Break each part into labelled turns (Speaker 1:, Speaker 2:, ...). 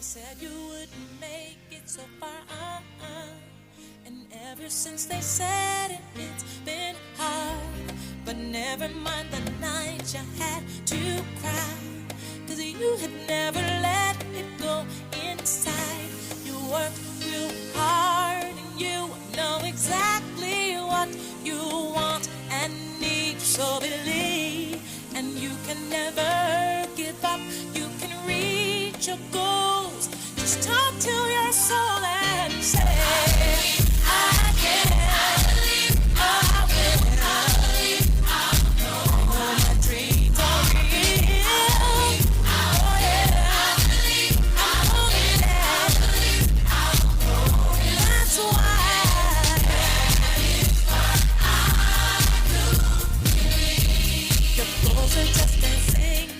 Speaker 1: They said you wouldn't make it so far, and ever since they said it, it's been hard. But never mind the night you had to cry, 'cause you had never let it go inside. You worked real hard and you know exactly what you want and need. So believe, and you can never give up. You can reach your goals. Just talk to your soul and say, I can. Just dancing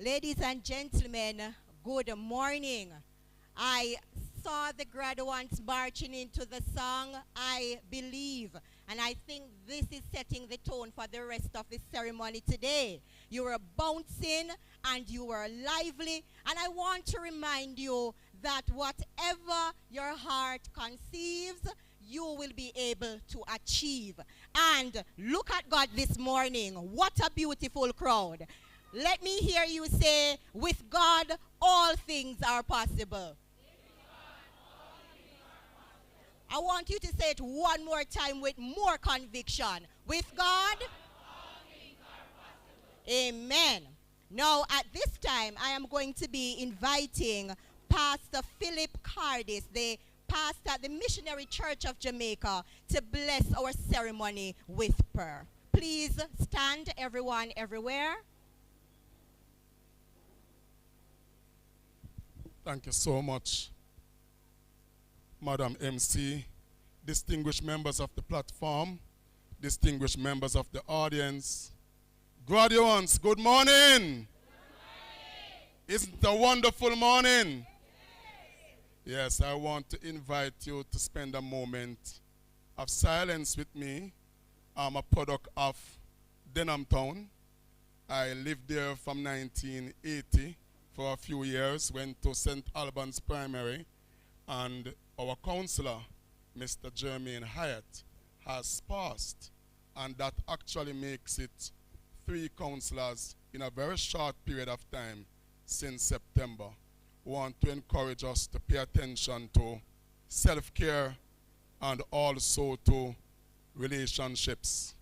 Speaker 2: Ladies and gentlemen, good morning. I saw the graduates marching into the song, I Believe. And I think this is setting the tone for the rest of the ceremony today. You were bouncing and you were lively. And I want to remind you that whatever your heart conceives, you will be able to achieve. And look at God this morning. What a beautiful crowd. Let me hear you say, with God, all things are possible. I want you to say it one more time with more conviction. With God, all things are possible. Amen. Now, at this time, I am going to be inviting Pastor Philip Cardis, the pastor at the Missionary Church of Jamaica, to bless our ceremony with prayer. Please stand, everyone, everywhere.
Speaker 3: Thank you so much, Madam MC, distinguished members of the platform, distinguished members of the audience, graduates, good morning. Good morning. Isn't it a wonderful morning? Yes, I want to invite you to spend a moment of silence with me. I'm a product of Denham Town. I lived there from 1980 for a few years, went to St. Albans Primary, and our counselor, Mr. Jermaine Hyatt, has passed, and that actually makes it 3 counselors in a very short period of time since September. We want to encourage us to pay attention to self-care and also to relationships,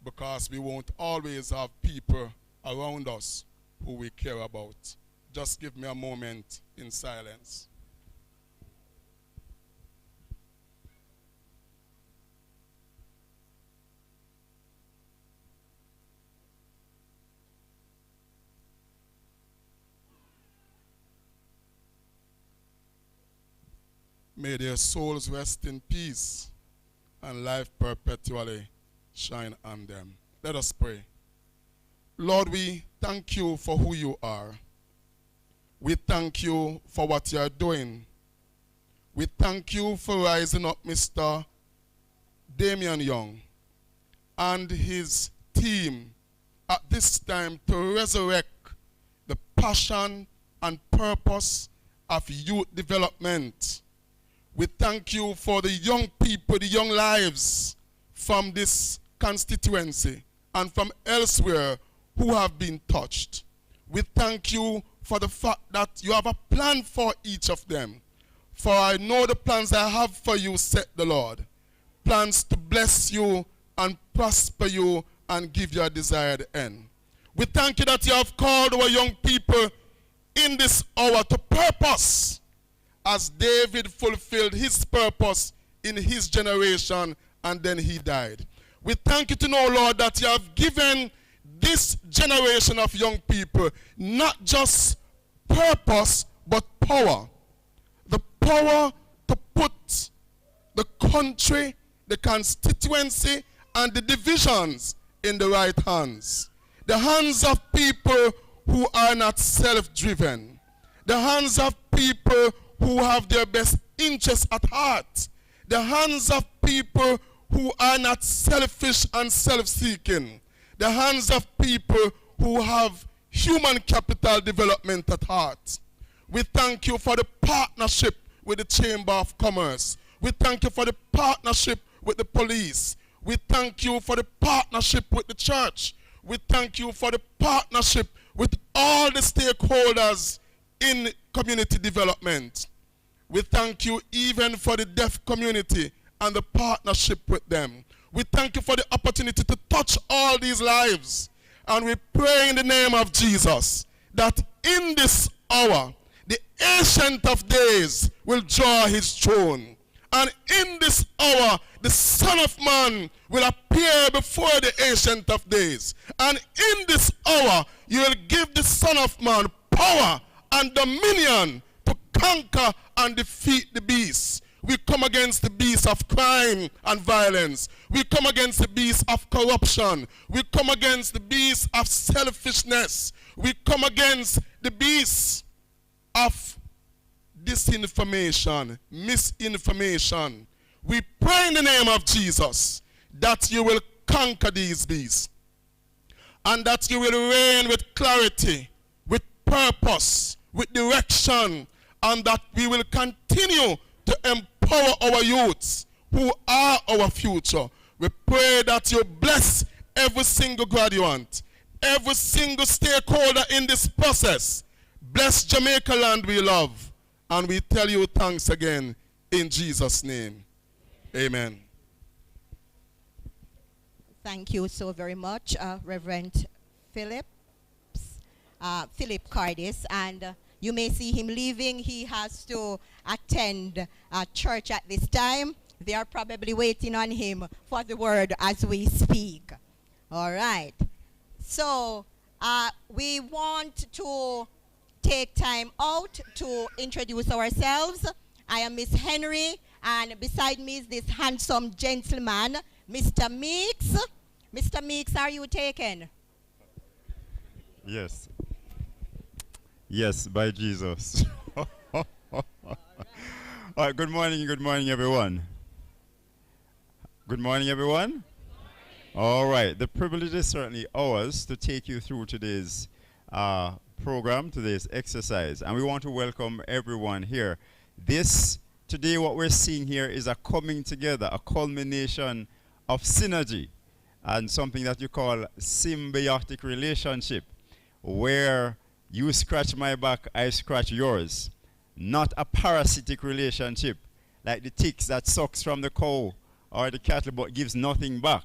Speaker 3: because we won't always have people around us who we care about. Just give me a moment in silence. May their souls rest in peace and life perpetually shine on them. Let us pray. Lord, we thank you for who you are. We thank you for what you are doing. We thank you for rising up Mr. Damian Young and his team at this time to resurrect the passion and purpose of youth development. We thank you for the young people, the young lives from this constituency and from elsewhere who have been touched. We thank you for the fact that you have a plan for each of them. For I know the plans I have for you, said the Lord. Plans to bless you and prosper you and give you a desired end. We thank you that you have called our young people in this hour to purpose, as David fulfilled his purpose in his generation and then he died. We thank you to know, Lord, that you have given this generation of young people not just purpose but power. The power to put the country, the constituency, and the divisions in the right hands. The hands of people who are not self-driven. The hands of people who have their best interests at heart. The hands of people who are not selfish and self-seeking. The hands of people who have human capital development at heart. We thank you for the partnership with the Chamber of Commerce. We thank you for the partnership with the police. We thank you for the partnership with the church. We thank you for the partnership with all the stakeholders in community development. We thank you even for the deaf community and the partnership with them. We thank you for the opportunity to touch all these lives. And we pray in the name of Jesus that in this hour, the Ancient of Days will draw his throne. And in this hour, the Son of Man will appear before the Ancient of Days. And in this hour, you will give the Son of Man power and dominion to conquer and defeat the beast. We come against the beast of crime and violence. We come against the beast of corruption. We come against the beast of selfishness. We come against the beast of disinformation, misinformation. We pray in the name of Jesus that you will conquer these beasts and that you will reign with clarity, with purpose, with direction, and that we will continue to empower our youths who are our future. We pray that you bless every single graduate, every single stakeholder in this process. Bless Jamaica land we love, and we tell you thanks again in Jesus' name. Amen.
Speaker 2: Thank you so very much, Reverend Philip Cardis. And you may see him leaving. He has to attend church at this time. They are probably waiting on him for the word as we speak. All right. So we want to take time out to introduce ourselves. I am Miss Henry, and beside me is this handsome gentleman, Mr. Meeks. Mr. Meeks, are you taken?
Speaker 4: Yes. Yes, by Jesus. All right, good morning, everyone. Good morning, everyone. All right, the privilege is certainly ours to take you through today's program, today's exercise, and we want to welcome everyone here. Today what we're seeing here is a coming together, a culmination of synergy and something that you call symbiotic relationship, where you scratch my back, I scratch yours. Not a parasitic relationship like the ticks that sucks from the cow or the cattle but gives nothing back.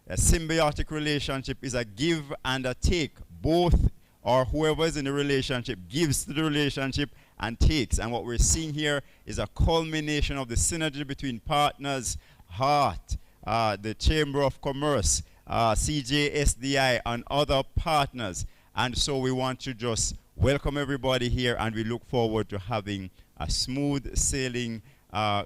Speaker 4: A symbiotic relationship is a give and a take. Both or whoever is in the relationship gives to the relationship and takes. And what we're seeing here is a culmination of the synergy between partners, Heart, the Chamber of Commerce, CJSDI, and other partners. And so we want to just welcome everybody here, and we look forward to having a smooth sailing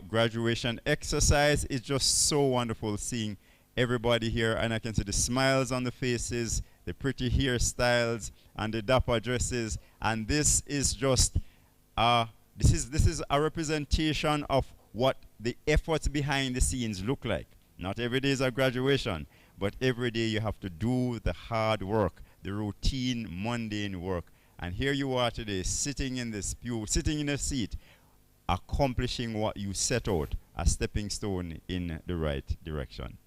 Speaker 4: graduation exercise. It's just so wonderful seeing everybody here, and I can see the smiles on the faces, the pretty hairstyles, and the dapper dresses. And this is just this is a representation of what the efforts behind the scenes look like. Not every day is a graduation, but every day you have to do the hard work, the routine, mundane work. And here you are today, sitting in this pew, sitting in a seat, accomplishing what you set out, a stepping stone in the right direction.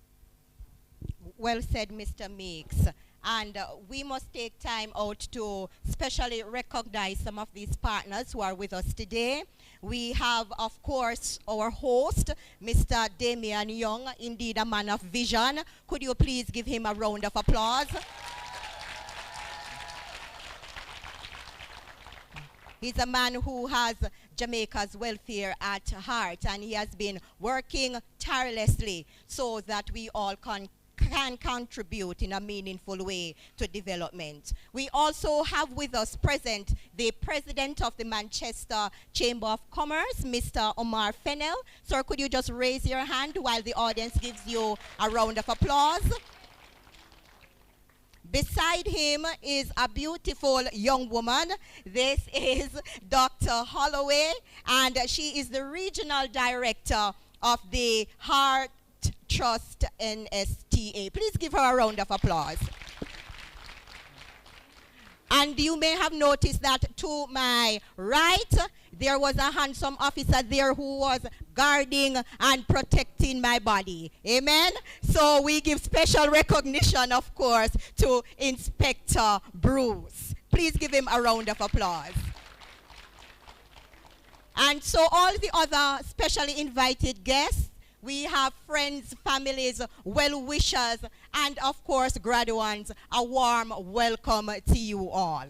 Speaker 2: Well said, Mr. Meeks. And we must take time out to specially recognize some of these partners who are with us today. We have, of course, our host, Mr. Damian Young, indeed a man of vision. Could you please give him a round of applause? He's a man who has Jamaica's welfare at heart, and he has been working tirelessly so that we all can contribute in a meaningful way to development. We also have with us present the president of the Manchester Chamber of Commerce, Mr. Omar Fennell. Sir, could you just raise your hand while the audience gives you a round of applause? Beside him is a beautiful young woman. This is Dr. Holloway, and she is the regional director of the Heart Trust NSTA. Please give her a round of applause. And you may have noticed that to my right, there was a handsome officer there who was guarding and protecting my body. Amen? So we give special recognition, of course, to Inspector Bruce. Please give him a round of applause. And so all the other specially invited guests, we have friends, families, well-wishers, and of course, graduates, a warm welcome to you all.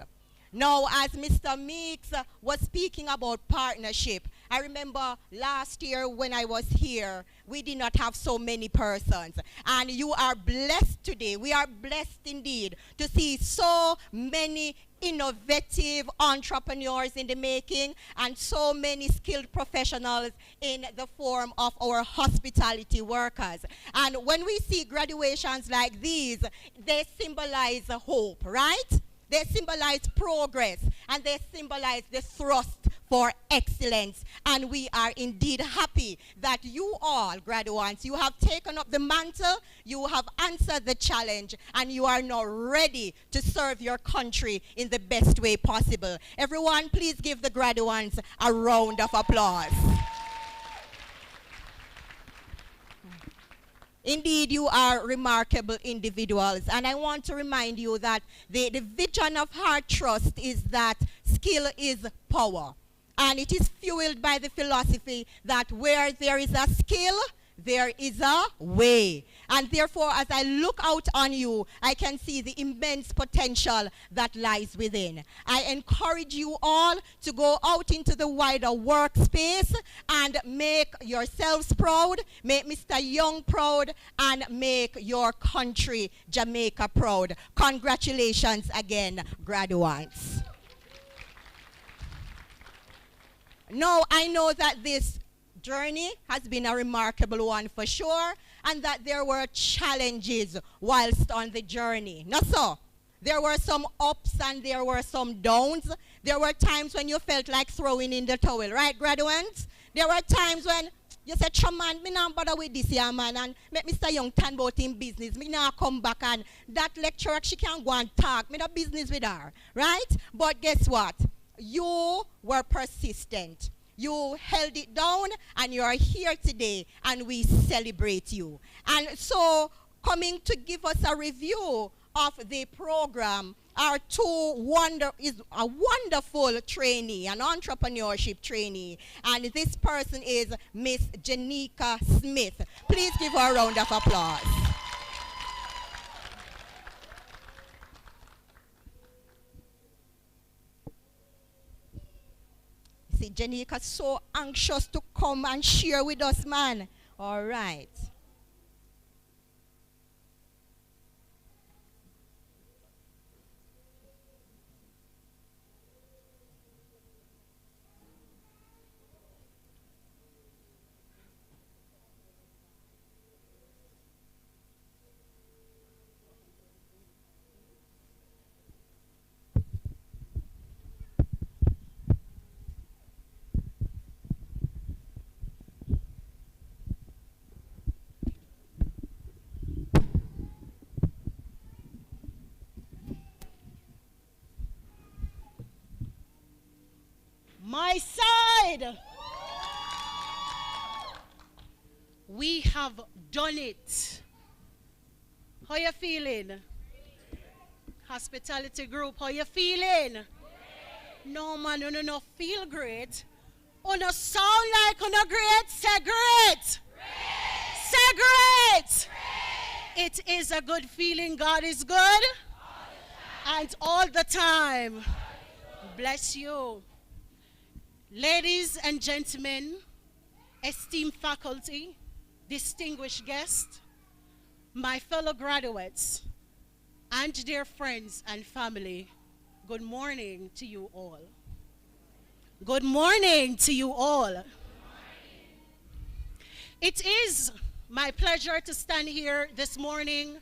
Speaker 2: Now, as Mr. Meeks was speaking about partnership, I remember last year when I was here, we did not have so many persons. And you are blessed today. We are blessed indeed to see so many innovative entrepreneurs in the making and so many skilled professionals in the form of our hospitality workers. And when we see graduations like these, they symbolize hope, right? They symbolize progress, and they symbolize the thrust for excellence. And we are indeed happy that you all, graduates, you have taken up the mantle, you have answered the challenge, and you are now ready to serve your country in the best way possible. Everyone, please give the graduates a round of applause. Indeed, you are remarkable individuals. And I want to remind you that the vision of Heart Trust is that skill is power. And it is fueled by the philosophy that where there is a skill, there is a way. And therefore, as I look out on you, I can see the immense potential that lies within. I encourage you all to go out into the wider workspace and make yourselves proud, make Mr. Young proud, and make your country, Jamaica, proud. Congratulations again, graduates. Now, I know that this journey has been a remarkable one for sure, and that there were challenges whilst on the journey. Not so. There were some ups and there were some downs. There were times when you felt like throwing in the towel, right, graduates? There were times when you said, man, me not bother with this here, man, and make Mr. Young turn about in business. Me now come back and that lecturer, she can't go and talk. Me no business with her, right? But guess what? You were persistent. You held it down, and you are here today, and we celebrate you. And so, coming to give us a review of the program, our is a wonderful trainee, an entrepreneurship trainee, and this person is Miss Janika Smith. Please give her a round of applause. See, Janika's so anxious to come and share with us, man. All right.
Speaker 5: My side. We have done it. How you feeling? Hospitality group, how you feeling? No man, no feel great. No sound like no great. Say great. Say great. It is a good feeling. God is good. And all the time. Bless you. Ladies and gentlemen, esteemed faculty, distinguished guests, my fellow graduates, and dear friends and family, good morning to you all. Good morning to you all. It is my pleasure to stand here this morning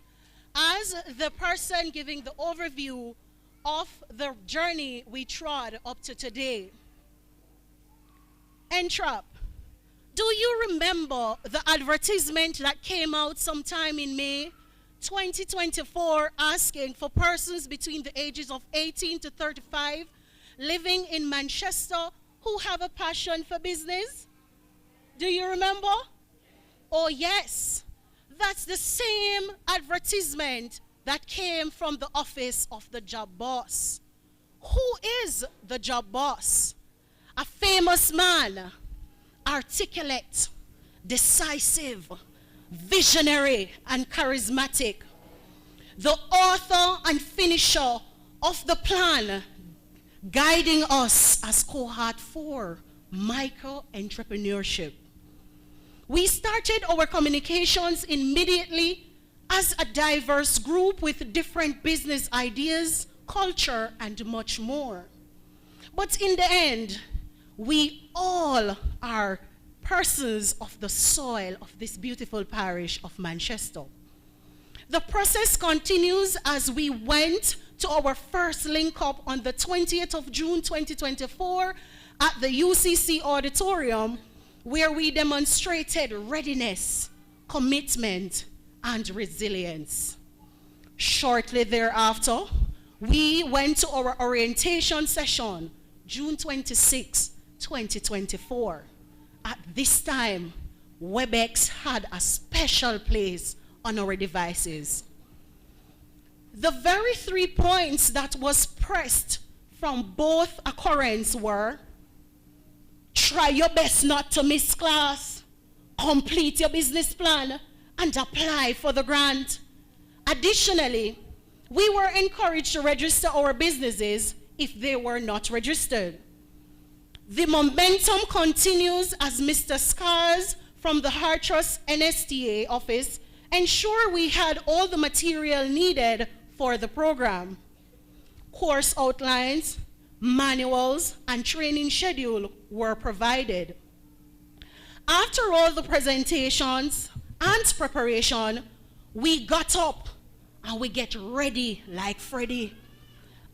Speaker 5: as the person giving the overview of the journey we trod up to today. Entrep, do you remember the advertisement that came out sometime in May 2024 asking for persons between the ages of 18 to 35 living in Manchester who have a passion for business? Do you remember? Oh yes, that's the same advertisement that came from the office of the job boss. Who is the job boss? A famous man, articulate, decisive, visionary, and charismatic. The author and finisher of the plan, guiding us as cohort 4, micro-entrepreneurship. We started our communications immediately as a diverse group with different business ideas, culture, and much more. But in the end, we all are persons of the soil of this beautiful parish of Manchester. The process continues as we went to our first link up on the 20th of June 2024 at the UCC auditorium, where we demonstrated readiness, commitment, and resilience. Shortly thereafter, we went to our orientation session, June 26, 2024. At this time, WebEx had a special place on our devices. The very 3 points that was pressed from both occurrences were: try your best not to miss class, complete your business plan, and apply for the grant. Additionally, we were encouraged to register our businesses if they were not registered. The momentum continues as Mr. Scars from the Hartrust NSTA office ensured we had all the material needed for the program. Course outlines, manuals, and training schedule were provided. After all the presentations and preparation, we got up and we get ready like Freddy.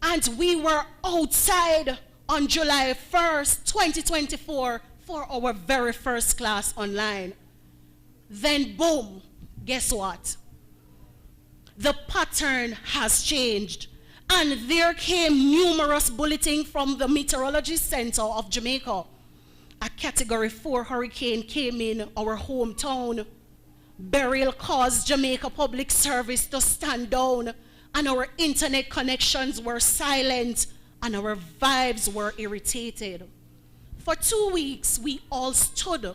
Speaker 5: And we were outside on July 1st, 2024 for our very first class online. Then boom, guess what? The pattern has changed, and there came numerous bulletin from the Meteorology Center of Jamaica. A Category 4 hurricane came in our hometown. Burial caused Jamaica Public Service to stand down, and our internet connections were silent, and our vibes were irritated. For 2 weeks, we all stood,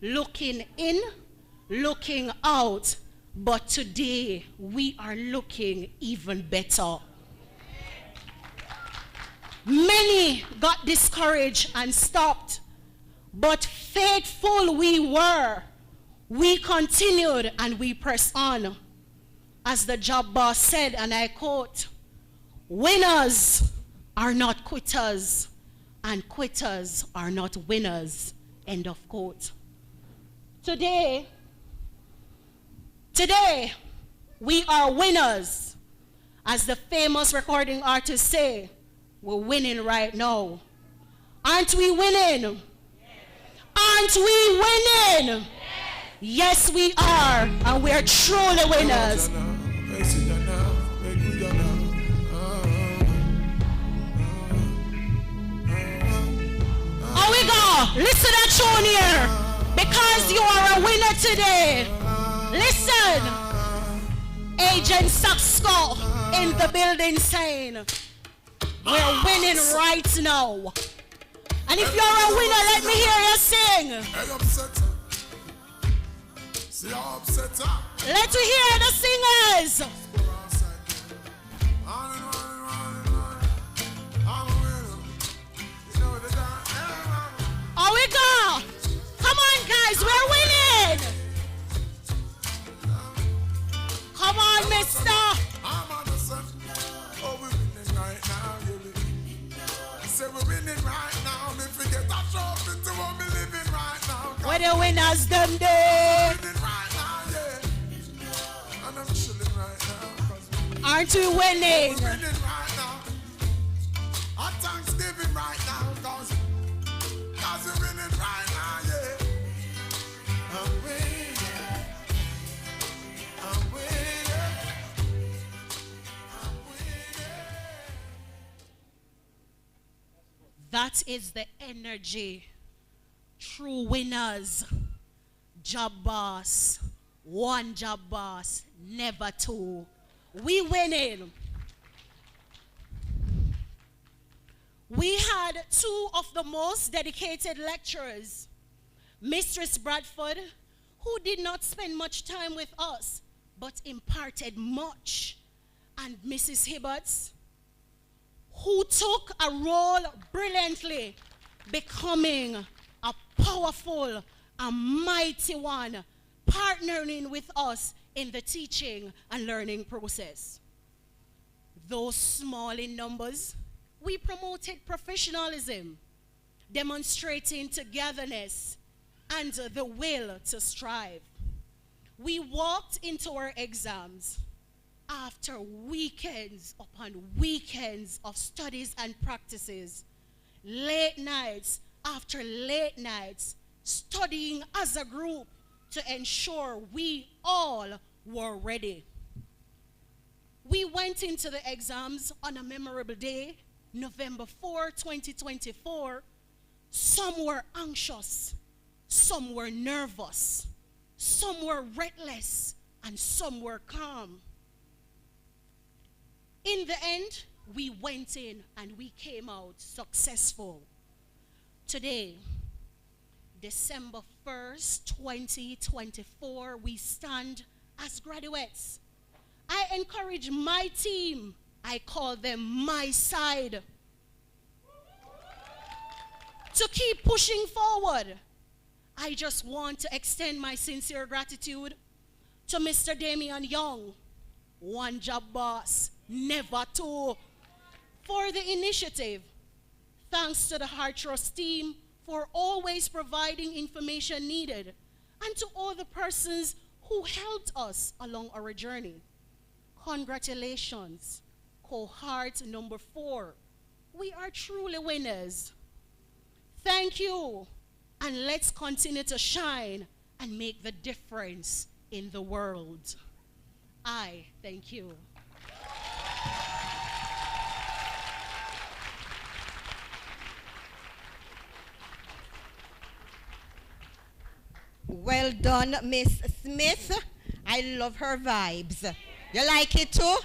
Speaker 5: looking in, looking out, but today we are looking even better. Many got discouraged and stopped, but faithful we were. We continued and we pressed on. As the job boss said, and I quote, "Winners are not quitters, and quitters are not winners," end of quote. Today, we are winners. As the famous recording artists say, we're winning right now. Aren't we winning? Aren't we winning? Yes, we are, and we are truly winners. Oh, we go. Listen to that tune here. Because you are a winner today. Listen. Agent Saxco in the building saying, we're winning right now. And if you're a winner, let me hear you sing. Let's hear the singers. Oh, we go. Come on, guys, we're winning. Come on, mister.
Speaker 6: Oh, we're winning right now. Say we're winning right now. Me forget that show into what we living right now.
Speaker 5: Where the winners them day? Aren't we winning?
Speaker 6: We're winning right now. Our Thanksgiving right now, cause we're winning right now, yeah. I'm winning. I'm winning. I'm winning.
Speaker 5: That is the energy. True winners. Job boss. One job boss, never two. We winning. We had two of the most dedicated lecturers. Mistress Bradford, who did not spend much time with us, but imparted much. And Mrs. Hibberts, who took a role brilliantly, becoming a powerful, a mighty one, partnering with us in the teaching and learning process. Though small in numbers, we promoted professionalism, demonstrating togetherness and the will to strive. We walked into our exams after weekends upon weekends of studies and practices, late nights after late nights, studying as a group to ensure we all were ready. We went into the exams on a memorable day, November 4, 2024. Some were anxious, some were nervous, some were reckless, and some were calm. In the end, we went in and we came out successful. Today, December 1st, 2024, we stand as graduates. I encourage my team, I call them my side, to keep pushing forward. I just want to extend my sincere gratitude to Mr. Damian Young, one job boss, never two, for the initiative. Thanks to the Heart Trust team for always providing information needed, and to all the persons who helped us along our journey. Congratulations, cohort number 4. We are truly winners. Thank you, and let's continue to shine and make the difference in the world. I thank you.
Speaker 2: Well done, Miss Smith. I love her vibes. You like it too?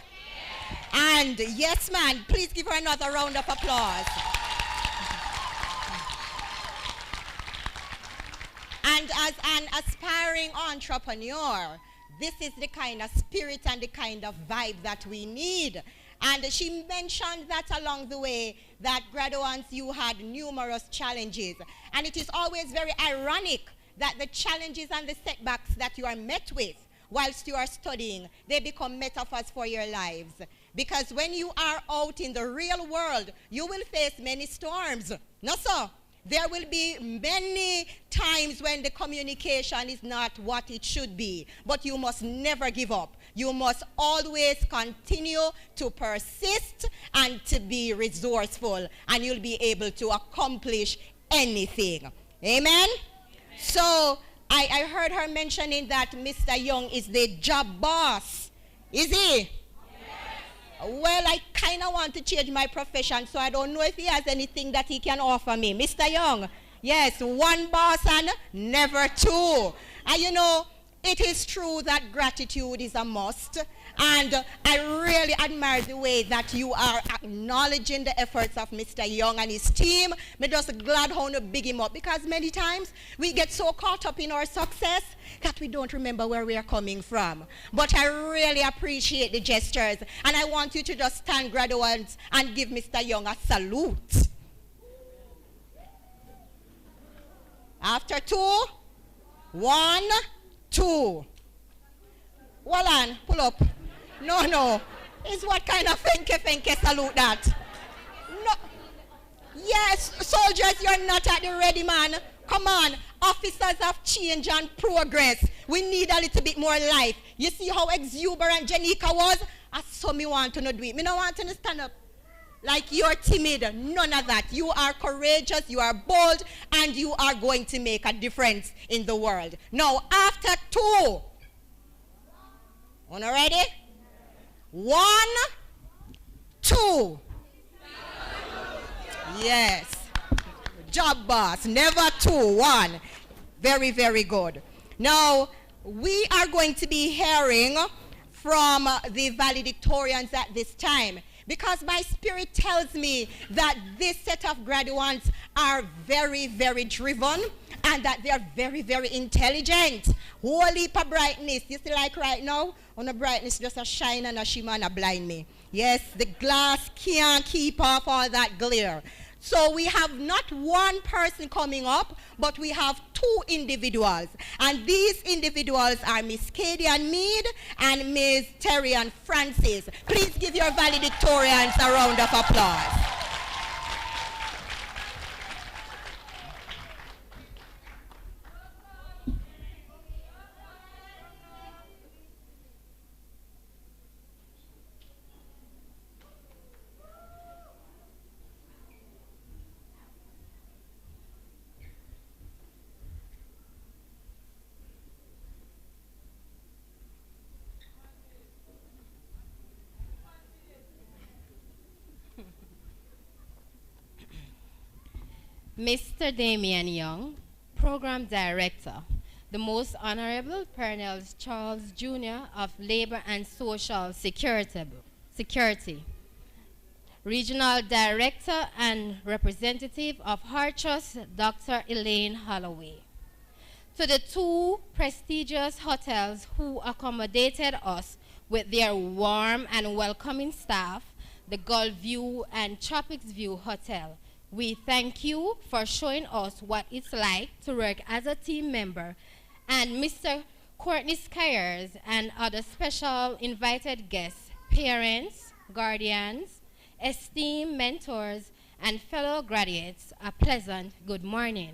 Speaker 2: And yes, man, please give her another round of applause. And as an aspiring entrepreneur, this is the kind of spirit and the kind of vibe that we need. And she mentioned that along the way that graduates, you had numerous challenges. And it is always very ironic that the challenges and the setbacks that you are met with whilst you are studying, they become metaphors for your lives. Because when you are out in the real world, you will face many storms. No, sir. There will be many times when the communication is not what it should be. But you must never give up. You must always continue to persist and to be resourceful. And you'll be able to accomplish anything. Amen? So I heard her mentioning that Mr. Young is the job boss. Is he? Yes. Well, I kind of want to change my profession, so I don't know if he has anything that he can offer me. Mr. Young, yes, one boss and never two. And you know, it is true that gratitude is a must. And I really admire the way that you are acknowledging the efforts of Mr. Young and his team. I'm just glad how to big him up, because many times we get so caught up in our success that we don't remember where we are coming from. But I really appreciate the gestures, and I want you to just stand, graduates, and give Mr. Young a salute. After 2, 1, 2. Well on, pull up. No. It's what kind of fenke salute that? No. Yes, soldiers, you're not at the ready, man. Come on. Officers of change and progress. We need a little bit more life. You see how exuberant Janika was? I saw me want to not do it. Me no want to stand up like you're timid. None of that. You are courageous, you are bold, and you are going to make a difference in the world. Now, after 2. Una ready? 1, 2. Yes. Job boss. Never 2. 1. Very, very good. Now, we are going to be hearing from the valedictorians at this time, because my spirit tells me that this set of graduates are very, very driven, and that they are very, very intelligent. Whole heap of brightness. You see, like right now, on the brightness just a shine and a shimmer and a blind me. Yes, the glass can't keep off all that glare. So we have not one person coming up, but we have 2 individuals. And these individuals are Miss Cadian Mead and Ms. Terry Ann Francis. Please give your valedictorians a round of applause.
Speaker 7: Mr. Damian Young, Program Director, the Most Honorable Pernels Charles Jr. of Labor and Social Security, Regional Director and Representative of Hartrust, Dr. Elaine Holloway. To the two prestigious hotels who accommodated us with their warm and welcoming staff, the Gulf View and Tropics View Hotel, we thank you for showing us what it's like to work as a team member. And Mr. Courtney Skyers and other special invited guests, parents, guardians, esteemed mentors, and fellow graduates, a pleasant good morning.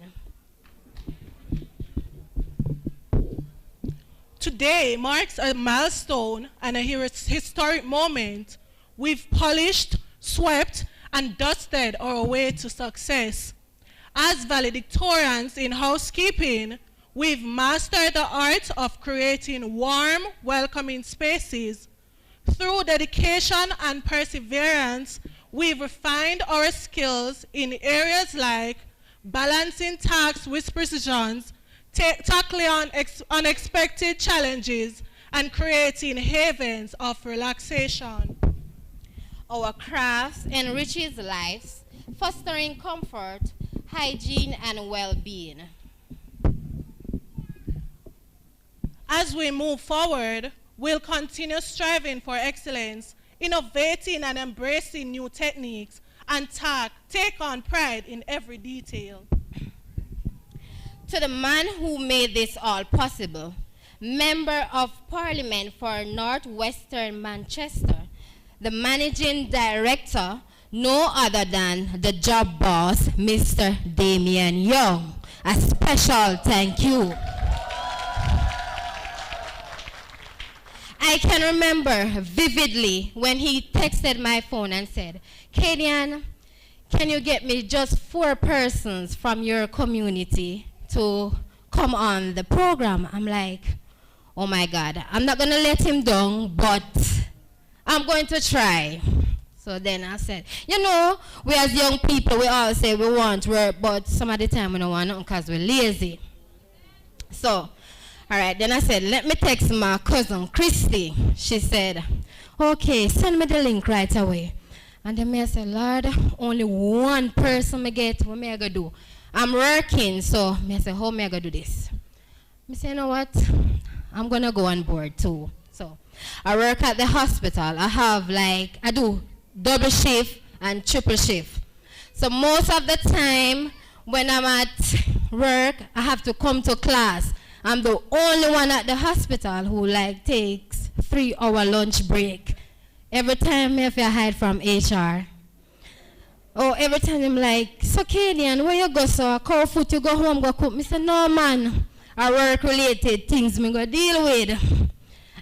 Speaker 8: Today marks a milestone and a historic moment. We've polished, swept, and dusted our way to success. As valedictorians in housekeeping, we've mastered the art of creating warm, welcoming spaces. Through dedication and perseverance, we've refined our skills in areas like balancing tasks with precision, tackling unexpected challenges, and creating havens of relaxation.
Speaker 7: Our crafts enriches lives, fostering comfort, hygiene, and well-being.
Speaker 8: As we move forward, we'll continue striving for excellence, innovating and embracing new techniques, and take on pride in every detail.
Speaker 7: To the man who made this all possible, Member of Parliament for Northwestern Manchester, the Managing Director, no other than the job boss, Mr. Damian Young. A special thank you. I can remember vividly when he texted my phone and said, Kadian, can you get me just 4 persons from your community to come on the program? I'm like, oh my God, I'm not going to let him down, but I'm going to try. So then I said, you know, we as young people, we all say we want work, but some of the time we don't want nothing because we're lazy. So, all right, then I said, let me text my cousin, Christy. She said, okay, send me the link right away. And then I said, Lord, only 1 person me get, what me I gonna do? I'm working, so I said, how me I gonna do this? I said, you know what? I'm gonna go on board too. So I work at the hospital. I do double shift and triple shift. So most of the time when I'm at work, I have to come to class. I'm the only one at the hospital who takes 3-hour lunch break. Every time I have to hide from HR. Oh, every time I'm like, so Kadian, where you go, so cow food, you go home, go cook. I say, no man, I work-related things me go deal with.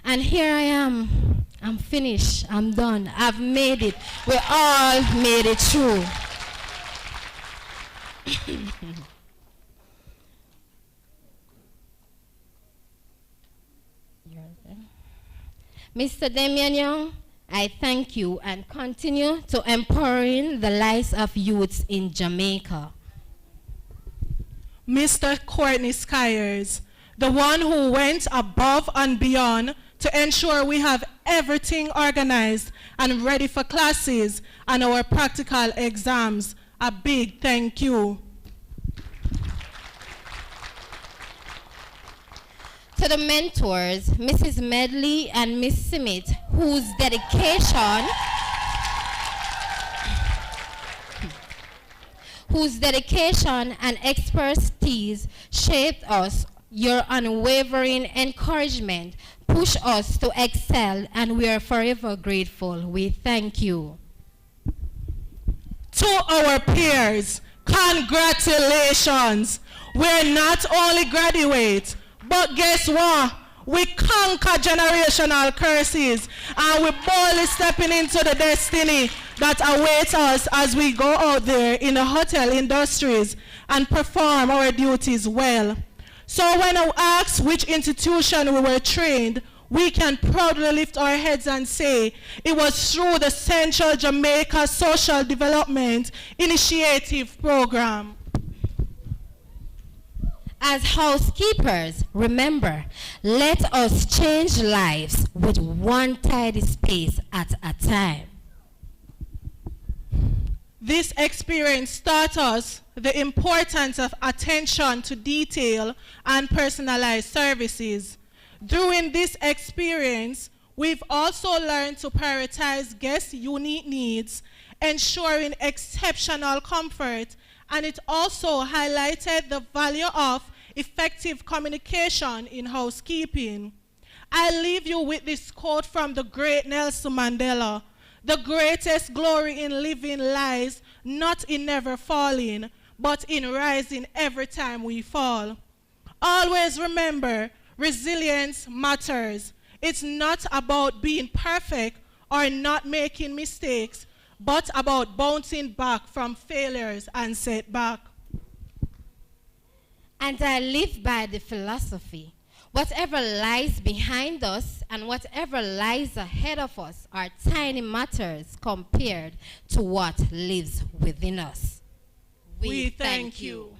Speaker 7: And here I am. I'm finished. I'm done. I've made it. We all made it through. Mr. Damian Young, I thank you and continue to empowering the lives of youths in Jamaica.
Speaker 8: Mr. Courtney Skyers, the one who went above and beyond to ensure we have everything organized and ready for classes and our practical exams. A big thank you.
Speaker 7: To the mentors, Mrs. Medley and Miss Simit, whose dedication and expertise shaped us. Your unwavering encouragement pushed us to excel, and we are forever grateful. We thank you.
Speaker 8: To our peers, congratulations. We're not only graduates, but guess what? We conquer generational curses, and we're boldly stepping into the destiny that awaits us as we go out there in the hotel industries and perform our duties well. So when I ask which institution we were trained, we can proudly lift our heads and say it was through the Central Jamaica Social Development Initiative Program.
Speaker 7: As housekeepers, remember, let us change lives with one tidy space at a time.
Speaker 8: This experience taught us the importance of attention to detail and personalized services. During this experience, we've also learned to prioritize guests' unique needs, ensuring exceptional comfort, and it also highlighted the value of effective communication in housekeeping. I leave you with this quote from the great Nelson Mandela: "The greatest glory in living lies not in never falling, but in rising every time we fall." Always remember, resilience matters. It's not about being perfect or not making mistakes, but about bouncing back from failures and setback.
Speaker 7: And I live by the philosophy: whatever lies behind us and whatever lies ahead of us are tiny matters compared to what lives within us.
Speaker 8: We thank you.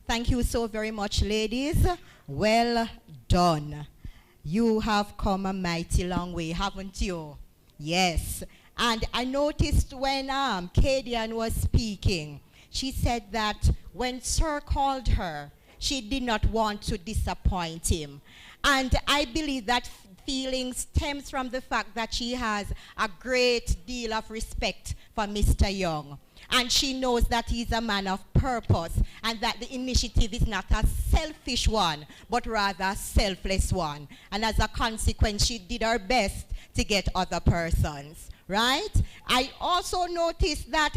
Speaker 2: Thank you so very much, ladies. Well done. You have come a mighty long way, haven't you? Yes. And I noticed when Kadian was speaking, she said that when Sir called her, she did not want to disappoint him. And I believe that feeling stems from the fact that she has a great deal of respect for Mr. Young. And she knows that he's a man of purpose and that the initiative is not a selfish one, but rather a selfless one. And as a consequence, she did her best to get other persons, right? I also noticed that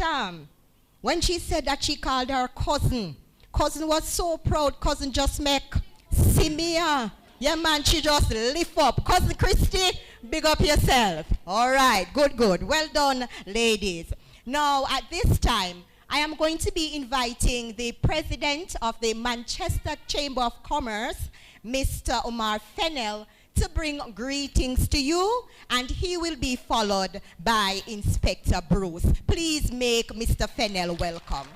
Speaker 2: when she said that she called her cousin, cousin was so proud. Cousin just make, see me, yeah, man, she just lift up. Cousin Christy, big up yourself. All right, good, good. Well done, ladies. Now, at this time, I am going to be inviting the president of the Manchester Chamber of Commerce, Mr. Omar Fennell, to bring greetings to you, and he will be followed by Inspector Bruce. Please make Mr. Fennell welcome.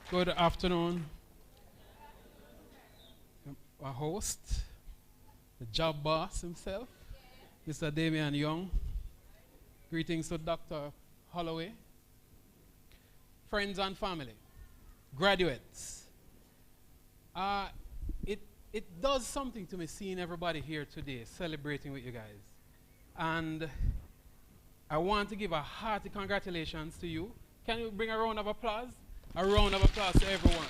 Speaker 9: Good afternoon. Our host, the job boss himself, Mr. Damian Young. Greetings to Dr. Holloway, friends and family, graduates. It does something to me seeing everybody here today celebrating with you guys. And I want to give a hearty congratulations to you. Can you bring a round of applause? A round of applause to everyone.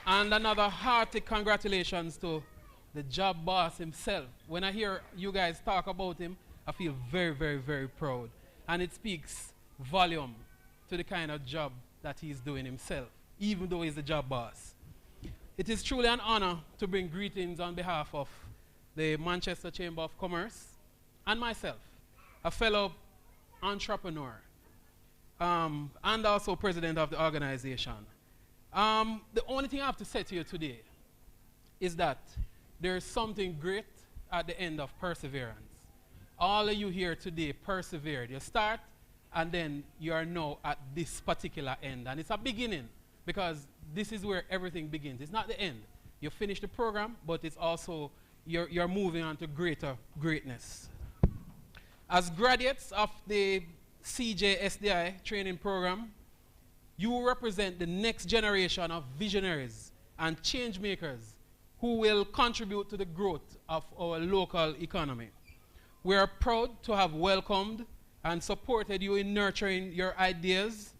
Speaker 9: And another hearty congratulations to the job boss himself. When I hear you guys talk about him, I feel very, very, very proud. And it speaks volume to the kind of job that he's doing himself, even though he's the job boss. It is truly an honor to bring greetings on behalf of the Manchester Chamber of Commerce and myself, a fellow entrepreneur, and also president of the organization. The only thing I have to say to you today is that there is something great at the end of perseverance. All of you here today persevered. You start, and then you are now at this particular end. And it's a beginning, because this is where everything begins. It's not the end. You finish the program, but it's also, you're moving on to greater greatness. As graduates of the CJSDI training program, you represent the next generation of visionaries and change makers who will contribute to the growth of our local economy. We are proud to have welcomed and supported you in nurturing your ideas,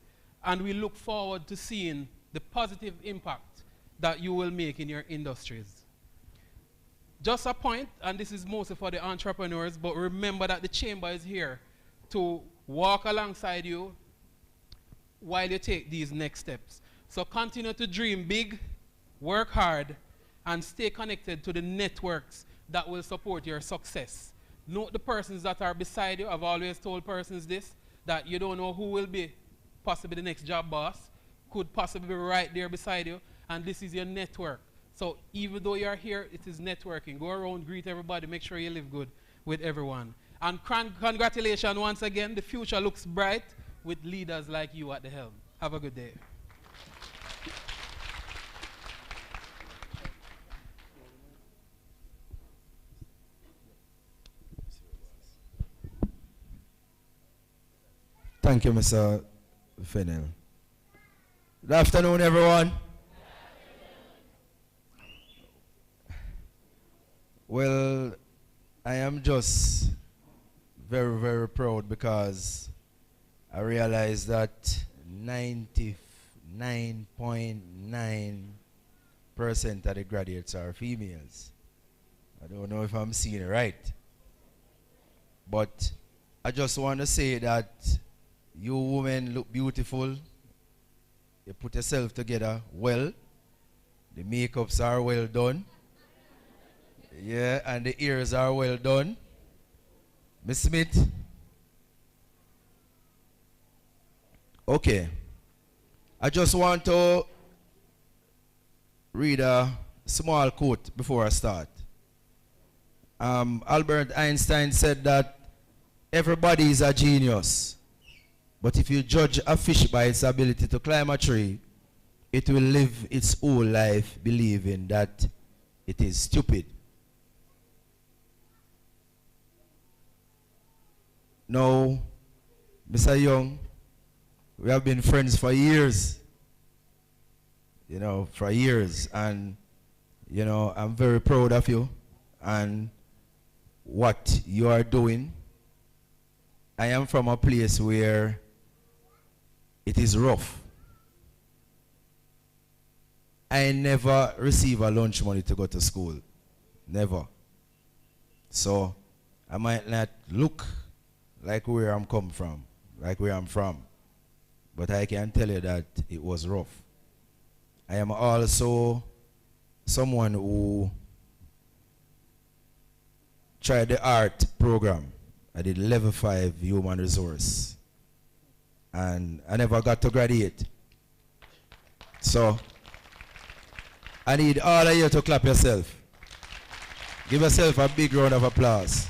Speaker 9: and we look forward to seeing the positive impact that you will make in your industries. Just a point, and this is mostly for the entrepreneurs, but remember that the chamber is here to walk alongside you while you take these next steps. So continue to dream big, work hard, and stay connected to the networks that will support your success. Note the persons that are beside you. I've always told persons this, that you don't know who will be possibly the next job boss, could possibly be right there beside you, and this is your network. So even though you are here, it is networking. Go around, greet everybody, make sure you live good with everyone. And congratulations once again. The future looks bright with leaders like you at the helm. Have a good day.
Speaker 10: Thank you, Mr. Fennell. Good afternoon, everyone. Well, I am just very, very proud because I realize that 99.9% of the graduates are females. I don't know if I'm seeing it right. But I just want to say that you women look beautiful. You put yourself together well. The makeups are well done. Yeah, and the ears are well done. Miss Smith? Okay. I just want to read a small quote before I start. Albert Einstein said that everybody is a genius. But if you judge a fish by its ability to climb a tree, it will live its whole life believing that it is stupid. Now, Mr. Young, we have been friends for years. You know, for years. And, you know, I'm very proud of you and what you are doing. I am from a place where it is rough. I never receive a lunch money to go to school. Never. So I might not look like where I'm come from, like where I'm from. But I can tell you that it was rough. I am also someone who tried the art program. I did level 5 human resource. And I never got to graduate. So I need all of you to clap yourself. Give yourself a big round of applause.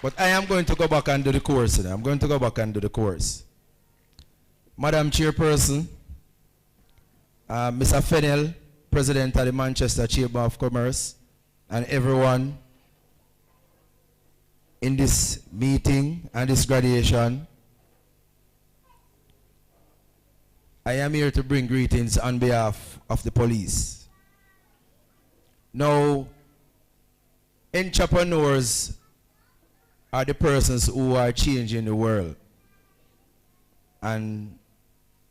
Speaker 10: But I am going to go back and do the course. I'm going to go back and do the course. Madam Chairperson, Mr. Fennell, President of the Manchester Chamber of Commerce, and everyone in this meeting and this graduation, I am here to bring greetings on behalf of the police. Now, entrepreneurs are the persons who are changing the world. And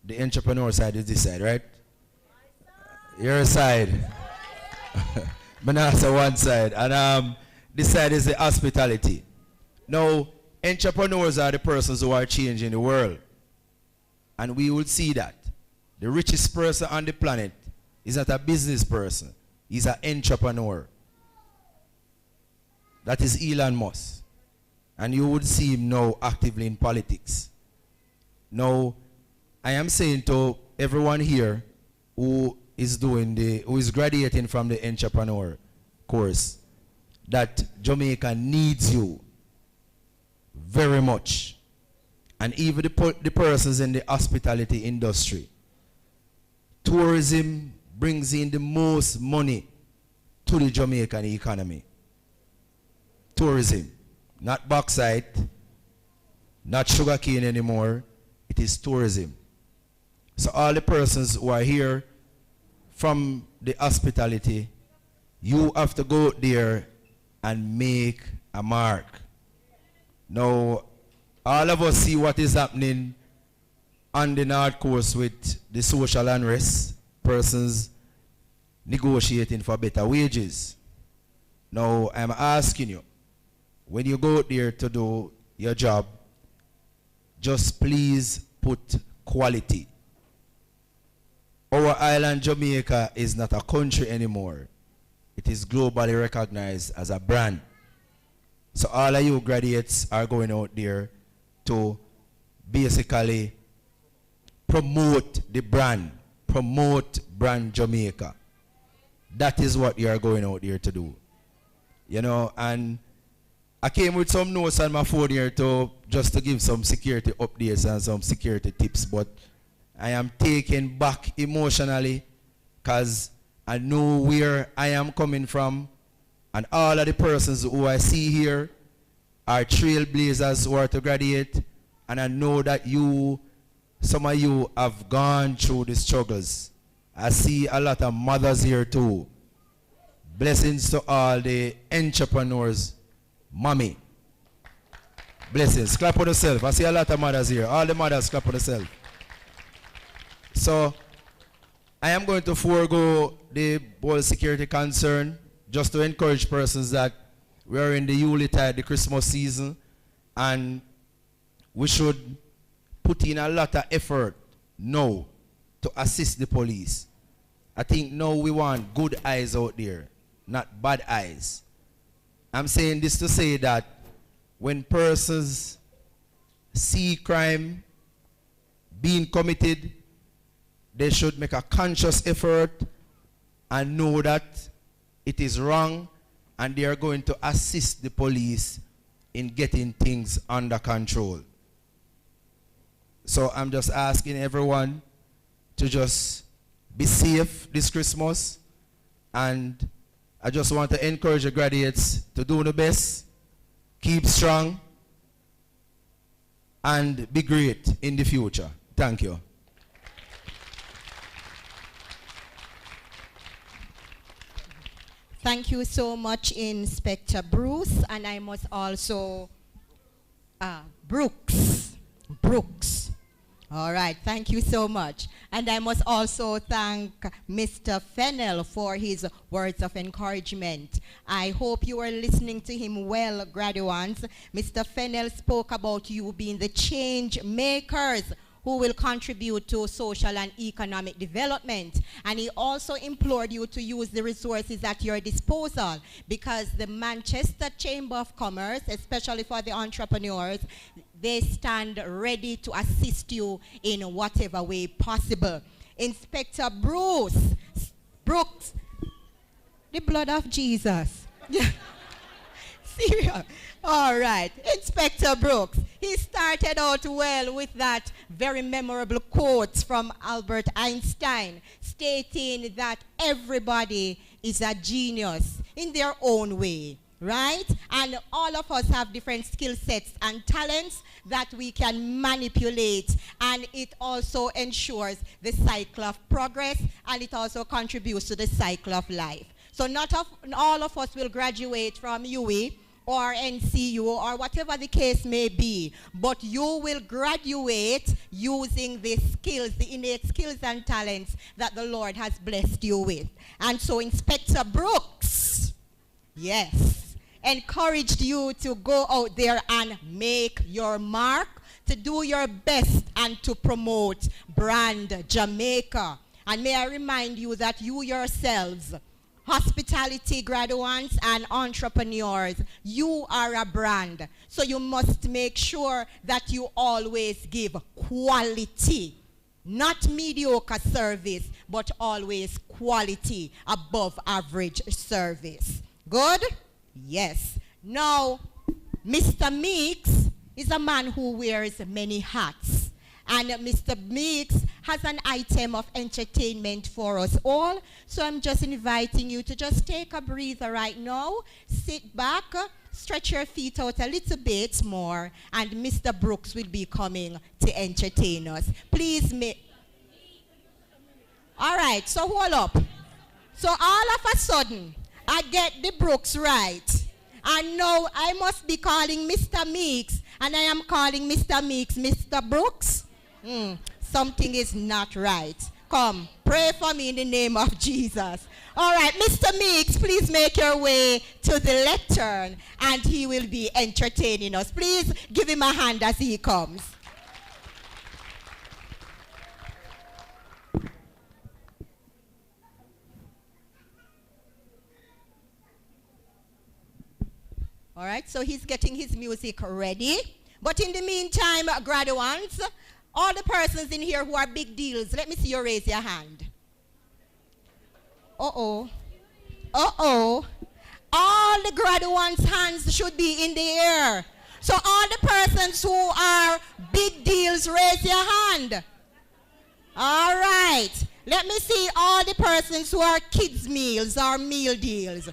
Speaker 10: the entrepreneur side is this side, right? Your side. Manasa one side. And this side is the hospitality. Now, entrepreneurs are the persons who are changing the world. And we will see that. The richest person on the planet is not a business person. He's an entrepreneur. That is Elon Musk. And you would see him now actively in politics. Now, I am saying to everyone here who is graduating from the entrepreneur course that Jamaica needs you very much. And even the persons in the hospitality industry. Tourism brings in the most money to the Jamaican economy. Tourism. Not bauxite, not sugarcane anymore. It is tourism. So all the persons who are here from the hospitality, you have to go there and make a mark. Now, all of us see what is happening on the North Coast with the social unrest, persons negotiating for better wages. Now, I'm asking you, when you go there to do your job, just please put quality. Our island, Jamaica, is not a country anymore. It is globally recognized as a brand. So all of you graduates are going out there to basically promote the brand, promote brand Jamaica. that is what you are going out there to do. You know, and I came with some notes on my phone here to just to give some security updates and some security tips, but I am taken back emotionally because I know where I am coming from, and all of the persons who I see here are trailblazers who are to graduate, and I know that some of you have gone through the struggles. I see a lot of mothers here too. Blessings to all the entrepreneurs. Mommy. Blessings. Clap for yourself. I see a lot of mothers here. All the mothers, clap for yourself. So, I am going to forego the whole security concern just to encourage persons that we are in the Yuletide, the Christmas season, and we should put in a lot of effort now to assist the police. I think now we want good eyes out there, not bad eyes. I'm saying this to say that when persons see crime being committed, they should make a conscious effort and know that it is wrong, and they are going to assist the police in getting things under control. So I'm just asking everyone to just be safe this Christmas, and I just want to encourage the graduates to do the best, keep strong, and be great in the future. Thank you.
Speaker 2: Thank you so much, Inspector Bruce, and I must also, Brooks. All right, thank you so much. And I must also thank Mr. Fennell for his words of encouragement. I hope you are listening to him well, graduates. Mr. Fennell spoke about you being the change makers who will contribute to social and economic development. And he also implored you to use the resources at your disposal, because the Manchester Chamber of Commerce, especially for the entrepreneurs, they stand ready to assist you in whatever way possible. Inspector Brooks, the blood of Jesus. Serious. All right, Inspector Brooks, he started out well with that very memorable quote from Albert Einstein, stating that everybody is a genius in their own way, right? And all of us have different skill sets and talents that we can manipulate, and it also ensures the cycle of progress, and it also contributes to the cycle of life. So not all of us will graduate from UE or NCU or whatever the case may be, but you will graduate using the skills, the innate skills and talents that the Lord has blessed you with. And so Inspector Brooks, yes, encouraged you to go out there and make your mark, to do your best and to promote brand Jamaica. And may I remind you that you yourselves, hospitality graduates and entrepreneurs, you are a brand. So you must make sure that you always give quality, not mediocre service, but always quality, above average service. Good? Yes. Now, Mr. Meeks is a man who wears many hats. And Mr. Meeks has an item of entertainment for us all. So I'm just inviting you to just take a breather right now, sit back, stretch your feet out a little bit more, and Mr. Brooks will be coming to entertain us. Please all right, so hold up. So all of a sudden, I get the Brooks right. And now I must be calling Mr. Meeks, and I am calling Mr. Meeks Mr. Brooks. Something is not right. Come, pray for me in the name of Jesus. All right, Mr. Meeks, please make your way to the lectern, and he will be entertaining us. Please give him a hand as he comes. All right, so he's getting his music ready. But in the meantime, graduates, all the persons in here who are big deals, let me see you raise your hand. Uh-oh. Uh-oh. All the graduates' hands should be in the air. So all the persons who are big deals, raise your hand. All right. Let me see all the persons who are kids' meals or meal deals.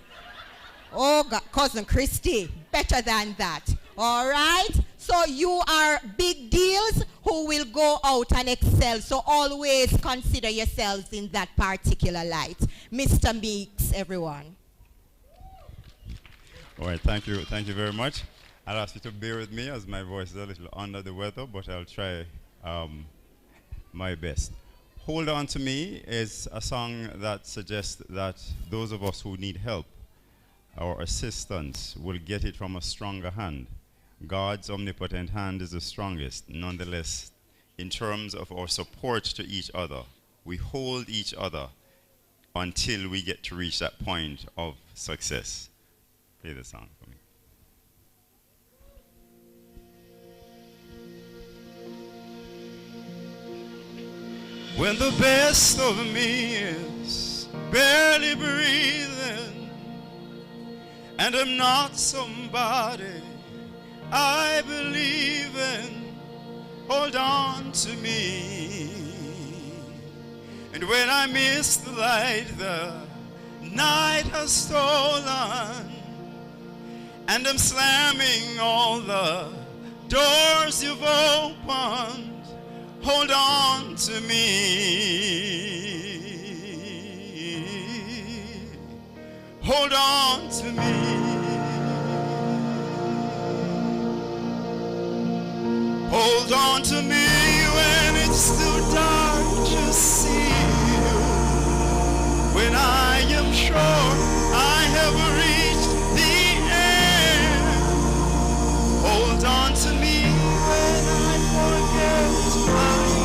Speaker 2: Oh, God, Cousin Christy, better than that. All right? So you are big deals who will go out and excel. So always consider yourselves in that particular light. Mr. Meeks, everyone.
Speaker 4: All right, thank you very much. I'll ask you to bear with me as my voice is a little under the weather, but I'll try my best. Hold On to Me is a song that suggests that those of us who need help or assistance will get it from a stronger hand. God's omnipotent hand is the strongest. Nonetheless, in terms of our support to each other, we hold each other until we get to reach that point of success. Play the song for me. When the best of me is barely breathing and I'm not somebody I believe in, hold on to me. And when I miss the light, the night has stolen, and I'm slamming all the doors you've opened, hold on to me. Hold on to me. Hold on to me when it's too dark to see you. When I am sure I have reached the end. Hold on to me when I forget I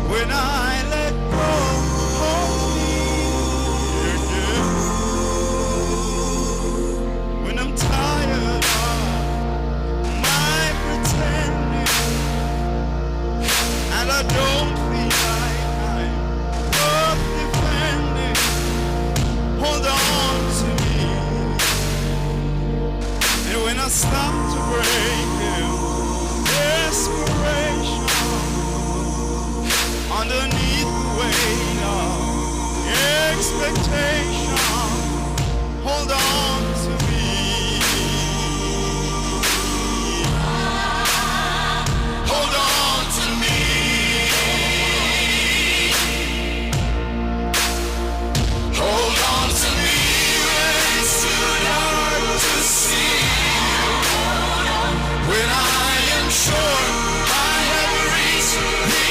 Speaker 4: when I let go, hold me again. When I'm tired of my pretending and I don't feel like I'm worth defending, hold on to me. And when I stop to break in desperation underneath the weight of expectation, hold on to me. Hold on to me. Hold on to me when it's too dark to see you. When I am sure I have reached the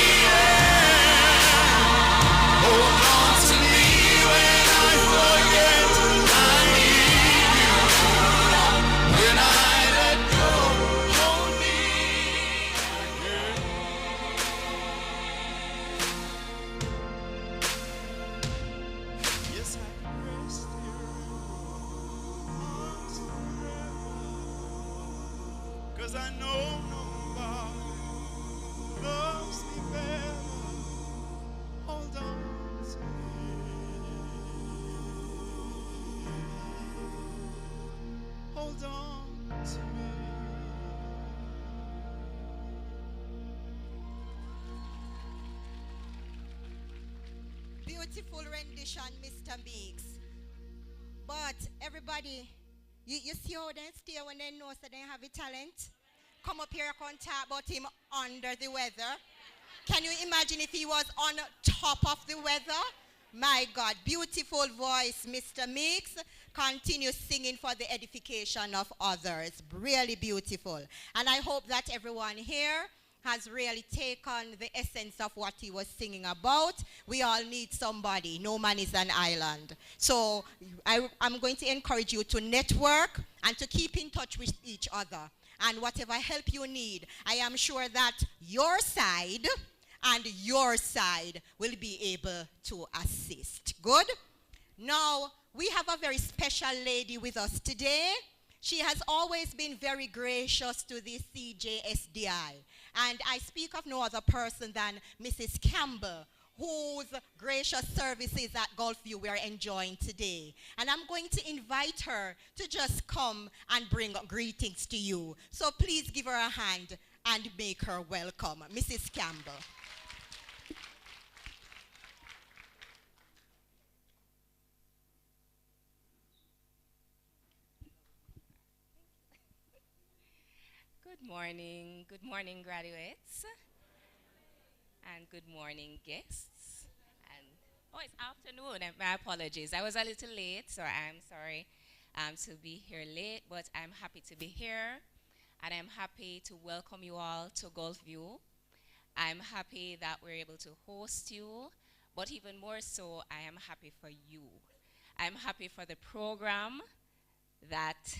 Speaker 4: hold on to me when I forget I need you. When I let go, hold me again. Yes, I can rest here in arms forever. 'Cause I know nobody loves me better. Hold on to me. Hold on to me.
Speaker 2: Beautiful rendition, Mr. Meeks. But everybody, you see how they stay when they know that they have a talent? Come up here and talk about him under the weather. Can you imagine if he was on top of the weather? My God, beautiful voice, Mr. Meeks. Continue singing for the edification of others. Really beautiful. And I hope that everyone here has really taken the essence of what he was singing about. We all need somebody. No man is an island. So I'm going to encourage you to network and to keep in touch with each other. And whatever help you need, I am sure that your side and your side will be able to assist. Good? Now, we have a very special lady with us today. She has always been very gracious to the CJSDI. And I speak of no other person than Mrs. Campbell, whose gracious services at Gulfview we are enjoying today. And I'm going to invite her to just come and bring greetings to you. So please give her a hand and make her welcome. Mrs. Campbell.
Speaker 11: Good morning, graduates, and good morning, guests. And oh, it's afternoon. And my apologies. I was a little late, so I'm sorry to be here late, but I'm happy to be here, and I'm happy to welcome you all to Gulfview. I'm happy that we're able to host you, but even more so, I am happy for you. I'm happy for the program that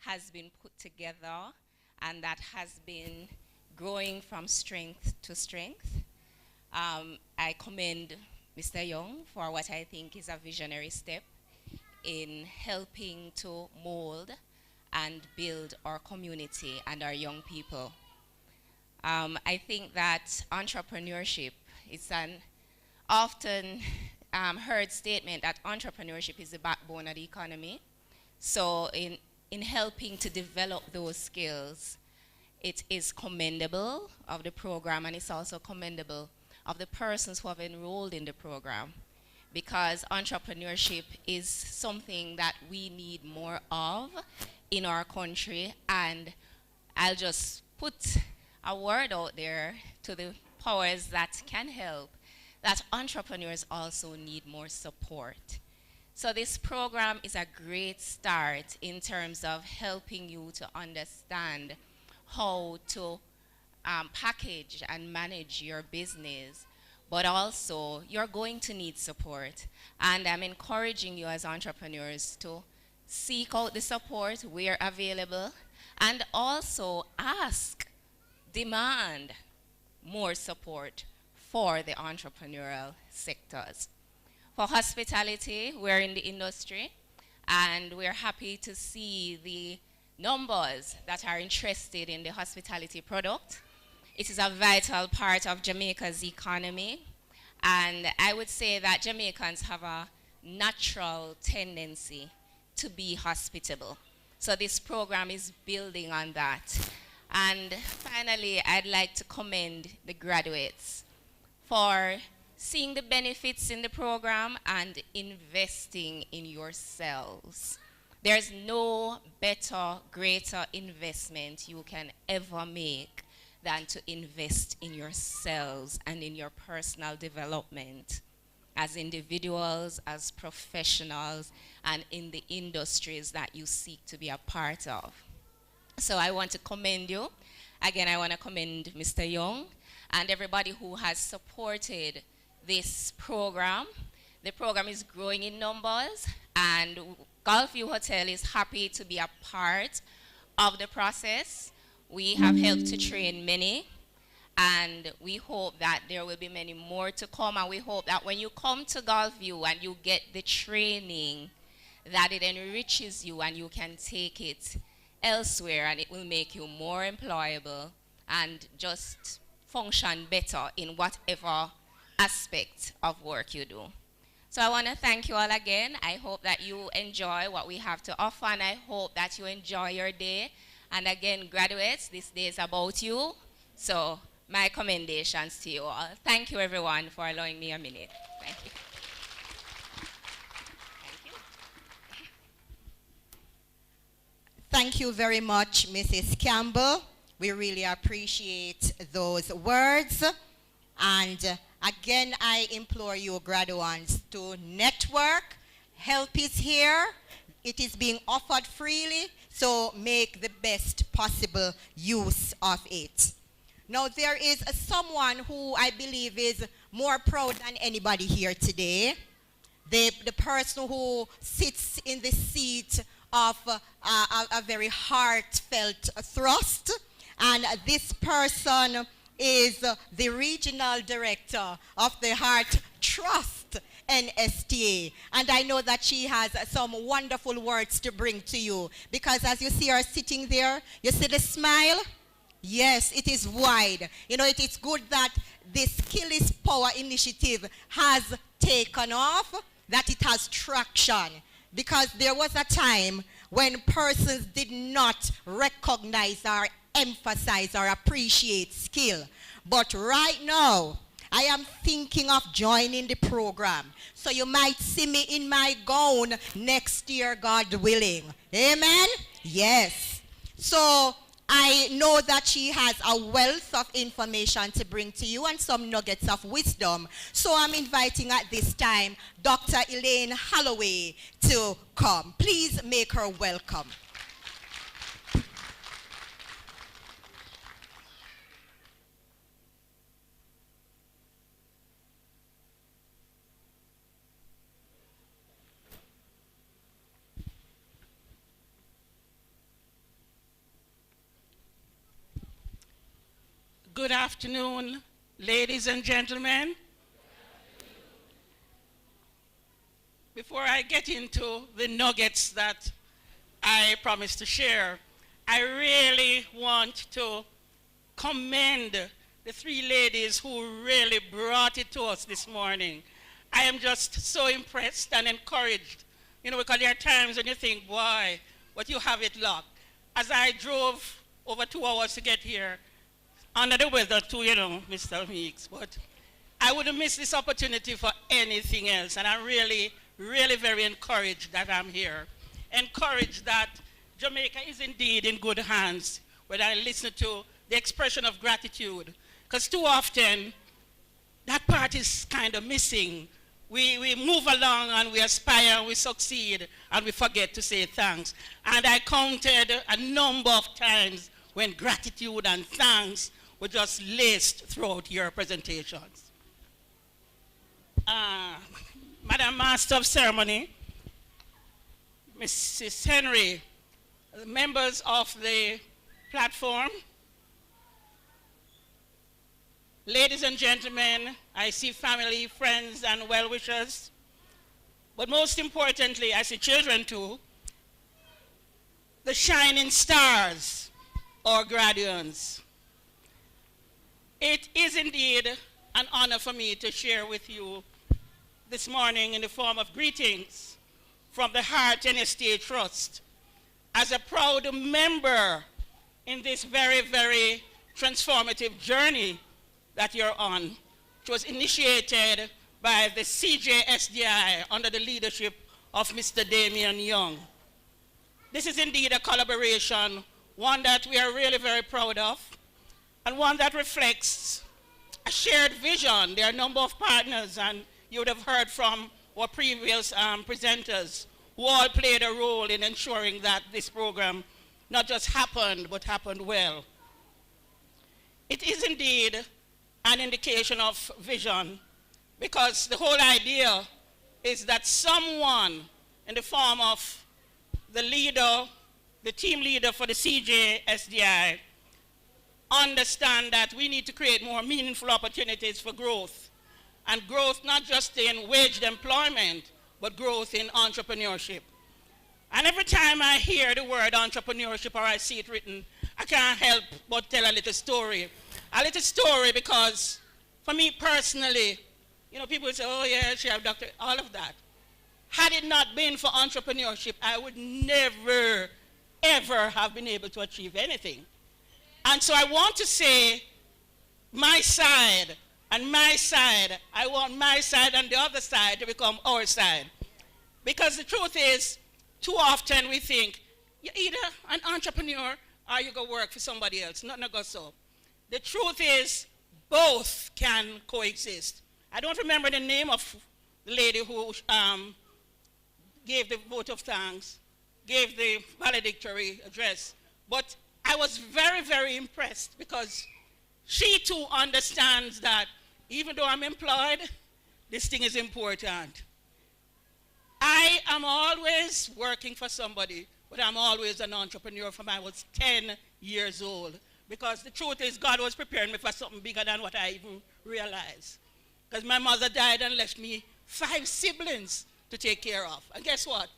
Speaker 11: has been put together and that has been growing from strength to strength. I commend Mr. Young for what I think is a visionary step in helping to mold and build our community and our young people. I think that entrepreneurship is an often heard statement that entrepreneurship is the backbone of the economy. So in helping to develop those skills, it is commendable of the program, and it's also commendable of the persons who have enrolled in the program, because entrepreneurship is something that we need more of in our country. And I'll just put a word out there to the powers that can help, that entrepreneurs also need more support. So this program is a great start in terms of helping you to understand how to package and manage your business, but also you're going to need support. And I'm encouraging you as entrepreneurs to seek out the support where available, and also demand more support for the entrepreneurial sectors. For hospitality, we're in the industry, and we're happy to see the numbers that are interested in the hospitality product. It is a vital part of Jamaica's economy, and I would say that Jamaicans have a natural tendency to be hospitable. So this program is building on that. And finally, I'd like to commend the graduates for seeing the benefits in the program and investing in yourselves. There's no better, greater investment you can ever make than to invest in yourselves and in your personal development as individuals, as professionals, and in the industries that you seek to be a part of. So I want to commend you. Again, I want to commend Mr. Young and everybody who has supported this program. The program is growing in numbers, and Gulfview Hotel is happy to be a part of the process. We have helped to train many, and we hope that there will be many more to come, and we hope that when you come to Gulfview and you get the training, that it enriches you and you can take it elsewhere, and it will make you more employable and just function better in whatever aspect of work you do. So I want to thank you all again. I hope that you enjoy what we have to offer, and I hope that you enjoy your day. And again, graduates, this day is about you. So my commendations to you all. Thank you, everyone, for allowing me a minute. Thank you. Thank you.
Speaker 2: Thank you very much, Mrs. Campbell. We really appreciate those words. And again, I implore you, graduates, to network. Help is here. It is being offered freely, so make the best possible use of it. Now, there is someone who I believe is more proud than anybody here today. The person who sits in the seat of a very heartfelt thrust. And this person is the regional director of the Heart Trust NSTA. And I know that she has some wonderful words to bring to you, because as you see her sitting there, you see the smile? Yes, it is wide. You know, it is good that the skill is Power initiative has taken off, that it has traction. Because there was a time when persons did not recognize or emphasize or appreciate skill. But right now, I am thinking of joining the program. So you might see me in my gown next year, God willing. Amen? Yes. So I know that she has a wealth of information to bring to you and some nuggets of wisdom. So I'm inviting at this time Dr. Elaine Holloway to come. Please make her welcome.
Speaker 12: Good afternoon, ladies and gentlemen. Before I get into the nuggets that I promised to share, I really want to commend the three ladies who really brought it to us this morning. I am just so impressed and encouraged, because there are times when you think, boy, but you have it locked. As I drove over 2 hours to get here, under the weather too, Mr. Meeks, but I wouldn't miss this opportunity for anything else, and I'm really, really very encouraged that I'm here. Encouraged that Jamaica is indeed in good hands when I listen to the expression of gratitude, because too often that part is kind of missing. We move along and we aspire and we succeed and we forget to say thanks. And I counted a number of times when gratitude and thanks were just laced throughout your presentations. Madam Master of Ceremony, Mrs. Henry, members of the platform, ladies and gentlemen, I see family, friends, and well-wishers, but most importantly, I see children too, the shining stars, or graduates. It is indeed an honor for me to share with you this morning in the form of greetings from the Heart and Estate Trust as a proud member in this very, very transformative journey that you're on, which was initiated by the CJSDI under the leadership of Mr. Damian Young. This is indeed a collaboration, one that we are really very proud of, and one that reflects a shared vision. There are a number of partners, and you would have heard from our previous presenters who all played a role in ensuring that this program not just happened, but happened well. It is indeed an indication of vision, because the whole idea is that someone in the form of the leader, the team leader for the CJSDI, understand that we need to create more meaningful opportunities for growth. And growth not just in waged employment, but growth in entrepreneurship. And every time I hear the word entrepreneurship or I see it written, I can't help but tell a little story. A little story because for me personally, people say, oh yeah, she have doctor, all of that. Had it not been for entrepreneurship, I would never, ever have been able to achieve anything. And so I want to say my side and my side. I want my side and the other side to become our side. Because the truth is, too often we think, you're either an entrepreneur or you go work for somebody else. Nothing goes so. The truth is, both can coexist. I don't remember the name of the lady who gave the vote of thanks, gave the valedictory address, but I was very, very impressed because she too understands that even though I'm employed, this thing is important. I am always working for somebody, but I'm always an entrepreneur from I was 10 years old. Because the truth is, God was preparing me for something bigger than what I even realized. Because my mother died and left me 5 siblings to take care of. And guess what?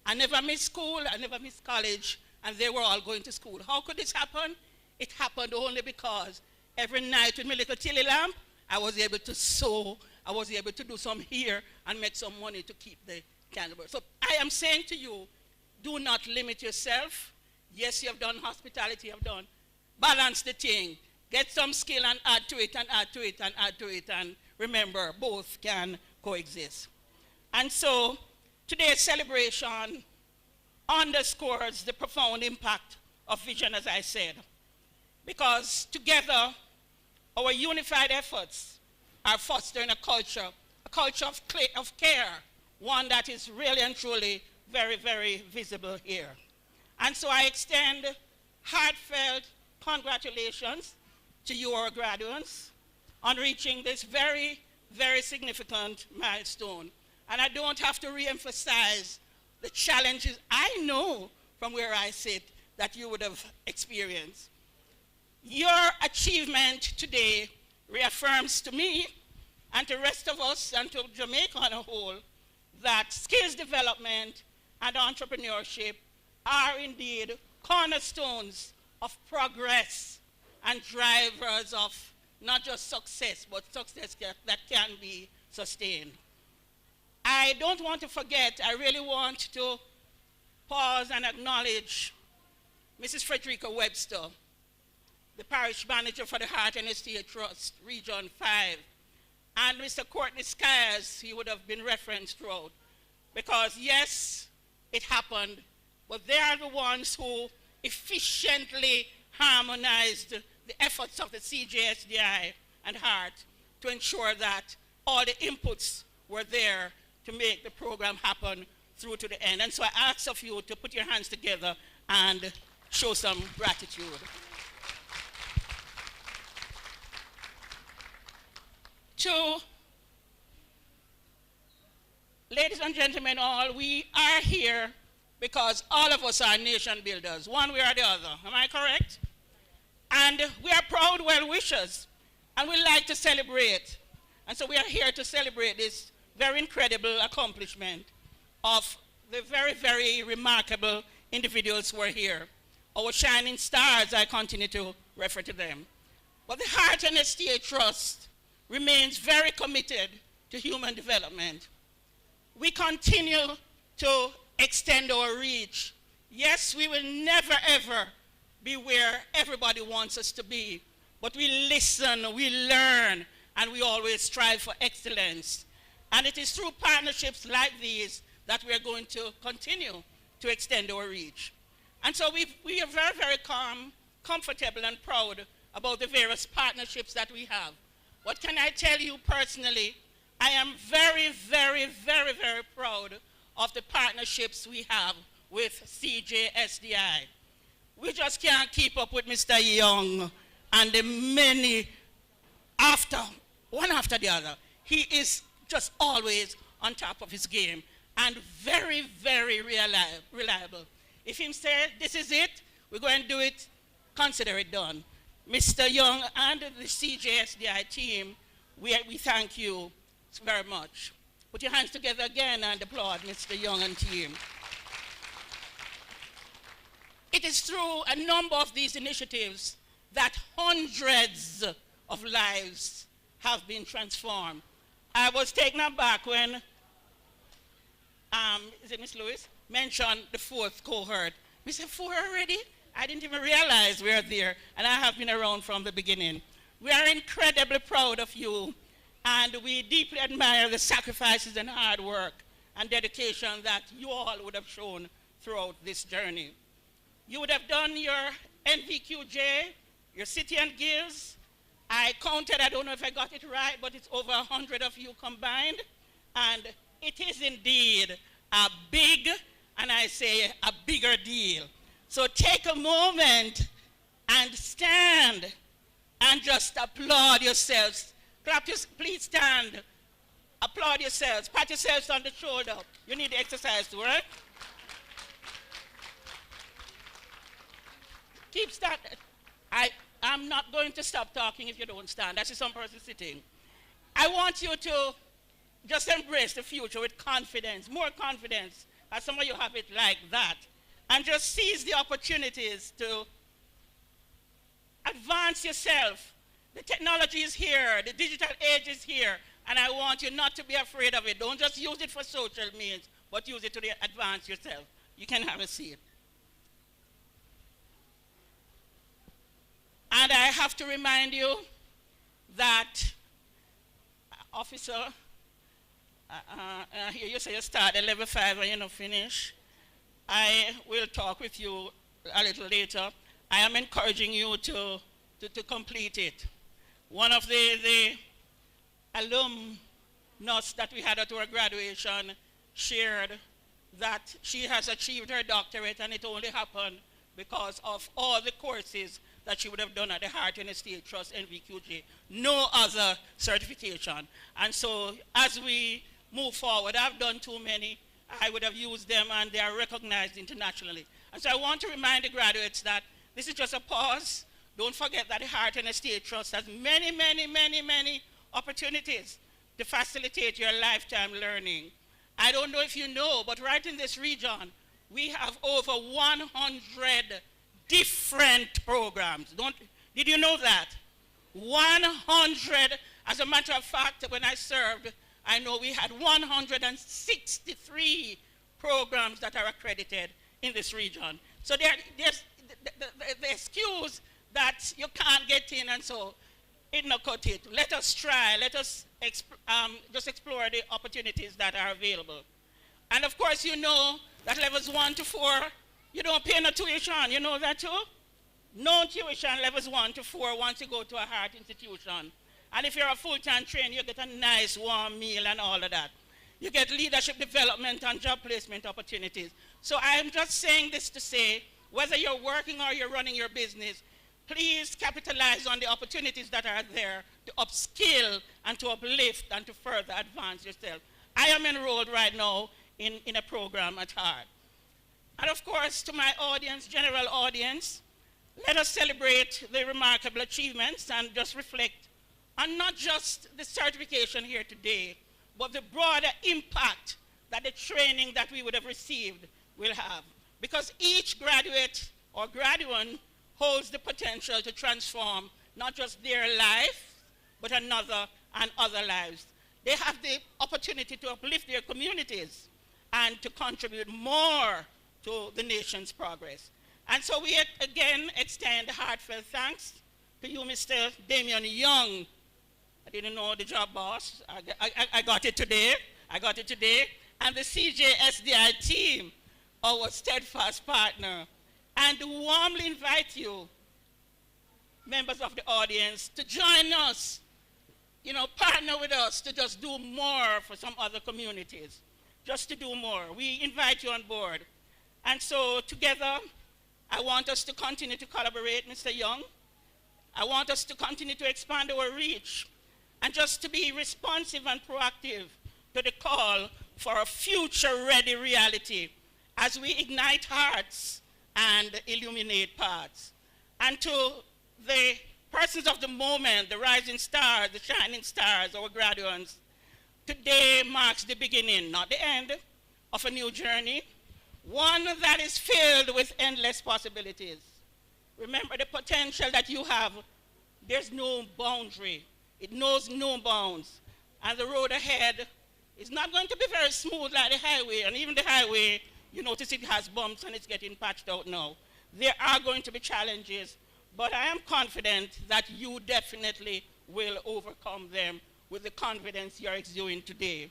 Speaker 12: I never missed school, I never missed college, and they were all going to school. How could this happen? It happened only because every night with my little tilly lamp, I was able to sew. I was able to do some here and make some money to keep the candle burning. So I am saying to you, do not limit yourself. Yes, you have done hospitality, you have done. Balance the thing. Get some skill and add to it and add to it and add to it. And remember, both can coexist. And so today's celebration underscores the profound impact of vision, as I said. Because together, our unified efforts are fostering a culture of care, one that is really and truly very, very visible here. And so I extend heartfelt congratulations to your graduates on reaching this very, very significant milestone. And I don't have to re-emphasize the challenges I know from where I sit that you would have experienced. Your achievement today reaffirms to me and to the rest of us and to Jamaica on a whole that skills development and entrepreneurship are indeed cornerstones of progress and drivers of not just success, but success that can be sustained. I don't want to forget, I really want to pause and acknowledge Mrs. Frederica Webster, the parish manager for the Heart and Estate Trust, Region 5, and Mr. Courtney Skyers, he would have been referenced throughout. Because yes, it happened, but they are the ones who efficiently harmonized the efforts of the CJSDI and Heart to ensure that all the inputs were there to make the program happen through to the end. And so I ask of you to put your hands together and show some gratitude. To ladies and gentlemen all, we are here because all of us are nation builders, one way or the other. Am I correct? And we are proud well-wishers, and we like to celebrate. And so we are here to celebrate this very incredible accomplishment of the very, very remarkable individuals who are here. Our shining stars, I continue to refer to them. But the Heart and Estate Trust remains very committed to human development. We continue to extend our reach. Yes, we will never, ever be where everybody wants us to be, but we listen, we learn, and we always strive for excellence. And it is through partnerships like these that we are going to continue to extend our reach. And so we are very, very calm, comfortable, and proud about the various partnerships that we have. What can I tell you personally? I am very, very, very, very proud of the partnerships we have with CJSDI. We just can't keep up with Mr. Young and the many one after the other. He is just always on top of his game and very, very reliable. If he says, this is it, we're going to do it, consider it done. Mr. Young and the CJSDI team, we thank you very much. Put your hands together again and applaud Mr. Young and team. It is through a number of these initiatives that hundreds of lives have been transformed. I was taken aback when, is it Ms. Lewis, mentioned the 4th cohort. We said, 4 already? I didn't even realize we are there, and I have been around from the beginning. We are incredibly proud of you, and we deeply admire the sacrifices and hard work and dedication that you all would have shown throughout this journey. You would have done your NVQJ, your City and Guilds. I counted, I don't know if I got it right, but it's over 100 of you combined, and it is indeed a big, and I say a bigger deal. So take a moment and stand and just applaud yourselves. Please stand. Applaud yourselves. Pat yourselves on the shoulder. You need the exercise too, right? Keep standing. I'm not going to stop talking if you don't stand. I see some person sitting. I want you to just embrace the future with confidence, more confidence, as some of you have it like that. And just seize the opportunities to advance yourself The technology is here. The digital age is here. And I want you not to be afraid of it. Don't just use it for social means, but use it to advance yourself. You can have a seat. And I have to remind you that, officer, here you say you start at level 5 and you're not finished. I will talk with you a little later. I am encouraging you to complete it. One of the alumnus that we had at our graduation shared that she has achieved her doctorate, and it only happened because of all the courses that she would have done at the Heart and Estate Trust, NVQJ. No other certification. And so as we move forward, I've done too many. I would have used them, and they are recognized internationally. And so I want to remind the graduates that this is just a pause. Don't forget that the Heart and Estate Trust has many, many, many, many opportunities to facilitate your lifetime learning. I don't know if you know, but right in this region, we have over 100 different programs. Did you know that? 100. As a matter of fact, when I served, I know we had 163 programs that are accredited in this region. So there's the excuse that you can't get in, and so it not cut it. Let us try. Let us just explore the opportunities that are available. And of course, you know that levels 1 to 4, you don't pay no tuition. You know that too? No tuition levels 1 to 4 once you go to a Heart institution. And if you're a full-time trainer, you get a nice warm meal and all of that. You get leadership development and job placement opportunities. So I'm just saying this to say, whether you're working or you're running your business, please capitalize on the opportunities that are there to upskill and to uplift and to further advance yourself. I am enrolled right now in a program at Heart. And of course, to my audience, general audience, let us celebrate the remarkable achievements and just reflect on not just the certification here today, but the broader impact that the training that we would have received will have. Because each graduate or graduate holds the potential to transform not just their life, but another and other lives. They have the opportunity to uplift their communities and to contribute more to the nation's progress. And so we again extend heartfelt thanks to you, Mr. Damian Young. I didn't know the job boss. I got it today. I got it today. And the CJSDI team, our steadfast partner. And to warmly invite you, members of the audience, to join us, partner with us to just do more for some other communities, just to do more. We invite you on board. And so together, I want us to continue to collaborate, Mr. Young. I want us to continue to expand our reach and just to be responsive and proactive to the call for a future-ready reality as we ignite hearts and illuminate paths. And to the persons of the moment, the rising stars, the shining stars, our graduates, today marks the beginning, not the end, of a new journey, one that is filled with endless possibilities. Remember the potential that you have. There's no boundary. It knows no bounds. And the road ahead is not going to be very smooth like the highway. And even the highway, you notice it has bumps and it's getting patched out now. There are going to be challenges, but I am confident that you definitely will overcome them with the confidence you're exuding today.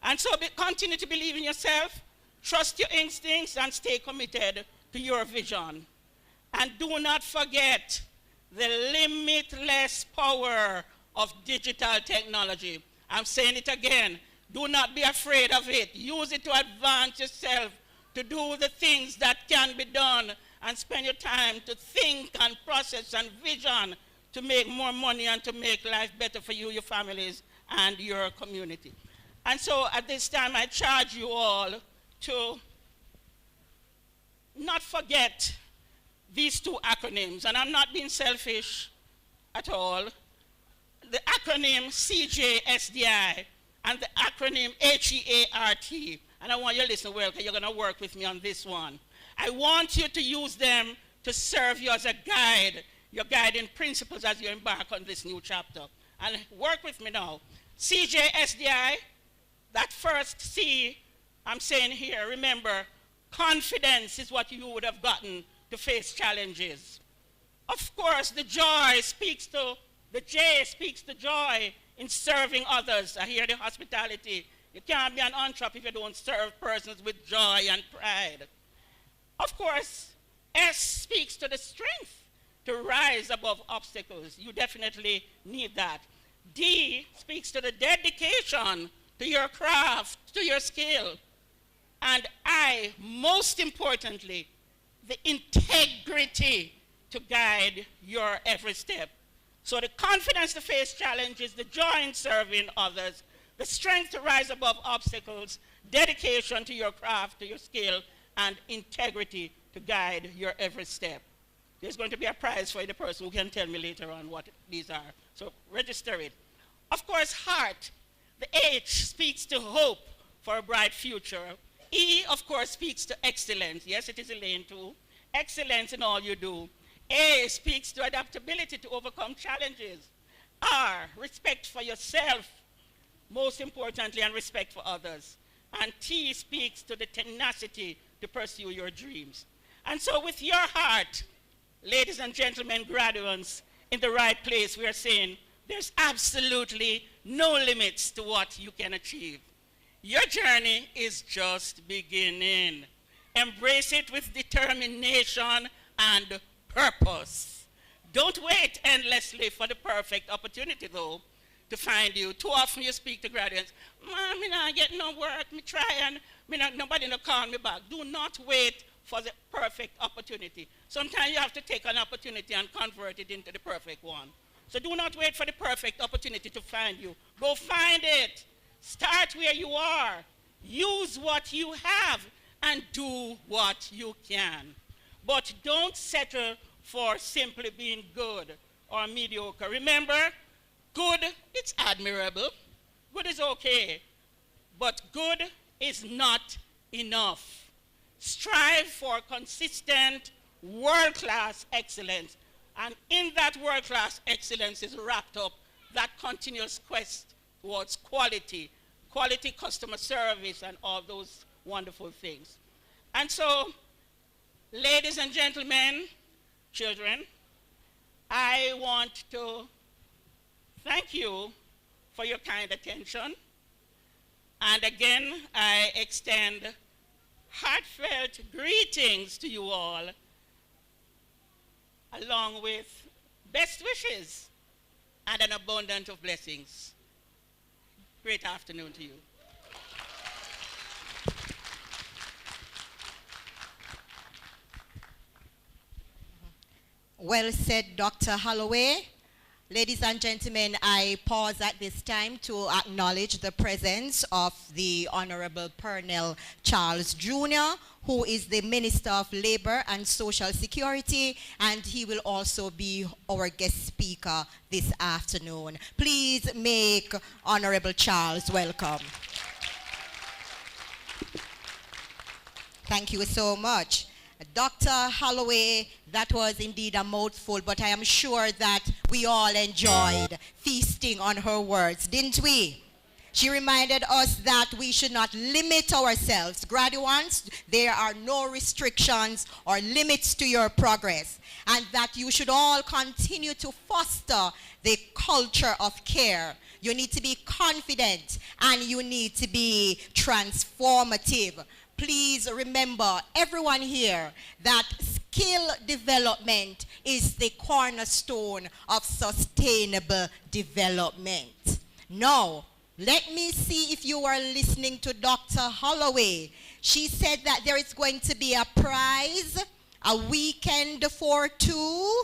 Speaker 12: And so continue to believe in yourself, trust your instincts, and stay committed to your vision. And do not forget the limitless power of digital technology. I'm saying it again. Do not be afraid of it. Use it to advance yourself, to do the things that can be done, and spend your time to think and process and vision to make more money and to make life better for you, your families, and your community. And so at this time, I charge you all to not forget these two acronyms. And I'm not being selfish at all. The acronym CJSDI and the acronym HEART. And I want you to listen well, because you're going to work with me on this one. I want you to use them to serve you as a guide your guiding principles as you embark on this new chapter. And work with me now. CJSDI, that first C I'm saying here, remember, confidence is what you would have gotten to face challenges. Of course, the J speaks to joy in serving others. I hear the hospitality. You can't be an entrepreneur if you don't serve persons with joy and pride. Of course, S speaks to the strength to rise above obstacles. You definitely need that. D speaks to the dedication to your craft, to your skill. And I, most importantly, the integrity to guide your every step. So the confidence to face challenges, the joy in serving others, the strength to rise above obstacles, dedication to your craft, to your skill, and integrity to guide your every step. There's going to be a prize for the person who can tell me later on what these are. So register it. Of course, heart. The H speaks to hope for a bright future. E, of course, speaks to excellence. Yes, it is a lane too. Excellence in all you do. A speaks to adaptability to overcome challenges. R, respect for yourself, most importantly, and respect for others. And T speaks to the tenacity to pursue your dreams. And so with your heart, ladies and gentlemen, graduates, in the right place, we are saying there's absolutely no limits to what you can achieve. Your journey is just beginning. Embrace it with determination and purpose. Don't wait endlessly for the perfect opportunity, though, to find you. Too often you speak to graduates, "Man, me not get no work, me try and nobody no call me back." Do not wait for the perfect opportunity. Sometimes you have to take an opportunity and convert it into the perfect one. So do not wait for the perfect opportunity to find you. Go find it. Start where you are. Use what you have and do what you can. But don't settle for simply being good or mediocre. Remember, good, it's admirable. Good is okay. But good is not enough. Strive for consistent, world-class excellence. And in that world-class excellence is wrapped up that continuous quest towards quality customer service, and all those wonderful things. And so, ladies and gentlemen, children, I want to thank you for your kind attention. And again, I extend heartfelt greetings to you all, along with best wishes and an abundance of blessings. Great afternoon to you.
Speaker 2: Well said, Dr. Holloway. Ladies and gentlemen, I pause at this time to acknowledge the presence of the Honorable Pernell Charles Jr., who is the Minister of Labor and Social Security, and he will also be our guest speaker this afternoon. Please make Honorable Charles welcome. Thank you so much. Dr. Holloway, that was indeed a mouthful, but I am sure that we all enjoyed feasting on her words, didn't we? She reminded us that we should not limit ourselves. Graduates, there are no restrictions or limits to your progress, and that you should all continue to foster the culture of care. You need to be confident, and you need to be transformative. Please remember, everyone here, that skill development is the cornerstone of sustainable development. Now, let me see if you are listening to Dr. Holloway. She said that there is going to be a prize, a weekend for two.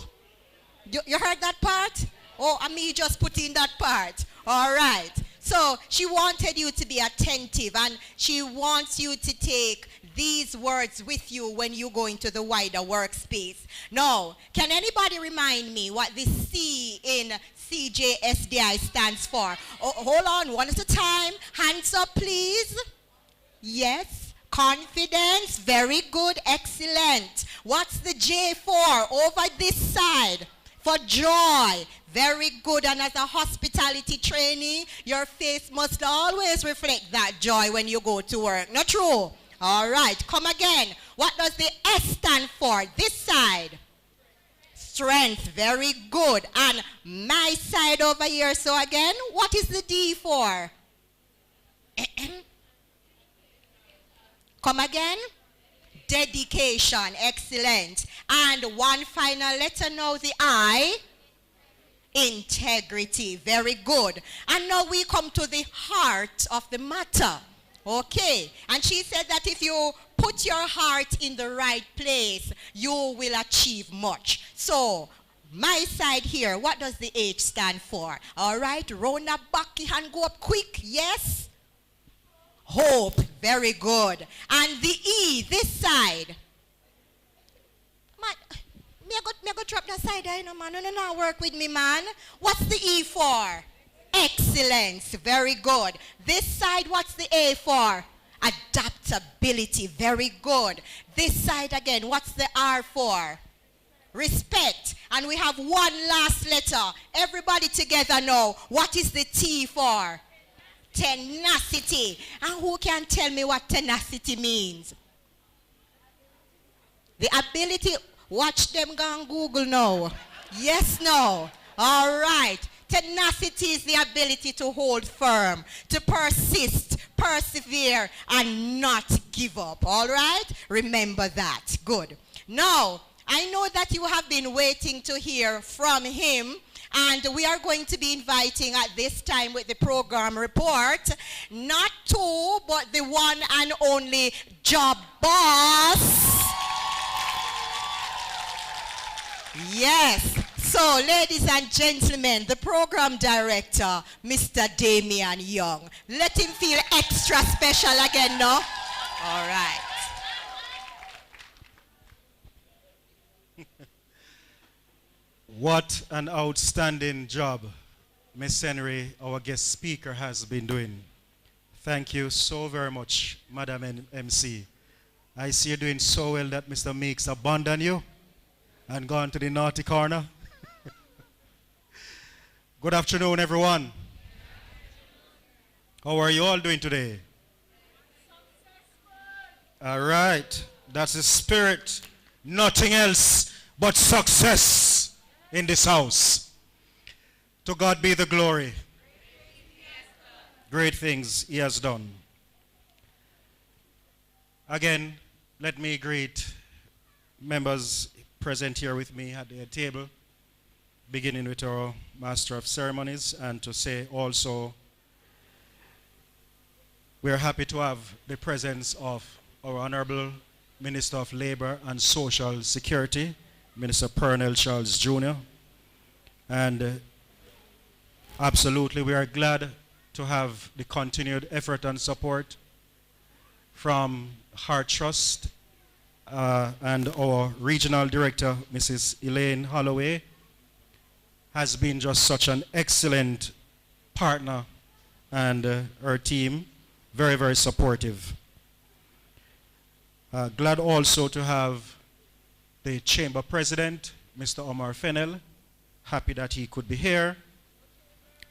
Speaker 2: You heard that part? Oh, I mean, just put in that part. All right. So she wanted you to be attentive, and she wants you to take these words with you when you go into the wider workspace. Now, can anybody remind me what this C in CJSDI stands for? Oh, hold on, one at a time. Hands up, please. Yes, confidence. Very good, excellent. What's the J for? Over this side. For joy. Very good. And as a hospitality trainee, your face must always reflect that joy when you go to work. Not true? All right. Come again. What does the S stand for? This side. Strength. Very good. And my side over here. So again, what is the D for? Come again. Dedication. Excellent. And one final letter now, the I. Integrity. Very good. And now we come to the heart of the matter. Okay. And she said that if you put your heart in the right place, you will achieve much. So, my side here, what does the H stand for? All right. Round up back and go up quick. Yes. Hope. Very good. And the E, this side. Me go drop that side there, man. No, work with me, man. What's the E for? Excellence. Very good. This side, what's the A for? Adaptability. Very good. This side again, what's the R for? Respect. And we have one last letter. Everybody together now. What is the T for? Tenacity. And who can tell me what tenacity means? The ability. Watch them go on Google now. Yes, no. All right. Tenacity is the ability to hold firm, to persist, persevere, and not give up. All right? Remember that. Good. Now, I know that you have been waiting to hear from him, and we are going to be inviting at this time with the program report, not two, but the one and only job boss. Yes. So, ladies and gentlemen, the program director, Mr. Damian Young. Let him feel extra special again, no? All right.
Speaker 13: What an outstanding job Miss Henry, our guest speaker, has been doing. Thank you so very much, Madam MC. I see you doing so well that Mr. Meeks abandoned you and gone to the naughty corner. Good afternoon, everyone. How are you all doing today? All right. That's the spirit. Nothing else but success in this house. To God be the glory. Great things he has done. Again, let me greet members present here with me at the table, beginning with our Master of Ceremonies, and to say also we are happy to have the presence of our Honorable Minister of Labor and Social Security, Minister Pernell Charles Jr. And absolutely we are glad to have the continued effort and support from Heart Trust and our regional director, Mrs. Elaine Holloway, has been just such an excellent partner, and her team, very, very supportive. Glad also to have the chamber president, Mr. Omar Fennell, happy that he could be here.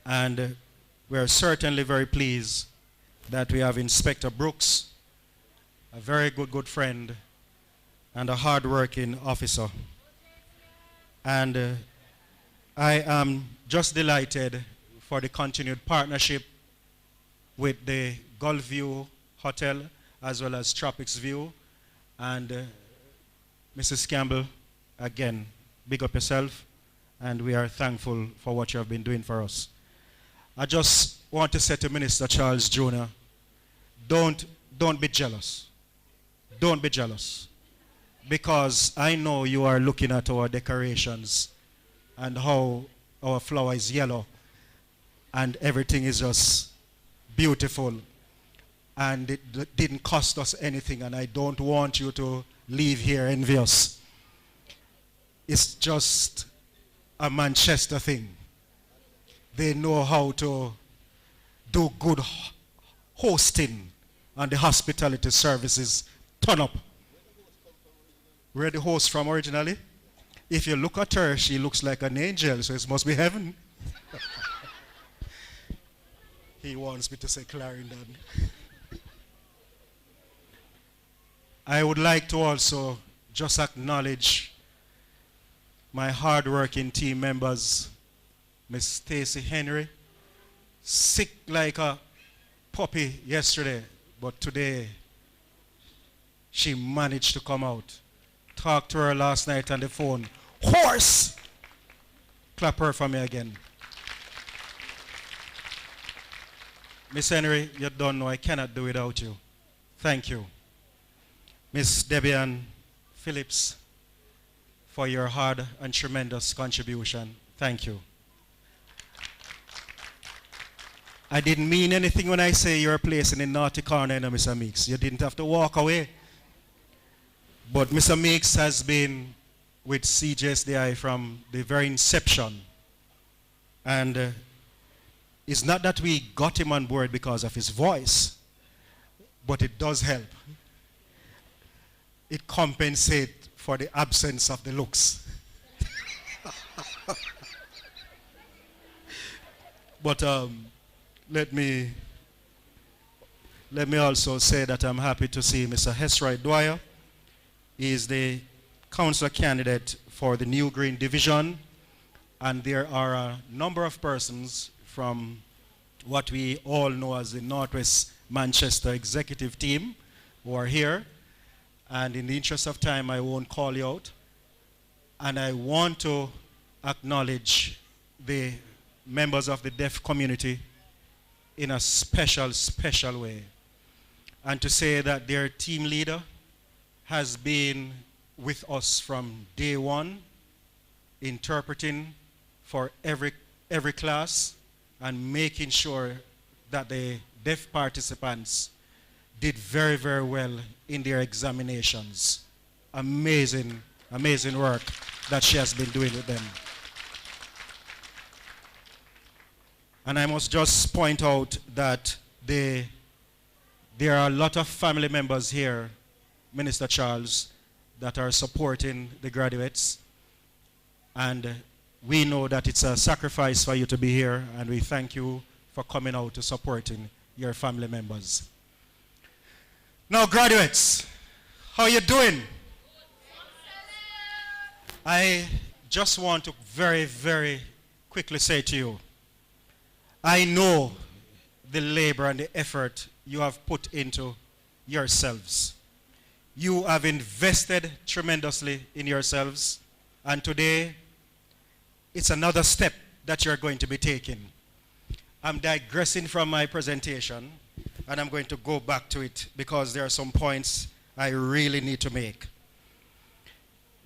Speaker 13: And we're certainly very pleased that we have Inspector Brooks, a very good friend and a hard-working officer. And I am just delighted for the continued partnership with the Gulf View Hotel as well as Tropics View. And Mrs. Campbell, again, big up yourself, and we are thankful for what you have been doing for us. I just want to say to Minister Charles Jr., don't be jealous. Don't be jealous. Because I know you are looking at our decorations and how our flower is yellow and everything is just beautiful, and it didn't cost us anything, and I don't want you to leave here envious. It's just a Manchester thing. They know how to do good hosting, and the hospitality services turn up. Where the host from originally? If you look at her, she looks like an angel, so it must be heaven. He wants me to say Clarendon. I would like to also just acknowledge my hard-working team members, Miss Stacy Henry, sick like a puppy yesterday, but today she managed to come out. Talked to her last night on the phone. Horse! Clap her for me again. Miss Henry, you don't know I cannot do without you. Thank you. Miss Debian Phillips, for your hard and tremendous contribution. Thank you. I didn't mean anything when I say you're placed in the naughty corner, Mr. Meeks. You didn't have to walk away. But Mr. Meeks has been with CJSDI from the very inception. And it's not that we got him on board because of his voice, but it does help. It compensates for the absence of the looks. But let me also say that I'm happy to see Mr. Hesroy Dwyer. He is the councillor candidate for the New Green Division, and there are a number of persons from what we all know as the Northwest Manchester executive team who are here. And in the interest of time, I won't call you out. And I want to acknowledge the members of the deaf community in a special, special way. And to say that their team leader has been with us from day one, interpreting for every class and making sure that the deaf participants did very, very well in their examinations. Amazing, amazing work that she has been doing with them. And I must just point out that there are a lot of family members here, Minister Charles, that are supporting the graduates. And we know that it's a sacrifice for you to be here, and we thank you for coming out to supporting your family members. Now, graduates, how you doing? I just want to very, very quickly say to you, I know the labor and the effort you have put into yourselves. You have invested tremendously in yourselves, and today it's another step that you're going to be taking. I'm digressing from my presentation, and I'm going to go back to it because there are some points I really need to make.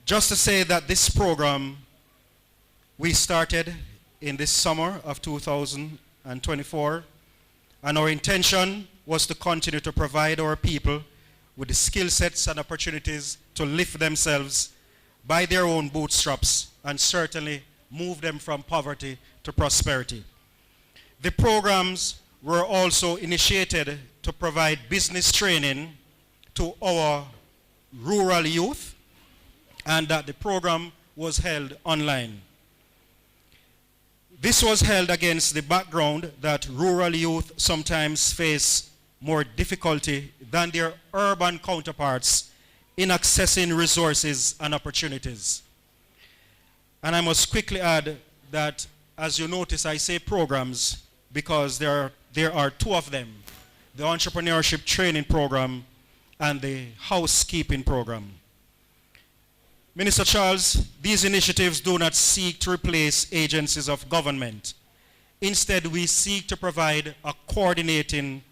Speaker 13: Just to say that this program we started in this summer of 2024, and our intention was to continue to provide our people with the skill sets and opportunities to lift themselves by their own bootstraps and certainly move them from poverty to prosperity. The programs were also initiated to provide business training to our rural youth, and that the program was held online. This was held against the background that rural youth sometimes face more difficulty than their urban counterparts in accessing resources and opportunities. And I must quickly add that, as you notice, I say programs because there are two of them, the Entrepreneurship Training Program and the Housekeeping Program. Minister Charles, these initiatives do not seek to replace agencies of government. Instead, we seek to provide a coordinating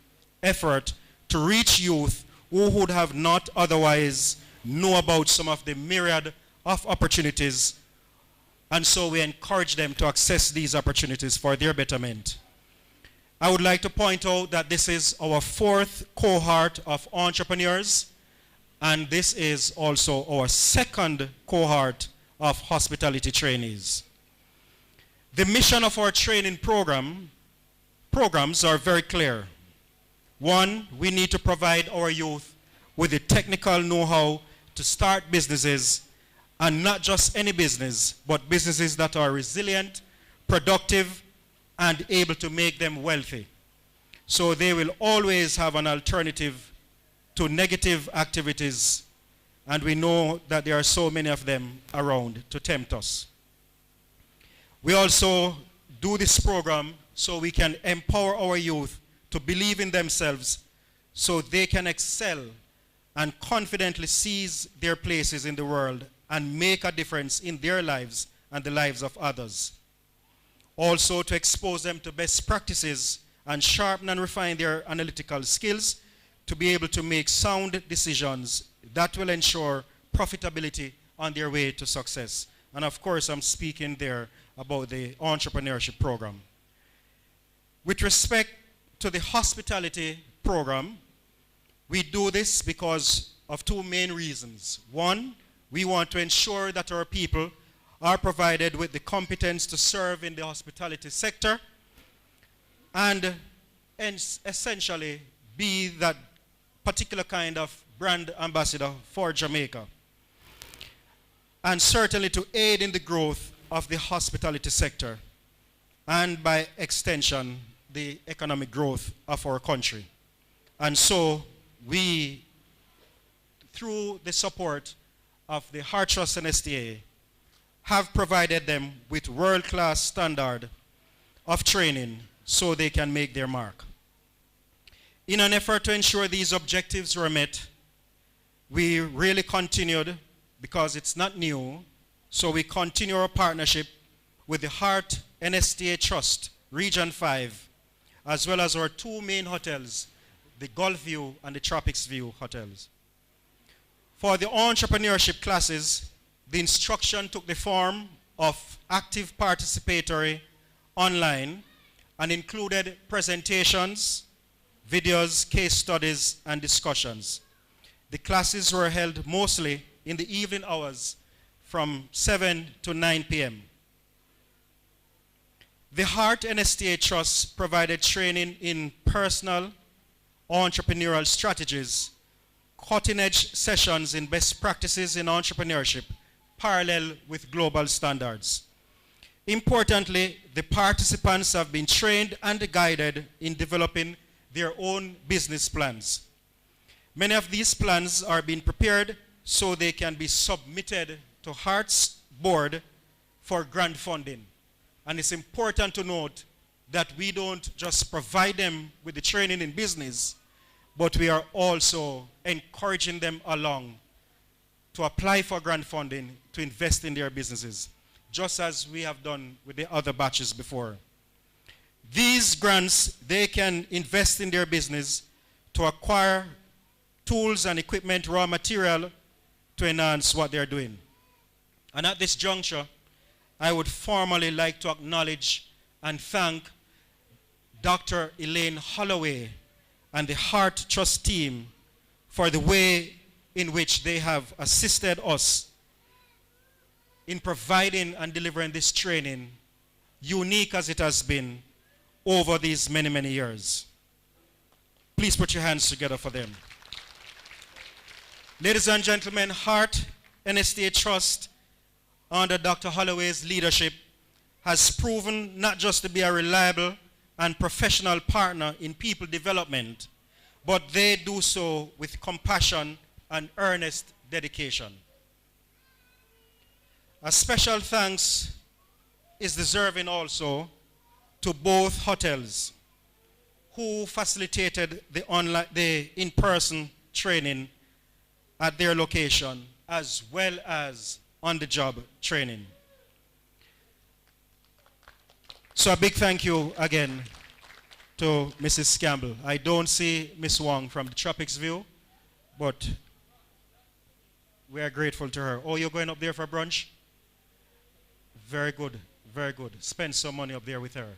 Speaker 13: effort to reach youth who would have not otherwise known about some of the myriad of opportunities, and so we encourage them to access these opportunities for their betterment. I would like to point out that this is our fourth cohort of entrepreneurs, and this is also our second cohort of hospitality trainees. The mission of our training programs are very clear. One, we need to provide our youth with the technical know-how to start businesses And not just any business, but businesses that are resilient, productive, and able to make them wealthy. So they will always have an alternative to negative activities, and we know that there are so many of them around to tempt us. We also do this program so we can empower our youth to believe in themselves so they can excel and confidently seize their places in the world and make a difference in their lives and the lives of others. Also to expose them to best practices and sharpen and refine their analytical skills to be able to make sound decisions that will ensure profitability on their way to success. And of course, I'm speaking there about the entrepreneurship program. With respect to the hospitality program, we do this because of two main reasons. One, we want to ensure that our people are provided with the competence to serve in the hospitality sector and essentially be that particular kind of brand ambassador for Jamaica. And certainly to aid in the growth of the hospitality sector and by extension, the economic growth of our country. And so we, through the support of the Heart Trust and SDA, have provided them with world-class standard of training so they can make their mark. In an effort to ensure these objectives were met, we really continued, because it's not new, so we continue our partnership with the Heart and SDA Trust, Region 5, as well as our two main hotels, the Gulf View and the Tropics View hotels. For the entrepreneurship classes, the instruction took the form of active participatory online and included presentations, videos, case studies, and discussions. The classes were held mostly in the evening hours from 7 to 9 p.m. The Heart and SDA Trust provided training in personal entrepreneurial strategies, cutting-edge sessions in best practices in entrepreneurship, parallel with global standards. Importantly, the participants have been trained and guided in developing their own business plans. Many of these plans are being prepared so they can be submitted to Heart's board for grant funding. And it's important to note that we don't just provide them with the training in business, but we are also encouraging them along to apply for grant funding to invest in their businesses, just as we have done with the other batches before. These grants, they can invest in their business to acquire tools and equipment, raw material to enhance what they're doing. And at this juncture, I would formally like to acknowledge and thank Dr. Elaine Holloway and the Heart Trust team for the way in which they have assisted us in providing and delivering this training, unique as it has been over these many, many years. Please put your hands together for them. Ladies and gentlemen, Heart and SDA Trust, under Dr. Holloway's leadership, has proven not just to be a reliable and professional partner in people development, but they do so with compassion and earnest dedication. A special thanks is deserving also to both hotels who facilitated the in-person training at their location, as well as on-the-job training. So a big thank you again to Mrs. Campbell. I don't see Miss Wong from the Tropics View, but we are grateful to her. Oh, you're going up there for brunch? Very good, very good. Spend some money up there with her.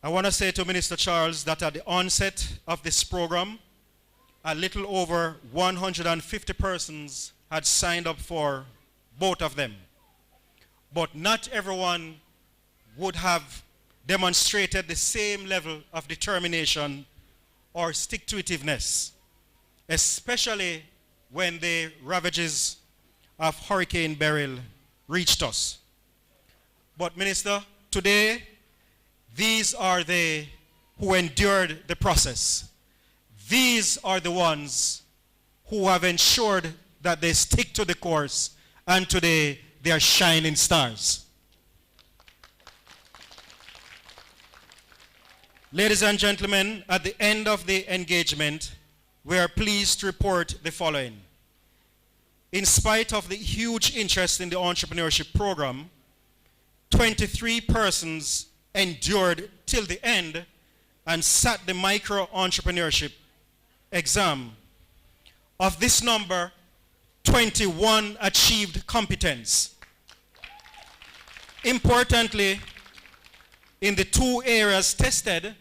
Speaker 13: I want to say to Minister Charles that at the onset of this program, a little over 150 persons had signed up for both of them. But not everyone would have demonstrated the same level of determination or stick-to-itiveness, especially when the ravages of Hurricane Beryl reached us. But Minister, today, these are they who endured the process. These are the ones who have ensured that they stick to the course, and today they are shining stars. Ladies and gentlemen, at the end of the engagement, we are pleased to report the following. In spite of the huge interest in the entrepreneurship program, 23 persons endured till the end and sat the micro-entrepreneurship exam. Of this number, 21 achieved competence. Importantly, in the 2 areas tested,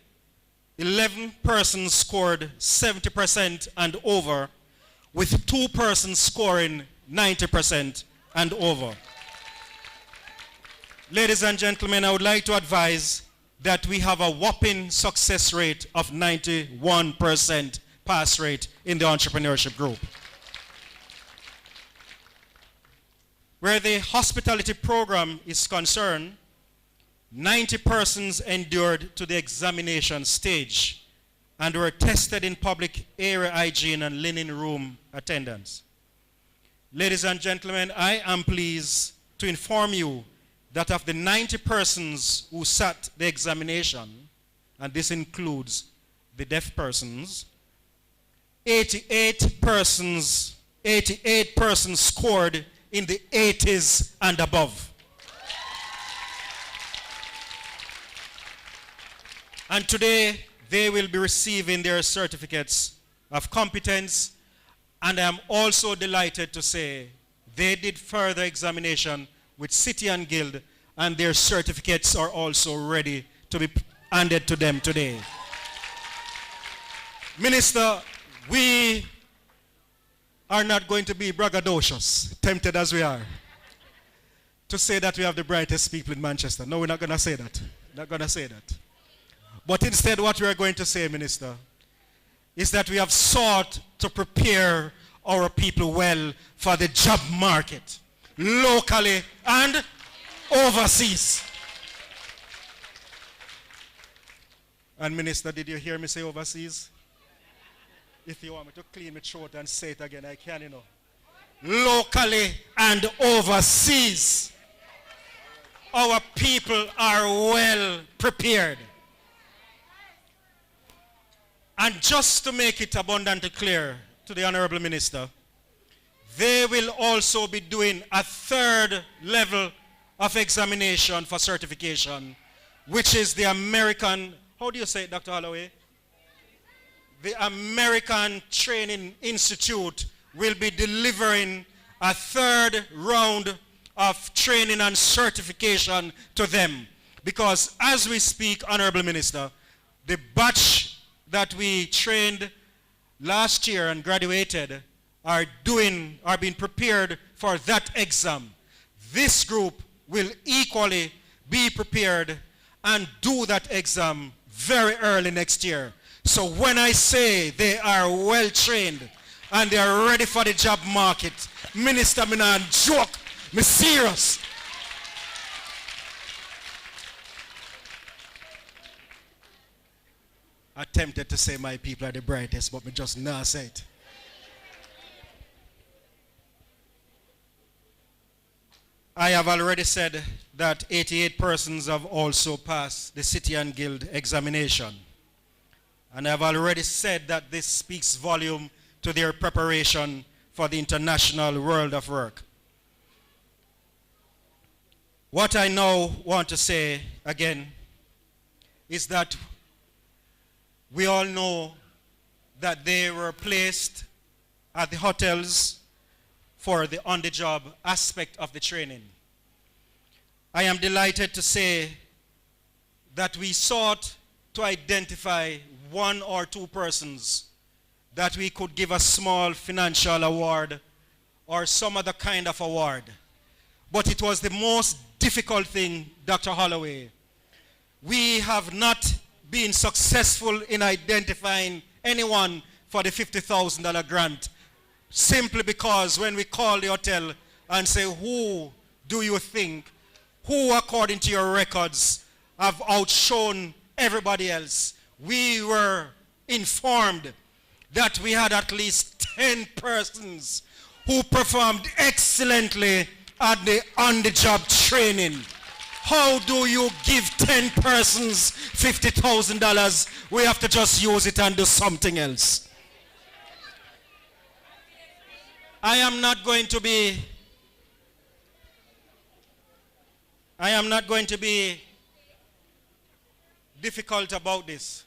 Speaker 13: 11 persons scored 70% and over, with 2 persons scoring 90% and over. Ladies and gentlemen, I would like to advise that we have a whopping success rate of 91% pass rate in the entrepreneurship group. Where the hospitality program is concerned, 90 persons endured to the examination stage and were tested in public area hygiene and linen room attendance. Ladies and gentlemen, I am pleased to inform you that of the 90 persons who sat the examination, and this includes the deaf persons, 88 persons scored in the 80s and above. And today, they will be receiving their certificates of competence, and I am also delighted to say they did further examination with City and Guild, and their certificates are also ready to be handed to them today. Minister, we are not going to be braggadocious, tempted as we are, to say that we have the brightest people in Manchester. No, we're not going to say that. Not going to say that. But instead, what we are going to say, Minister, is that we have sought to prepare our people well for the job market, locally and overseas. And Minister, did you hear me say overseas? If you want me to clean my throat and say it again, I can, you know. Locally and overseas, our people are well prepared. And just to make it abundantly clear to the Honorable Minister, they will also be doing a 3rd level of examination for certification, which is the American, how do you say it, Dr. Holloway? The American Training Institute will be delivering a 3rd round of training and certification to them. Because as we speak, Honorable Minister, the batch that we trained last year and graduated are being prepared for that exam. This group will equally be prepared and do that exam very early next year. So when I say they are well trained and they are ready for the job market, Minister, me not joke, me serious. I attempted to say my people are the brightest, but me just not say it. I have already said that 88 persons have also passed the City and Guild examination. And I have already said that this speaks volume to their preparation for the international world of work. What I now want to say again is that we all know that they were placed at the hotels for the on-the-job aspect of the training. I am delighted to say that we sought to identify 1 or 2 persons that we could give a small financial award or some other kind of award. But it was the most difficult thing, Dr. Holloway. We have not been successful in identifying anyone for the $50,000 grant simply because when we call the hotel and say, who do you think, who according to your records have outshone everybody else, we were informed that we had at least 10 persons who performed excellently at the on-the-job training. How do you give 10 persons $50,000? We have to just use it and do something else. I am not going to be difficult about this,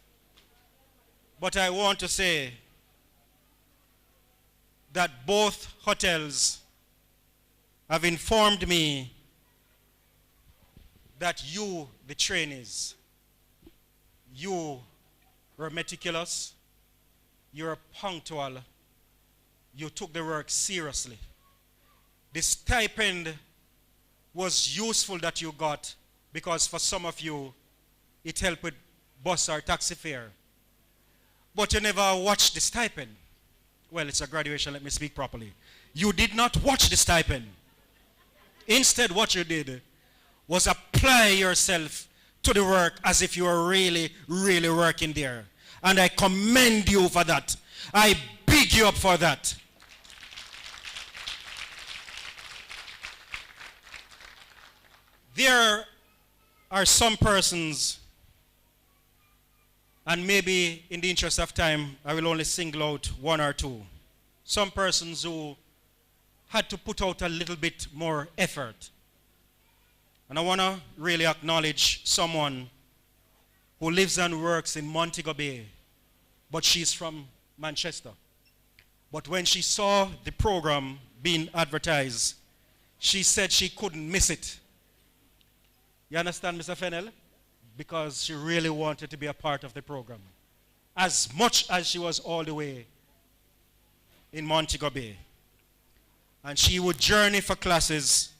Speaker 13: but I want to say that both hotels have informed me that you, the trainees, you were meticulous, you were punctual, you took the work seriously. The stipend was useful that you got because for some of you, it helped with bus or taxi fare. But you never watched the stipend. Well, it's a graduation, let me speak properly. You did not watch the stipend. Instead, what you did was apply yourself to the work as if you were really, really working there. And I commend you for that. I big you up for that. There are some persons, and maybe in the interest of time, I will only single out one or two. Some persons who had to put out a little bit more effort. And I want to really acknowledge someone who lives and works in Montego Bay, but she's from Manchester. But when she saw the program being advertised, she said she couldn't miss it. You understand, Mr. Fennell? Because she really wanted to be a part of the program. As much as she was all the way in Montego Bay. And she would journey for classes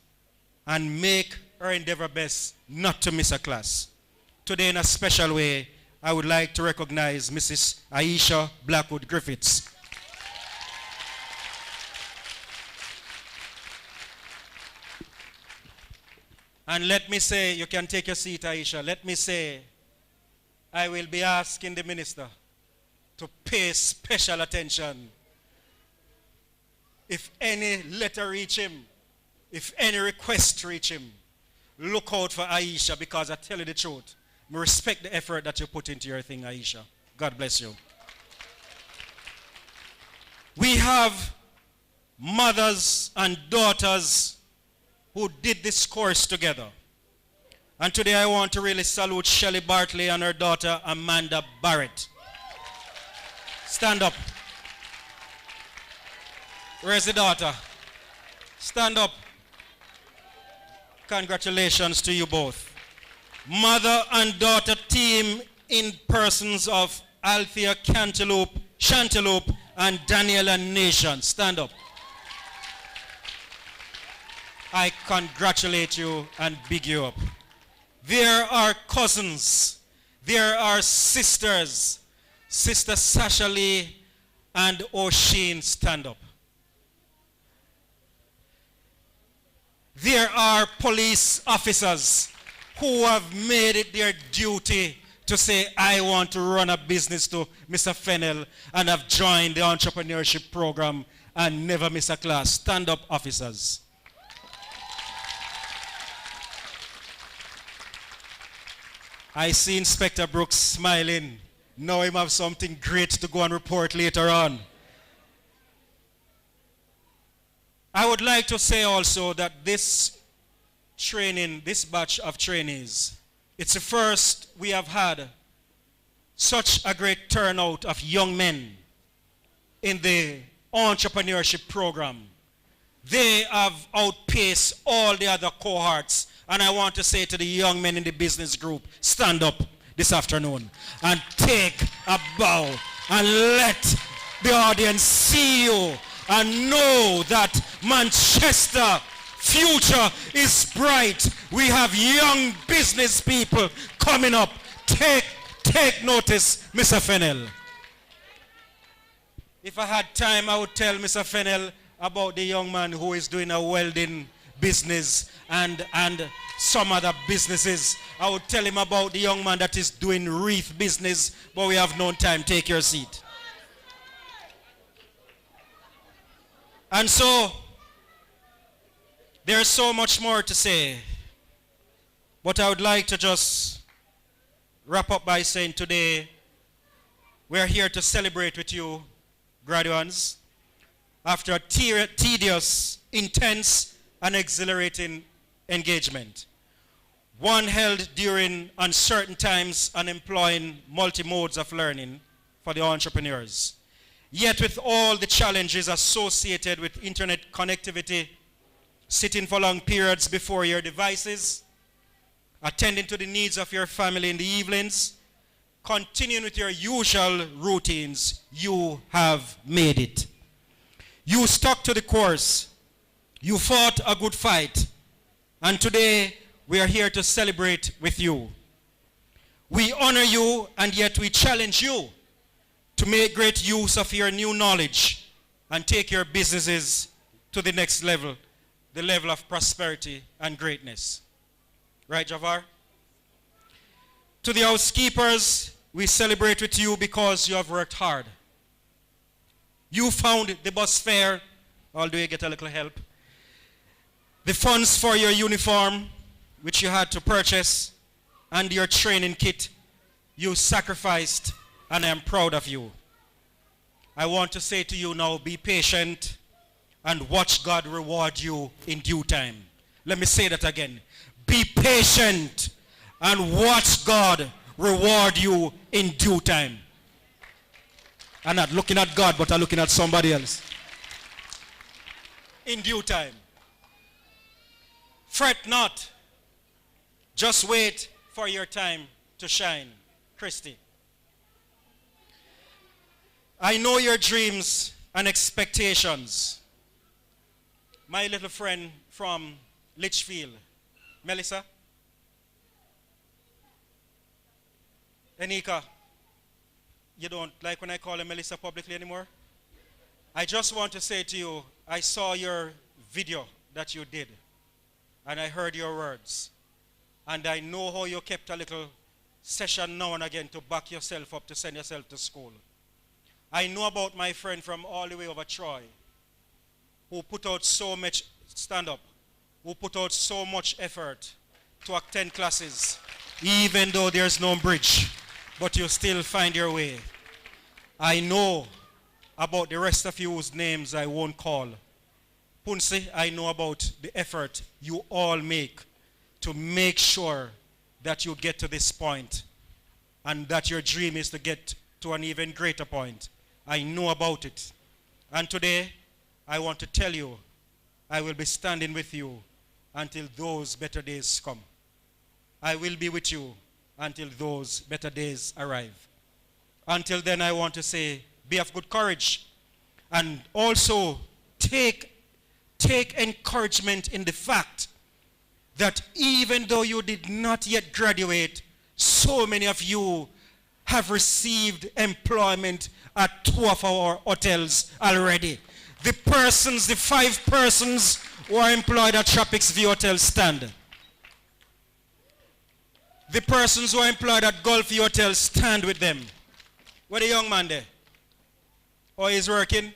Speaker 13: and make her endeavor best not to miss a class. Today, in a special way, I would like to recognize Mrs. Aisha Blackwood Griffiths. And let me say, you can take your seat, Aisha. Let me say, I will be asking the minister to pay special attention. If any letter reach him, if any request reach him, look out for Aisha, because I tell you the truth, I respect the effort that you put into your thing, Aisha. God bless you. We have mothers and daughters who did this course together. And today I want to really salute Shelley Bartley and her daughter Amanda Barrett. Stand up. Where's the daughter? Stand up. Congratulations to you both. Mother and daughter team in persons of Althea Chantelope and Daniela Nation. Stand up. I congratulate you and big you up. There are cousins. There are sisters. Sister Sasha Lee and O'Sheen, stand up. There are police officers who have made it their duty to say, I want to run a business to Mr. Fennell, and have joined the entrepreneurship program and never miss a class. Stand up, officers. I see Inspector Brooks smiling. Now he have something great to go and report later on. I would like to say also that this training, this batch of trainees, it's the first we have had such a great turnout of young men in the entrepreneurship program. They have outpaced all the other cohorts. And I want to say to the young men in the business group, stand up this afternoon and take a bow and let the audience see you and know that Manchester future is bright. We have young business people coming up. Take notice, Mr. Fennell. If I had time, I would tell Mr. Fennell about the young man who is doing a welding business and some other businesses. I would tell him about the young man that is doing wreath business, but we have no time. Take your seat. And so, there's so much more to say. But I would like to just wrap up by saying today, we're here to celebrate with you, graduates, after a tedious, intense, and exhilarating engagement. One held during uncertain times and employing multi-modes of learning for the entrepreneurs. Yet with all the challenges associated with internet connectivity, sitting for long periods before your devices, attending to the needs of your family in the evenings, continuing with your usual routines, you have made it. You stuck to the course. You fought a good fight. And today, we are here to celebrate with you. We honor you, and yet we challenge you to make great use of your new knowledge and take your businesses to the next level, the level of prosperity and greatness. Right, Javar? To the housekeepers, we celebrate with you because you have worked hard. You found the bus fare, although you get a little help. The funds for your uniform, which you had to purchase, and your training kit, you sacrificed, and I am proud of you. I want to say to you now, be patient and watch God reward you in due time. Let me say that again. Be patient and watch God reward you in due time. I'm not looking at God, but I'm looking at somebody else. In due time. Fret not. Just wait for your time to shine. Christy. I know your dreams and expectations. My little friend from Litchfield, Melissa. Enika, you don't like when I call her Melissa publicly anymore? I just want to say to you, I saw your video that you did, and I heard your words. And I know how you kept a little session now and again to back yourself up to send yourself to school. I know about my friend from all the way over Troy, who put out so much stand-up, who put out so much effort to attend classes, even though there's no bridge, but you still find your way. I know about the rest of you whose names I won't call. Punsi, I know about the effort you all make to make sure that you get to this point and that your dream is to get to an even greater point. I know about it. And today, I want to tell you, I will be standing with you until those better days come. I will be with you until those better days arrive. Until then, I want to say, be of good courage. And also, take encouragement in the fact that even though you did not yet graduate, so many of you have received employment at 2 of our hotels already. The 5 persons who are employed at Tropics View Hotel stand. The persons who are employed at Gulf View Hotel stand with them. Where the young man there? Oh, he's working?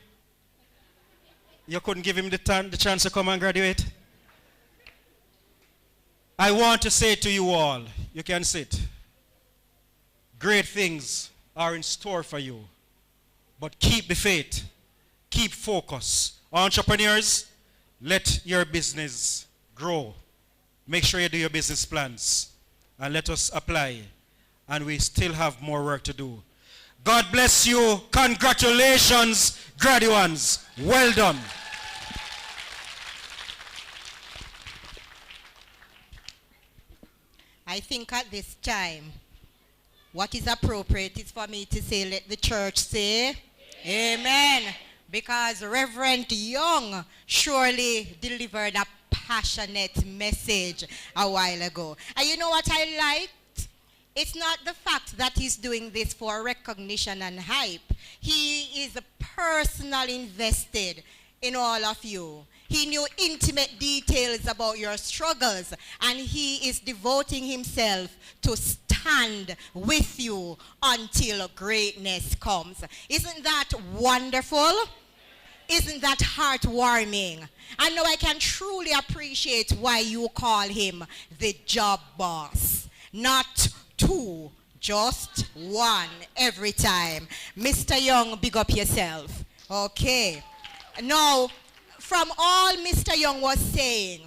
Speaker 13: You couldn't give him the chance to come and graduate? I want to say to you all, you can sit. Great things are in store for you. But keep the faith. Keep focus. Entrepreneurs, let your business grow. Make sure you do your business plans. And let us apply. And we still have more work to do. God bless you. Congratulations, graduates. Well done.
Speaker 2: I think at this time, what is appropriate is for me to say, let the church say, Amen. Because Reverend Young surely delivered a passionate message a while ago. And you know what I liked? It's not the fact that he's doing this for recognition and hype. He is personally invested in all of you. He knew intimate details about your struggles, and he is devoting himself to stand with you until greatness comes. Isn't that wonderful? Isn't that heartwarming? I know I can truly appreciate why you call him the job boss. Not two, just one every time. Mr. Young, big up yourself. Okay. Now, from all Mr. Young was saying,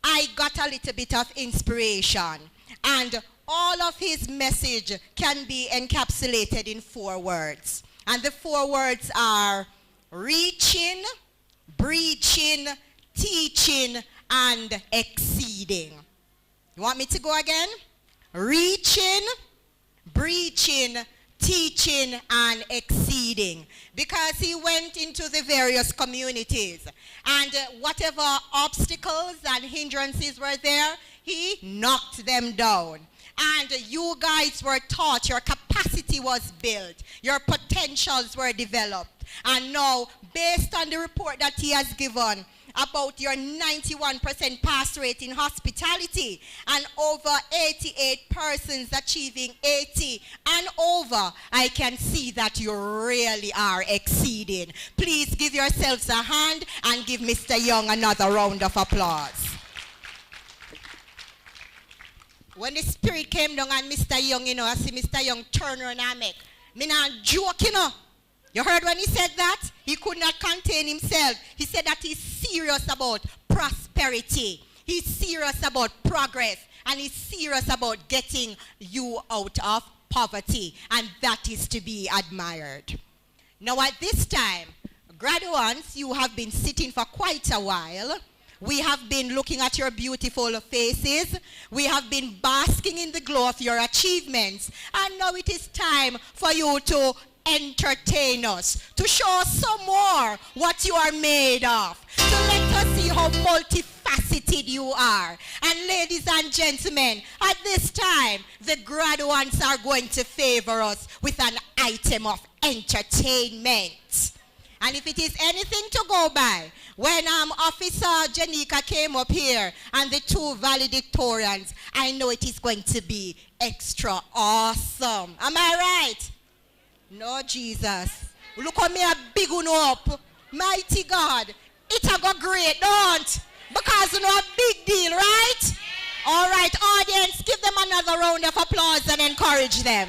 Speaker 2: I got a little bit of inspiration. And all of his message can be encapsulated in 4 words. And the 4 words are reaching, breaching, teaching, and exceeding. You want me to go again? Reaching, breaching, teaching, and exceeding. Because he went into the various communities, and whatever obstacles and hindrances were there, he knocked them down. And you guys were taught, your capacity was built, your potentials were developed. And now, based on the report that he has given about your 91% pass rate in hospitality and over 88 persons achieving 80 and over, I can see that you really are exceeding. Please give yourselves a hand and give Mr. Young another round of applause. When the spirit came down on Mr. Young, you know, I see Mr. Young turn around and make. Me not joke, you know. You heard when he said that? He could not contain himself. He said that he's serious about prosperity. He's serious about progress. And he's serious about getting you out of poverty. And that is to be admired. Now at this time, graduates, you have been sitting for quite a while. We have been looking at your beautiful faces. We have been basking in the glow of your achievements. And now it is time for you to entertain us, to show us some more what you are made of, to let us see how multifaceted you are. And ladies and gentlemen, at this time, the graduates are going to favor us with an item of entertainment. And if it is anything to go by, when Officer Janika came up here and the 2 valedictorians, I know it is going to be extra awesome. Am I right? No, Jesus. Look at me a big one up. Mighty God. It'll go great, don't? Because you know a big deal, right? All right, audience, give them another round of applause and encourage them.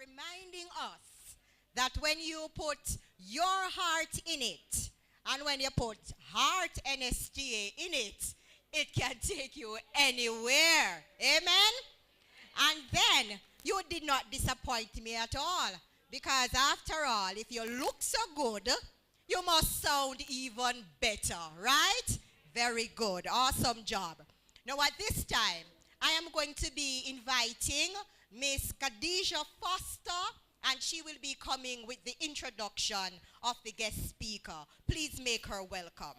Speaker 2: reminding us that when you put your heart in it, and when you put heart NSTA in it, it can take you anywhere. Amen? And then you did not disappoint me at all. Because after all, if you look so good, you must sound even better, right? Very good. Awesome job. Now at this time, I am going to be inviting Miss Khadijah Foster, and she will be coming with the introduction of the guest speaker. Please make her welcome.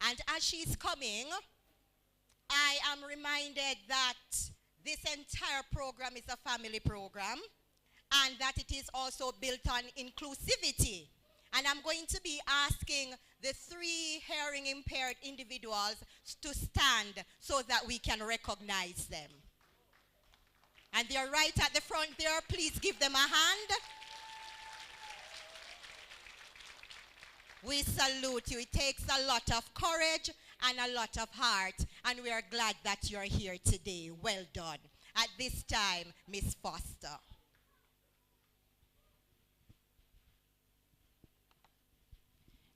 Speaker 2: And as she's coming, I am reminded that this entire program is a family program and that it is also built on inclusivity. And I'm going to be asking the 3 hearing impaired individuals to stand so that we can recognize them. And they're right at the front there. Please give them a hand. We salute you. It takes a lot of courage and a lot of heart, and we are glad that you're here today. Well done. At this time, Miss Foster.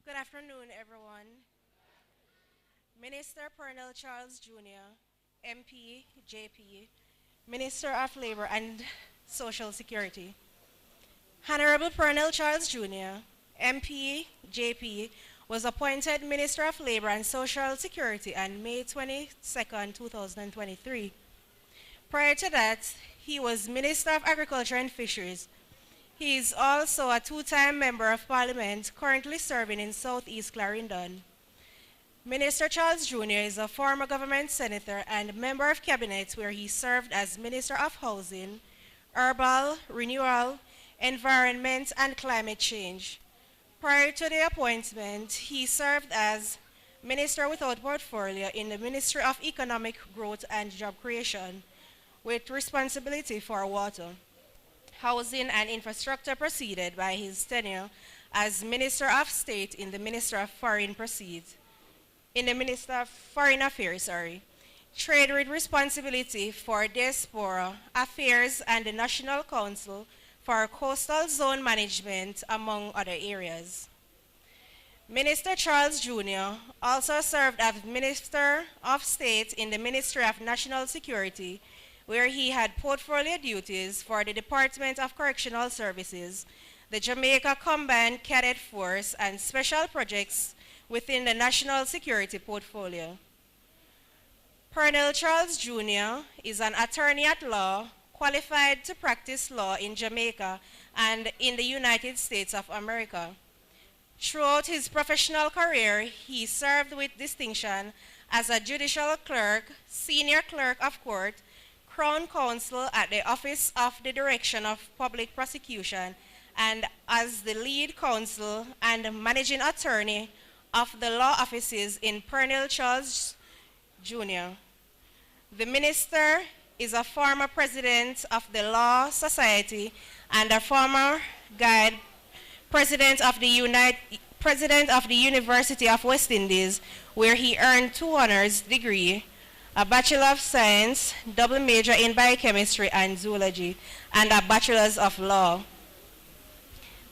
Speaker 14: Good afternoon, everyone. Minister Pernell Charles Jr., MP, JP, Minister of Labor and Social Security. Honorable Pernell Charles Jr., MP, JP, was appointed Minister of Labor and Social Security on May 22, 2023. Prior to that, he was Minister of Agriculture and Fisheries. He is also a 2-time Member of Parliament, currently serving in Southeast Clarendon. Minister Charles Jr. is a former government senator and Member of Cabinet where he served as Minister of Housing, Urban Renewal, Environment and Climate Change. Prior to the appointment, he served as Minister without portfolio in the Ministry of Economic Growth and Job Creation, with responsibility for water, housing and infrastructure preceded by his tenure as Minister of State in the Ministry of Foreign Affairs, trade with responsibility for diaspora affairs and the National Council for Coastal Zone Management, among other areas. Minister Charles Jr. also served as Minister of State in the Ministry of National Security, where he had portfolio duties for the Department of Correctional Services, the Jamaica Combined Cadet Force, and special projects within the National Security portfolio. Pernell Charles Jr. is an attorney at law, qualified to practice law in Jamaica and in the United States of America. Throughout his professional career, he served with distinction as a judicial clerk, senior clerk of court, Crown Counsel at the Office of the Direction of Public Prosecution, and as the lead counsel and managing attorney of the law offices in Pernell Charles Jr. The minister is a former president of the Law Society and a former guide president of the University of West Indies, where he earned 2 honors degrees, a Bachelor of Science, double major in biochemistry and zoology, and a Bachelor's of Law.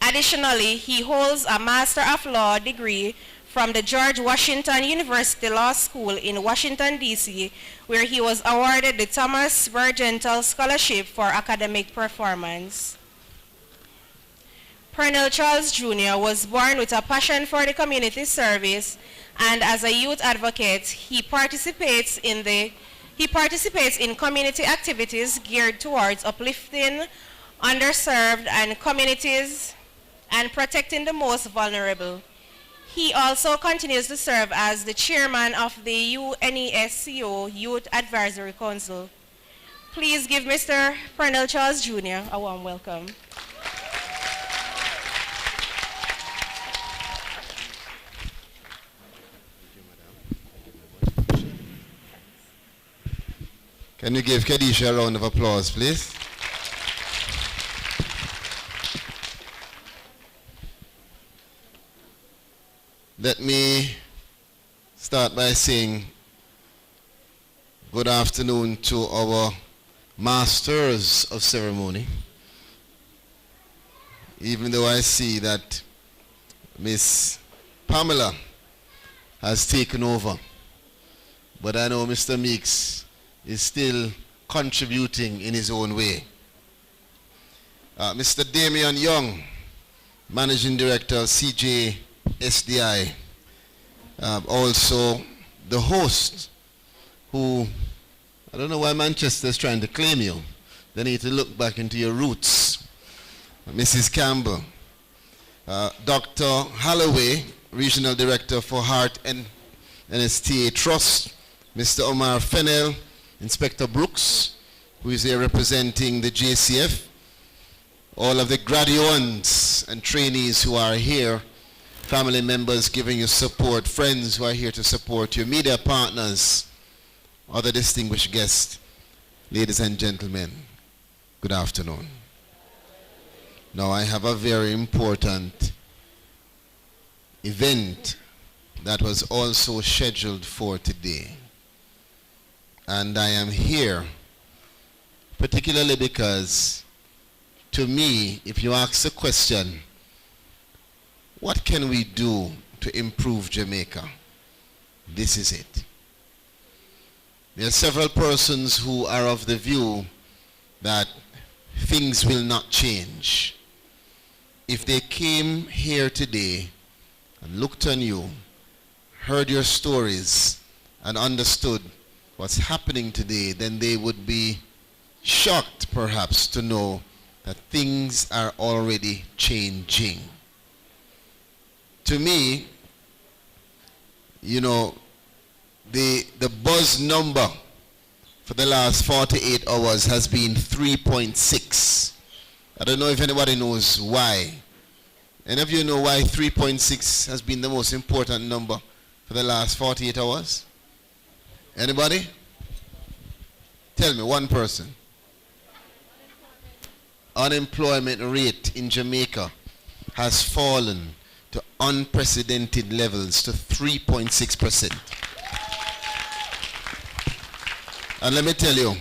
Speaker 14: Additionally, he holds a Master of Law degree from the George Washington University Law School in Washington, D.C., where he was awarded the Thomas Burgental Scholarship for Academic Performance. Pernell Charles Jr. was born with a passion for the community service, and as a youth advocate, he participates in community activities geared towards uplifting underserved and communities and protecting the most vulnerable. He also continues to serve as the chairman of the UNESCO Youth Advisory Council. Please give Mr. Pernell Charles Jr. a warm welcome.
Speaker 15: Can you give Khadijah a round of applause, please? Let me start by saying good afternoon to our masters of ceremony. Even though I see that Miss Pamela has taken over, but I know Mr. Meeks is still contributing in his own way. Mr. Damian Young, Managing Director of CJSDI, also the host, who, I don't know why Manchester is trying to claim you. They need to look back into your roots. Mrs. Campbell, Dr. Holloway, Regional Director for Heart and NSTA Trust, Mr. Omar Fennell, Inspector Brooks, who is here representing the JCF, all of the graduates and trainees who are here, family members giving you support, friends who are here to support you, media partners, other distinguished guests, ladies and gentlemen, good afternoon. Now I have a very important event that was also scheduled for today. And I am here particularly because, to me, if you ask the question, what can we do to improve Jamaica? This is it. There are several persons who are of the view that things will not change. If they came here today and looked on you, heard your stories, and understood what's happening today, then they would be shocked perhaps to know that things are already changing. To me, you know, the buzz number for the last 48 hours has been 3.6. I don't know if anybody knows why. Any of you know why 3.6 has been the most important number for the last 48 hours? Anybody? Tell me, one person. Unemployment rate in Jamaica has fallen to unprecedented levels to 3.6%. And let me tell you,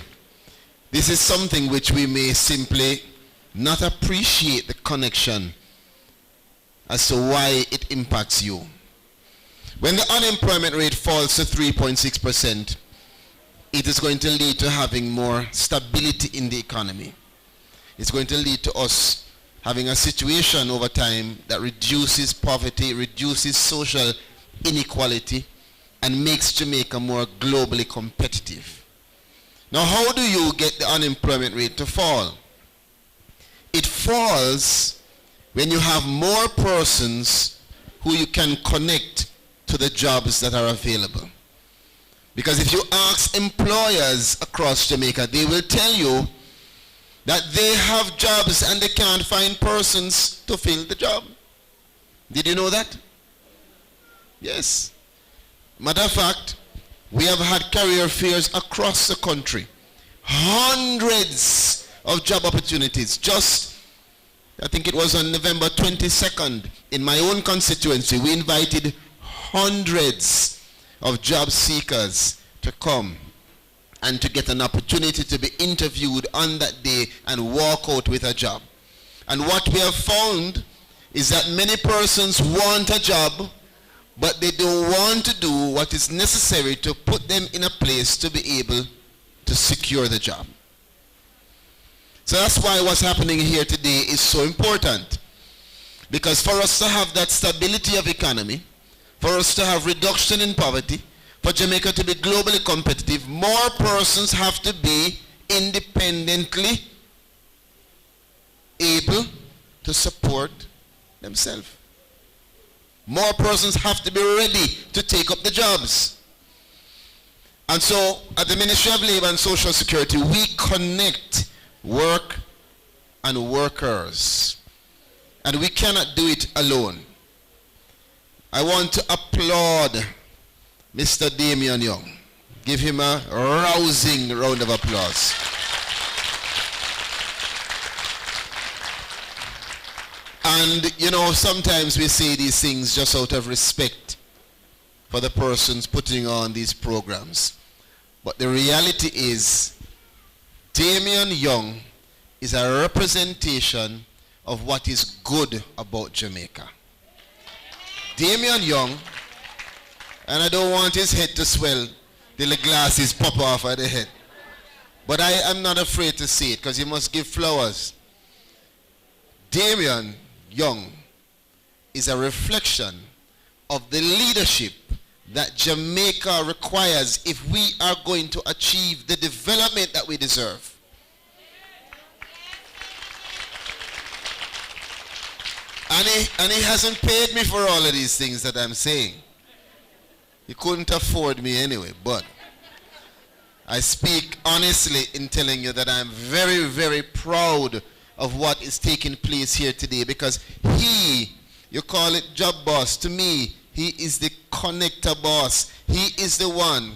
Speaker 15: this is something which we may simply not appreciate the connection as to why it impacts you. When the unemployment rate falls to 3.6%, it is going to lead to having more stability in the economy. It's going to lead to us having a situation over time that reduces poverty, reduces social inequality, and makes Jamaica more globally competitive. Now, how do you get the unemployment rate to fall? It falls when you have more persons who you can connect to the jobs that are available. Because if you ask employers across Jamaica, they will tell you that they have jobs and they can't find persons to fill the job. Did you know that? Yes. Matter of fact, we have had career fairs across the country. Hundreds of job opportunities. Just, I think it was on November 22nd, in my own constituency, we invited hundreds of job seekers to come and to get an opportunity to be interviewed on that day and walk out with a job. And what we have found is that many persons want a job, but they don't want to do what is necessary to put them in a place to be able to secure the job. So that's why what's happening here today is so important. Because for us to have that stability of economy, for us to have reduction in poverty, for Jamaica to be globally competitive, more persons have to be independently able to support themselves. More persons have to be ready to take up the jobs. And so at the Ministry of Labor and Social Security, we connect work and workers. And we cannot do it alone. I want to applaud Mr. Damian Young. Give him a rousing round of applause. And, you know, sometimes we say these things just out of respect for the persons putting on these programs. But the reality is, Damian Young is a representation of what is good about Jamaica. Damian Young, and I don't want his head to swell till the glasses pop off at the head. But I am not afraid to say it because you must give flowers. Damian Young is a reflection of the leadership that Jamaica requires if we are going to achieve the development that we deserve. And he hasn't paid me for all of these things that I'm saying. He couldn't afford me anyway, but I speak honestly in telling you that I'm very, very proud of what is taking place here today, because he, you call it job boss, to me, he is the connector boss. He is the one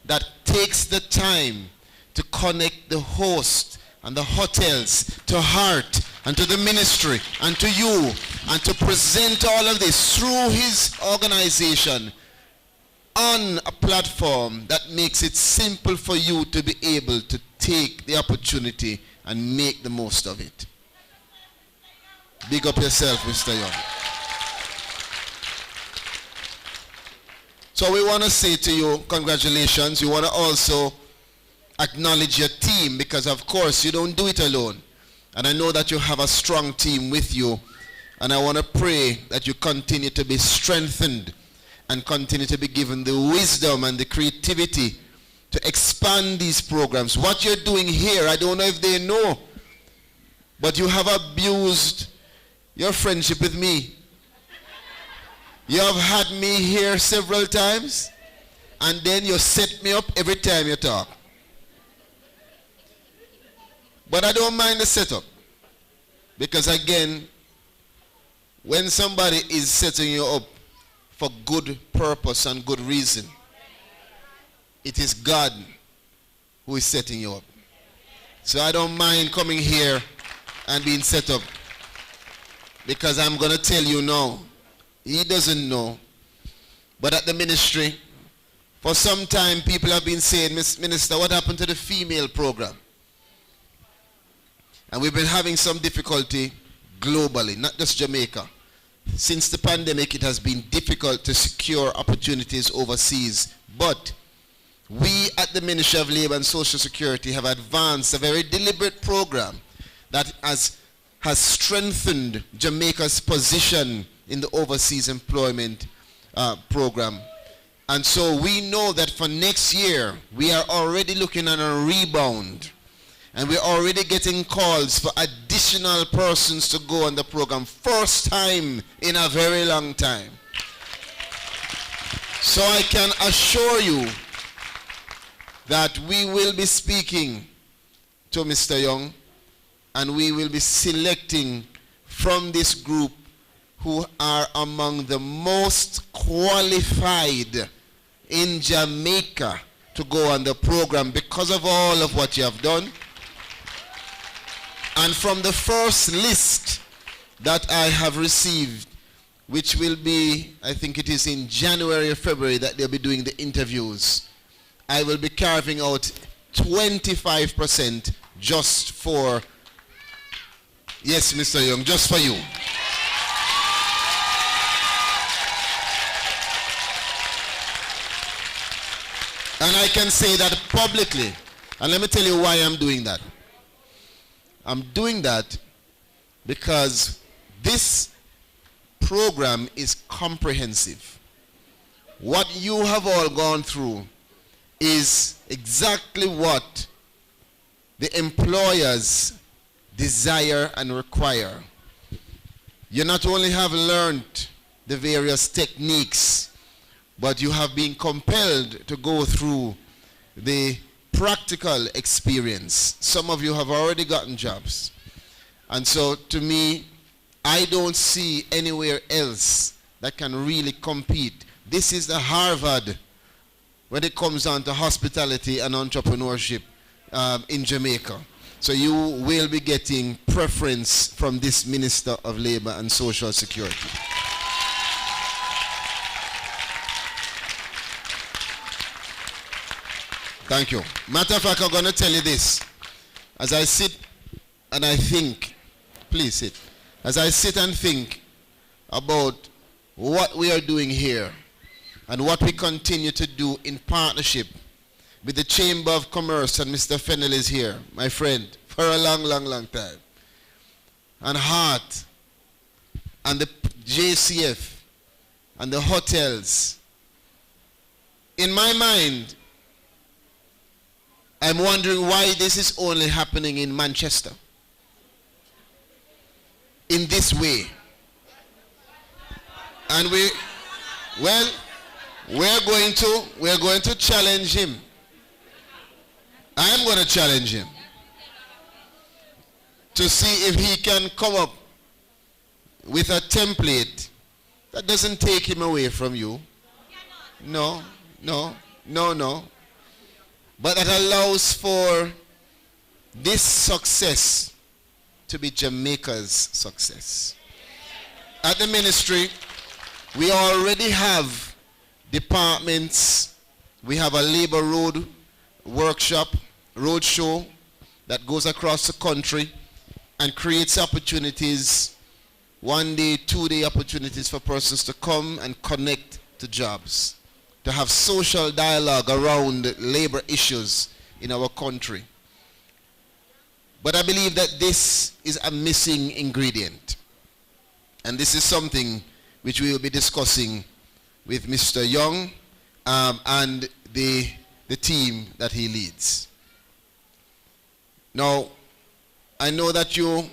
Speaker 15: that takes the time to connect the host and the hotels to heart and to the ministry and to you, and to present all of this through his organization on a platform that makes it simple for you to be able to take the opportunity and make the most of it. Big up yourself, Mr. Young. So we want to say to you, congratulations. We want to also acknowledge your team, because of course you don't do it alone. And I know that you have a strong team with you. And I want to pray that you continue to be strengthened and continue to be given the wisdom and the creativity to expand these programs. What you're doing here, I don't know if they know, but you have abused your friendship with me. You have had me here several times, and then you set me up every time you talk. But I don't mind the setup, because again, when somebody is setting you up for good purpose and good reason, it is God who is setting you up. So I don't mind coming here and being set up, because I'm going to tell you now, he doesn't know, but at the ministry, for some time people have been saying, Minister, what happened to the female program? And we've been having some difficulty globally, not just Jamaica. Since the pandemic, it has been difficult to secure opportunities overseas. But we at the Ministry of Labor and Social Security have advanced a very deliberate program that has strengthened Jamaica's position in the overseas employment program. And so we know that for next year, we are already looking at a rebound. And we're already getting calls for additional persons to go on the program. First time in a very long time. So I can assure you that we will be speaking to Mr. Young, and we will be selecting from this group who are among the most qualified in Jamaica to go on the program because of all of what you have done. And from the first list that I have received, which will be, I think it is in January or February that they'll be doing the interviews, I will be carving out 25% just for, yes, Mr. Young, just for you. And I can say that publicly. And let me tell you why I'm doing that. I'm doing that because this program is comprehensive. What you have all gone through is exactly what the employers desire and require. You not only have learned the various techniques, but you have been compelled to go through the practical experience. Some of you have already gotten jobs. And so to me, I don't see anywhere else that can really compete. This is the Harvard when it comes down to hospitality and entrepreneurship in Jamaica. So you will be getting preference from this Minister of Labor and Social Security. Thank you. Matter of fact, I'm going to tell you this. As I sit and I think, please sit. As I sit and think about what we are doing here and what we continue to do in partnership with the Chamber of Commerce, and Mr. Fennell is here, my friend, for a long, long, long time. And Hart, and the JCF, and the hotels. In my mind, I'm wondering why this is only happening in Manchester. In this way. And we're going to challenge him. I'm going to challenge him to see if he can come up with a template that doesn't take him away from you. No. But that allows for this success to be Jamaica's success. At the ministry, we already have departments. We have a labor road workshop, road show that goes across the country and creates opportunities, 1 day, 2 day opportunities for persons to come and connect to jobs, to have social dialogue around labor issues in our country. But I believe that this is a missing ingredient. And this is something which we will be discussing with Mr. Young and the team that he leads. Now, I know that you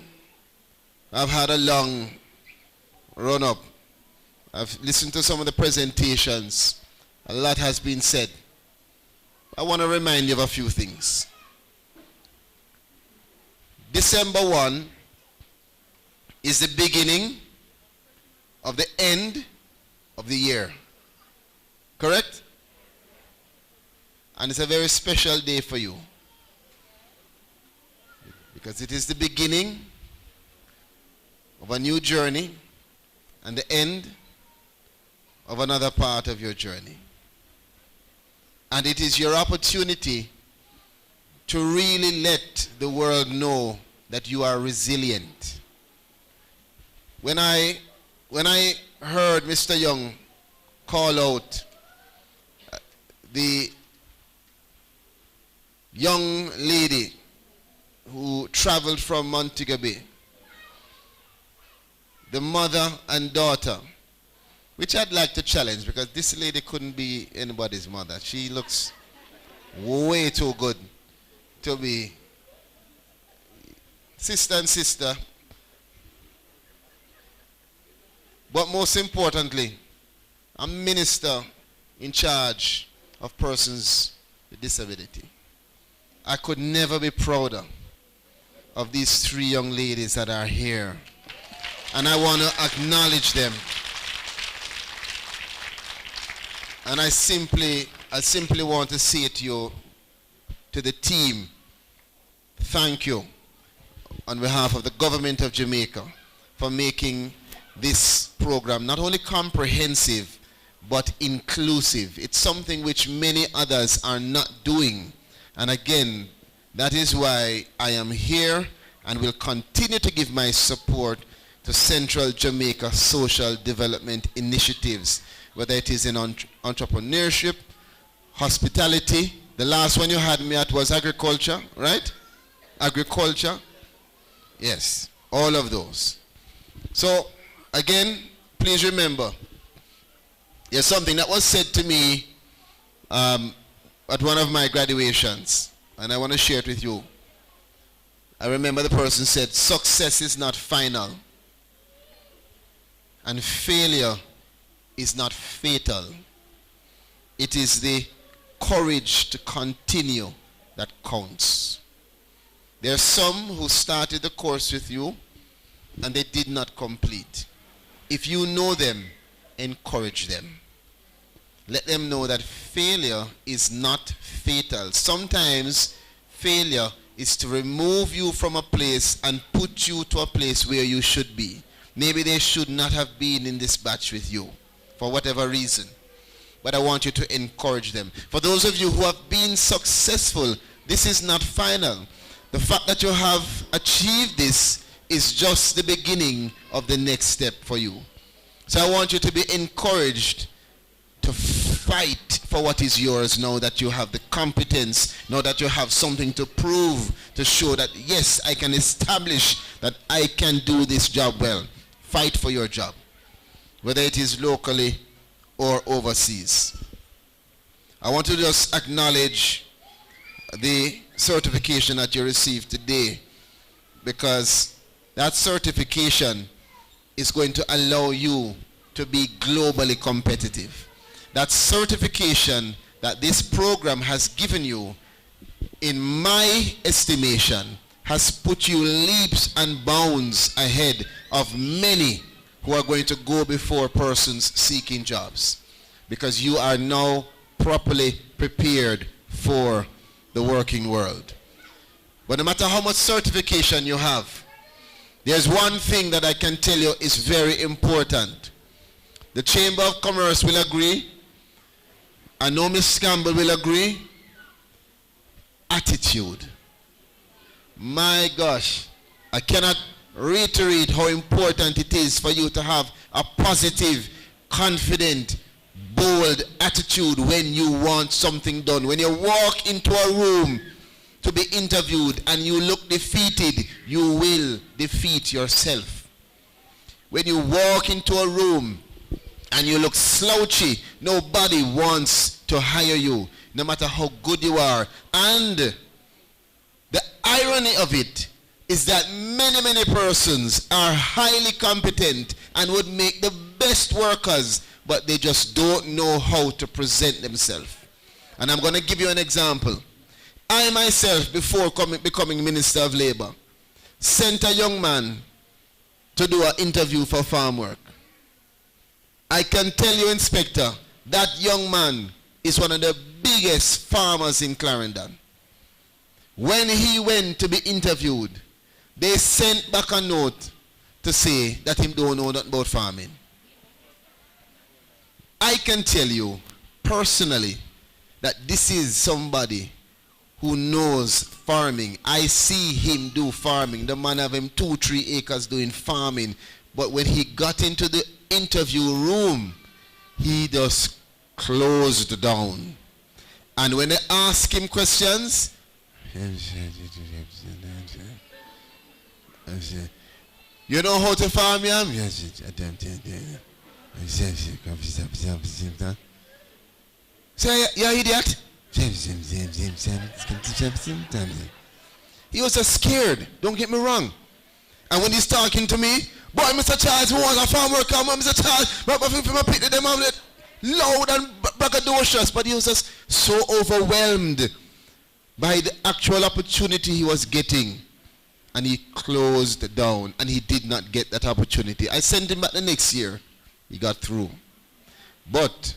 Speaker 15: have had a long run-up. I've listened to some of the presentations. A lot has been said. I want to remind you of a few things. December 1 is the beginning of the end of the year. Correct? And it's a very special day for you, because it is the beginning of a new journey and the end of another part of your journey. And it is your opportunity to really let the world know that you are resilient. When I heard Mr. Young call out the young lady who traveled from Montego Bay, the mother and daughter, which I'd like to challenge, because this lady couldn't be anybody's mother. She looks way too good to be sister and sister. But most importantly, a minister in charge of persons with disability. I could never be prouder of these three young ladies that are here. And I want to acknowledge them. And I simply want to say to you, to the team, thank you on behalf of the government of Jamaica for making this program not only comprehensive but inclusive. It's something which many others are not doing. And again, that is why I am here and will continue to give my support to Central Jamaica social development initiatives, whether it is in entrepreneurship, hospitality. The last one you had me at was agriculture, right? Agriculture. Yes, all of those. So, again, please remember, there's something that was said to me at one of my graduations, and I want to share it with you. I remember the person said, success is not final, and failure is not fatal. It is the courage to continue that counts. There are some who started the course with you and they did not complete. If you know them, encourage them. Let them know that failure is not fatal. Sometimes failure is to remove you from a place and put you to a place where you should be. Maybe they should not have been in this batch with you for whatever reason. But I want you to encourage them. For those of you who have been successful, this is not final. The fact that you have achieved this is just the beginning of the next step for you. So I want you to be encouraged to fight for what is yours now that you have the competence, now that you have something to prove, to show that, yes, I can establish that I can do this job well. Fight for your job, whether it is locally or overseas. I want to just acknowledge the certification that you received today, because that certification is going to allow you to be globally competitive. That certification that this program has given you, in my estimation, has put you leaps and bounds ahead of many who are going to go before persons seeking jobs, because you are now properly prepared for the working world. But no matter how much certification you have, there's one thing that I can tell you is very important. The Chamber of Commerce will agree. I know Ms. Campbell will agree. Attitude. My gosh, I cannot reiterate how important it is for you to have a positive, confident, bold attitude when you want something done. When you walk into a room to be interviewed and you look defeated, you will defeat yourself. When you walk into a room and you look slouchy, nobody wants to hire you, no matter how good you are. And the irony of it is that many persons are highly competent and would make the best workers, but they just don't know how to present themselves. And I'm going to give you an example. I myself, before becoming Minister of Labor, sent a young man to do an interview for farm work. I can tell you, Inspector, that young man is one of the biggest farmers in Clarendon. When he went to be interviewed, they sent back a note to say that he don't know nothing about farming. I can tell you personally that this is somebody who knows farming. I see him do farming. The man have him 2-3 acres doing farming. But when he got into the interview room, he just closed down. And when they ask him questions, you know how to farm, yeah? Say, you idiot. He was just scared, don't get me wrong. And when he's talking to me, boy, Mr. Charles, who was a farm worker, Mr. Charles, loud and braggadocious, but he was just so overwhelmed by the actual opportunity he was getting. And he closed down, and he did not get that opportunity. I sent him back the next year. He got through. But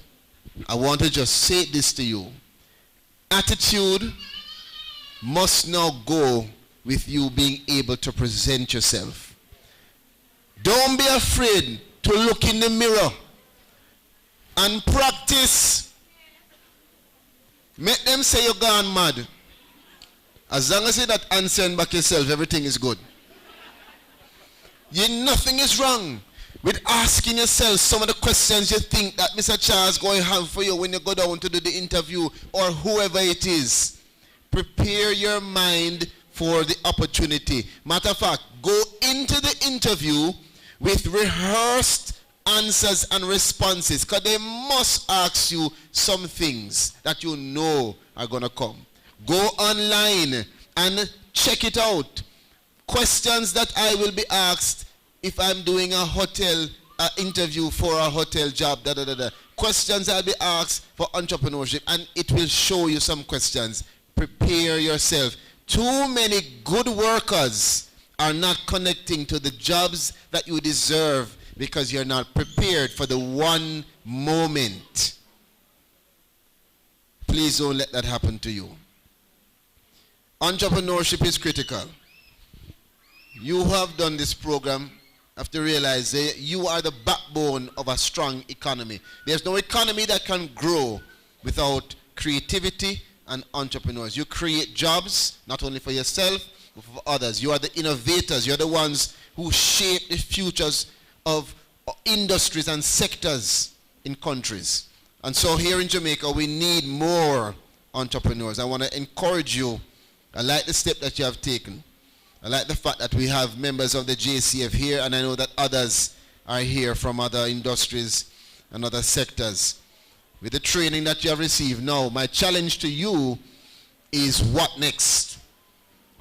Speaker 15: I want to just say this to you. Attitude must now go with you being able to present yourself. Don't be afraid to look in the mirror and practice. Make them say you're gone mad. As long as you're not answering back yourself, everything is good. Nothing is wrong with asking yourself some of the questions you think that Mr. Charles is going to have for you when you go down to do the interview, or whoever it is. Prepare your mind for the opportunity. Matter of fact, go into the interview with rehearsed answers and responses, because they must ask you some things that you know are going to come. Go online and check it out. Questions that I will be asked if I'm doing a hotel interview for a hotel job, Questions I'll be asked for entrepreneurship, and it will show you some questions. Prepare yourself. Too many good workers are not connecting to the jobs that you deserve because you're not prepared for the one moment. Please don't let that happen to you. Entrepreneurship is critical. You who have done this program have to realize that you are the backbone of a strong economy. There's no economy that can grow without creativity and entrepreneurs. You create jobs, not only for yourself, but for others. You are the innovators. You're the ones who shape the futures of industries and sectors in countries. And so here in Jamaica, we need more entrepreneurs. I want to encourage you. I like the step that you have taken. I like the fact that we have members of the JCF here, and I know that others are here from other industries and other sectors. With the training that you have received now, my challenge to you is what next?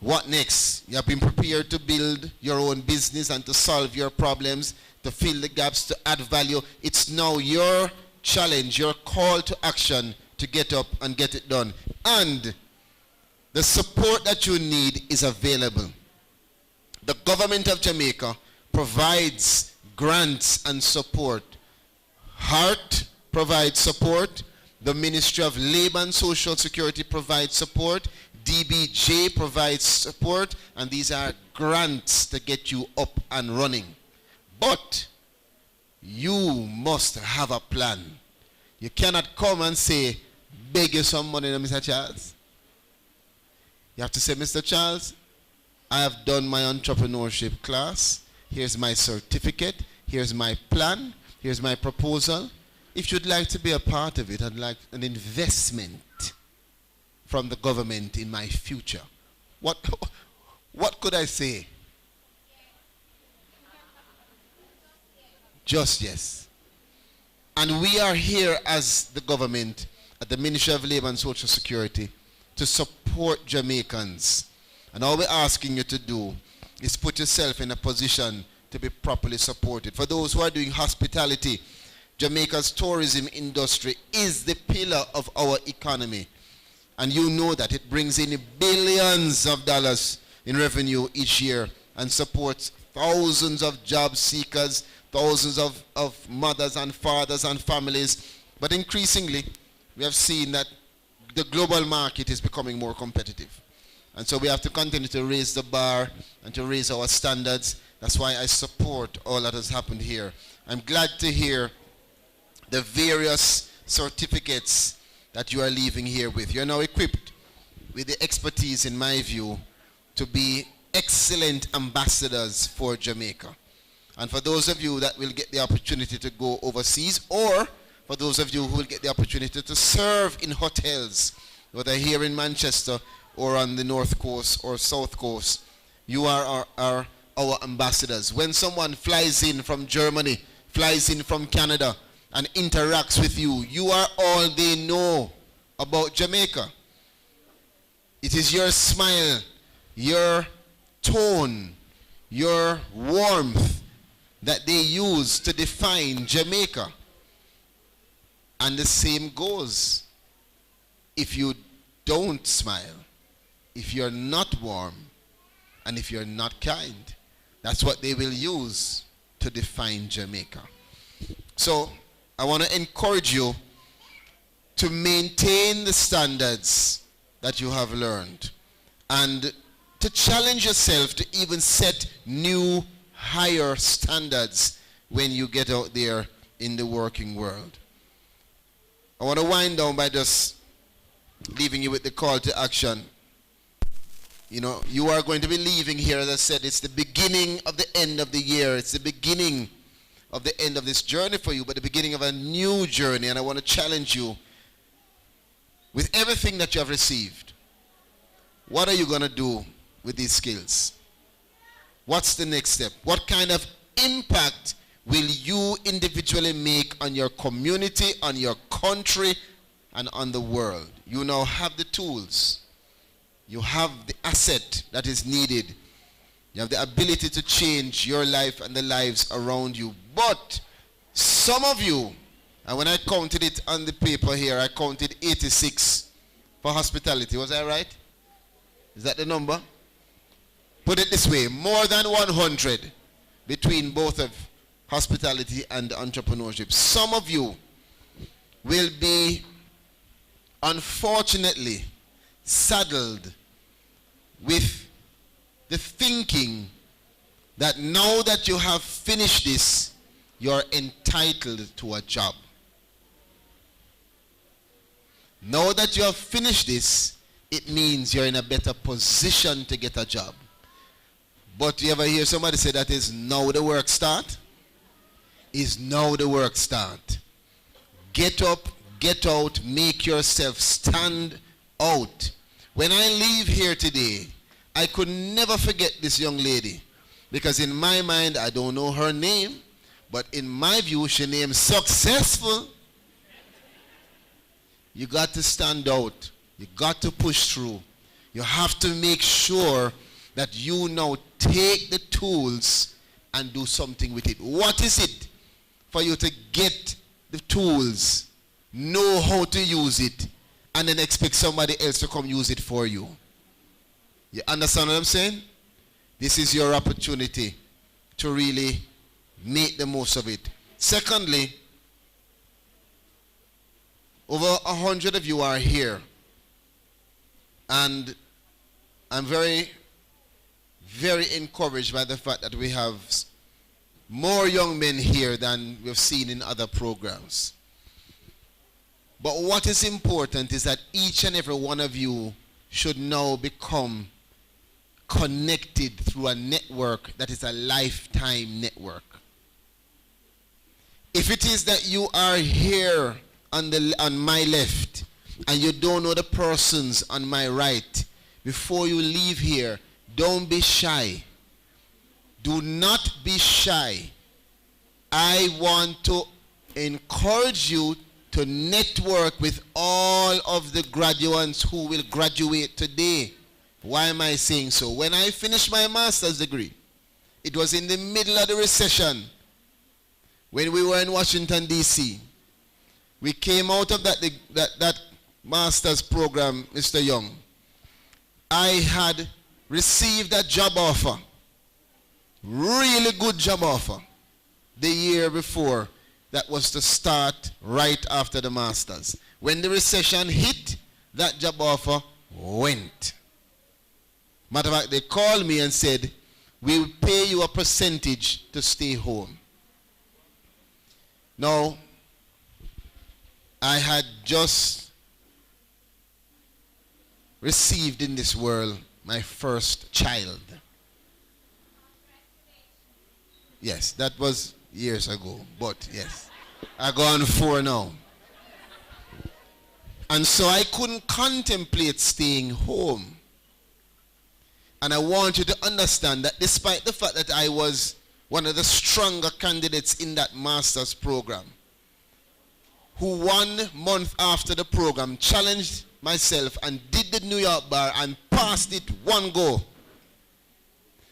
Speaker 15: What next? You have been prepared to build your own business and to solve your problems, to fill the gaps, to add value. It's now your challenge, your call to action to get up and get it done. And the support that you need is available. The government of Jamaica provides grants and support. HEART provides support. The Ministry of Labor and Social Security provides support. DBJ provides support. And these are grants to get you up and running. But you must have a plan. You cannot come and say, beg you some money, Mr. Charles. You have to say, Mr. Charles, I have done my entrepreneurship class. Here's my certificate. Here's my plan. Here's my proposal. If you'd like to be a part of it, I'd like an investment from the government in my future. What could I say? Just yes. And we are here as the government at the Ministry of Labor and Social Security to support Jamaicans. And all we're asking you to do is put yourself in a position to be properly supported. For those who are doing hospitality, Jamaica's tourism industry is the pillar of our economy. And you know that it brings in billions of dollars in revenue each year and supports thousands of job seekers, thousands of mothers and fathers and families. But increasingly, we have seen that the global market is becoming more competitive. And so we have to continue to raise the bar and to raise our standards. That's why I support all that has happened here. I'm glad to hear the various certificates that you are leaving here with. You're now equipped with the expertise, in my view, to be excellent ambassadors for Jamaica. And for those of you that will get the opportunity to go overseas, or for those of you who will get the opportunity to serve in hotels, whether here in Manchester or on the North Coast or South Coast, you are our ambassadors. When someone flies in from Germany, flies in from Canada, and interacts with you, you are all they know about Jamaica. It is your smile, your tone, your warmth that they use to define Jamaica. And the same goes if you don't smile, if you're not warm, and if you're not kind. That's what they will use to define Jamaica. So I want to encourage you to maintain the standards that you have learned and to challenge yourself to even set new, higher standards when you get out there in the working world. I want to wind down by just leaving you with the call to action. You know, you are going to be leaving here, as I said, it's the beginning of the end of the year. It's the beginning of the end of this journey for you, but the beginning of a new journey. And I want to challenge you with everything that you have received. What are you going to do with these skills? What's the next step? What kind of impact will you individually make on your community, on your country, and on the world? You now have the tools. You have the asset that is needed. You have the ability to change your life and the lives around you. But some of you, and when I counted it on the paper here, I counted 86 for hospitality. Was I right? Is that the number? Put it this way, more than 100 between both of hospitality and entrepreneurship. Some of you will be, unfortunately, saddled with the thinking that now that you have finished this, you're entitled to a job. Now that you have finished this, it means you're in a better position to get a job. But you ever hear somebody say that is now the work start? Is now the work start. Get up, get out, make yourself stand out. When I leave here today, I could never forget this young lady. Because in my mind, I don't know her name, but in my view, she named Successful. You got to stand out. You got to push through. You have to make sure that you now take the tools and do something with it. What is it for you to get the tools, know how to use it, and then expect somebody else to come use it for you? You understand what I'm saying? This is your opportunity to really make the most of it. Secondly, over 100 of you are here. And I'm very, very encouraged by the fact that we have more young men here than we've seen in other programs. But what is important is that each and every one of you should now become connected through a network that is a lifetime network. If it is that you are here on my left and you don't know the persons on my right, before you leave here, don't be shy. Do not be shy. I want to encourage you to network with all of the graduates who will graduate today. Why am I saying so? When I finished my master's degree, it was in the middle of the recession when we were in Washington, D.C. We came out of that master's program, Mr. Young. I had received a job offer, really good job offer, the year before. That was to start right after the master's. When the recession hit, that job offer went. Matter of fact, they called me and said, we'll pay you a percentage to stay home. Now, I had just received in this world my first child. Yes, that was years ago, but yes. I go on 4 now. And so I couldn't contemplate staying home. And I want you to understand that despite the fact that I was one of the stronger candidates in that master's program, who 1 month after the program challenged myself and did the New York bar and passed it 1 go.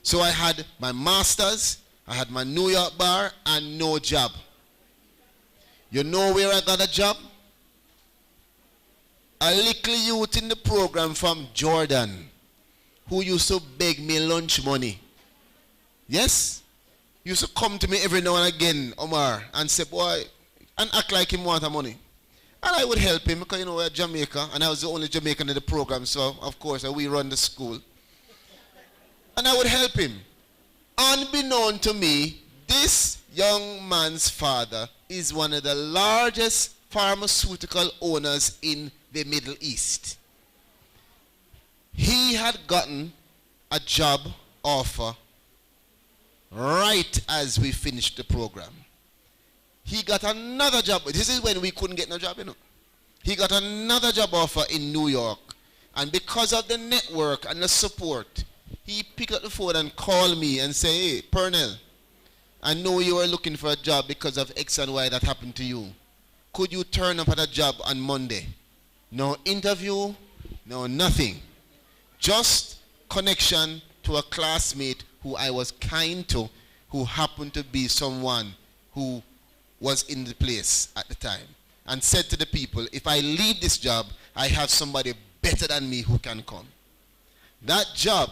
Speaker 15: So I had my master's, I had my New York bar, and no job. You know where I got a job? A little youth in the program from Jordan who used to beg me lunch money. Yes? Used to come to me every now and again, Omar, and say, boy, and act like him want money. And I would help him because, you know, we're Jamaica, and I was the only Jamaican in the program, so of course we run the school. And I would help him. Unbeknown to me, this young man's father is one of the largest pharmaceutical owners in the Middle East. He had gotten a job offer right as we finished the program. He got another job. This is when we couldn't get no job, you know. He got another job offer in New York. And because of the network and the support, he picked up the phone and called me and said, hey, Pernell, I know you are looking for a job because of X and Y that happened to you. Could you turn up at a job on Monday? No interview, no nothing. Just connection to a classmate who I was kind to, who happened to be someone who was in the place at the time, and said to the people, if I leave this job, I have somebody better than me who can come. That job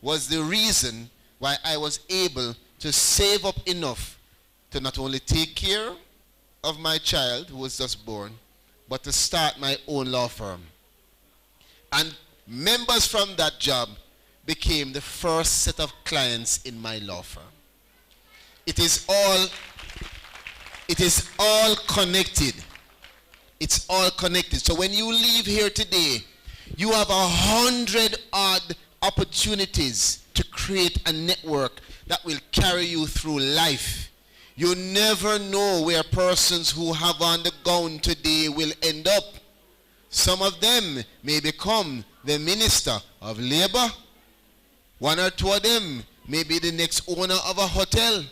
Speaker 15: was the reason why I was able to save up enough to not only take care of my child who was just born, but to start my own law firm. And members from that job became the first set of clients in my law firm. It is all connected. It's all connected. So when you leave here today, you have 100 odd opportunities to create a network that will carry you through life. You never know where persons who have undergone today will end up. Some of them may become the minister of labor. One or two of them may be the next owner of a hotel.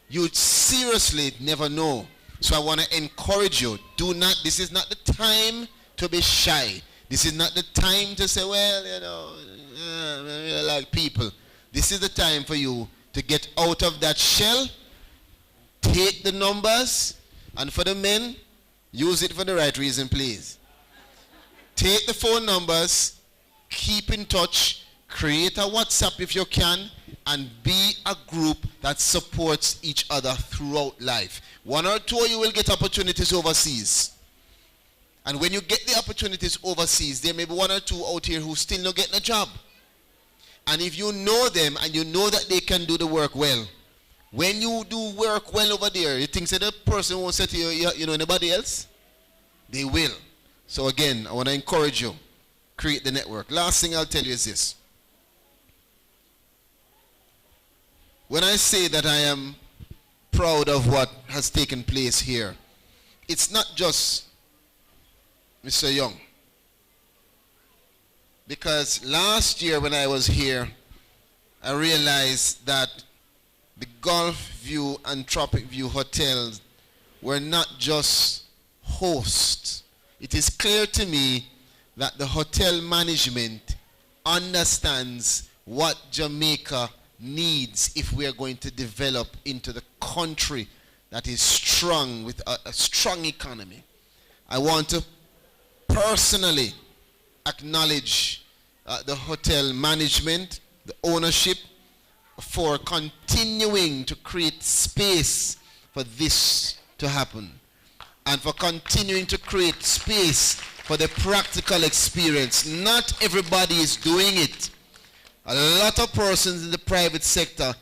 Speaker 15: You seriously never know. So I want to encourage you, this is not the time to be shy. This is not the time to say, well, I like people. This is the time for you to get out of that shell, take the numbers, and for the men, use it for the right reason, please. Take the phone numbers, keep in touch, create a WhatsApp if you can, and be a group that supports each other throughout life. One or two of you will get opportunities overseas. And when you get the opportunities overseas, there may be one or two out here who still not getting a job. And if you know them and you know that they can do the work well, when you do work well over there, you think that the person won't say to you, you know anybody else? They will. So again, I want to encourage you, create the network. Last thing I'll tell you is this. When I say that I am proud of what has taken place here, it's not just Mr. Young. Because last year when I was here, I realized that the Gulf View and Tropic View hotels were not just hosts. It is clear to me that the hotel management understands what Jamaica needs if we are going to develop into the country that is strong with a strong economy. I want to personally acknowledge the hotel management, the ownership, for continuing to create space for this to happen, and for continuing to create space for the practical experience. Not everybody is doing it. A lot of persons in the private sector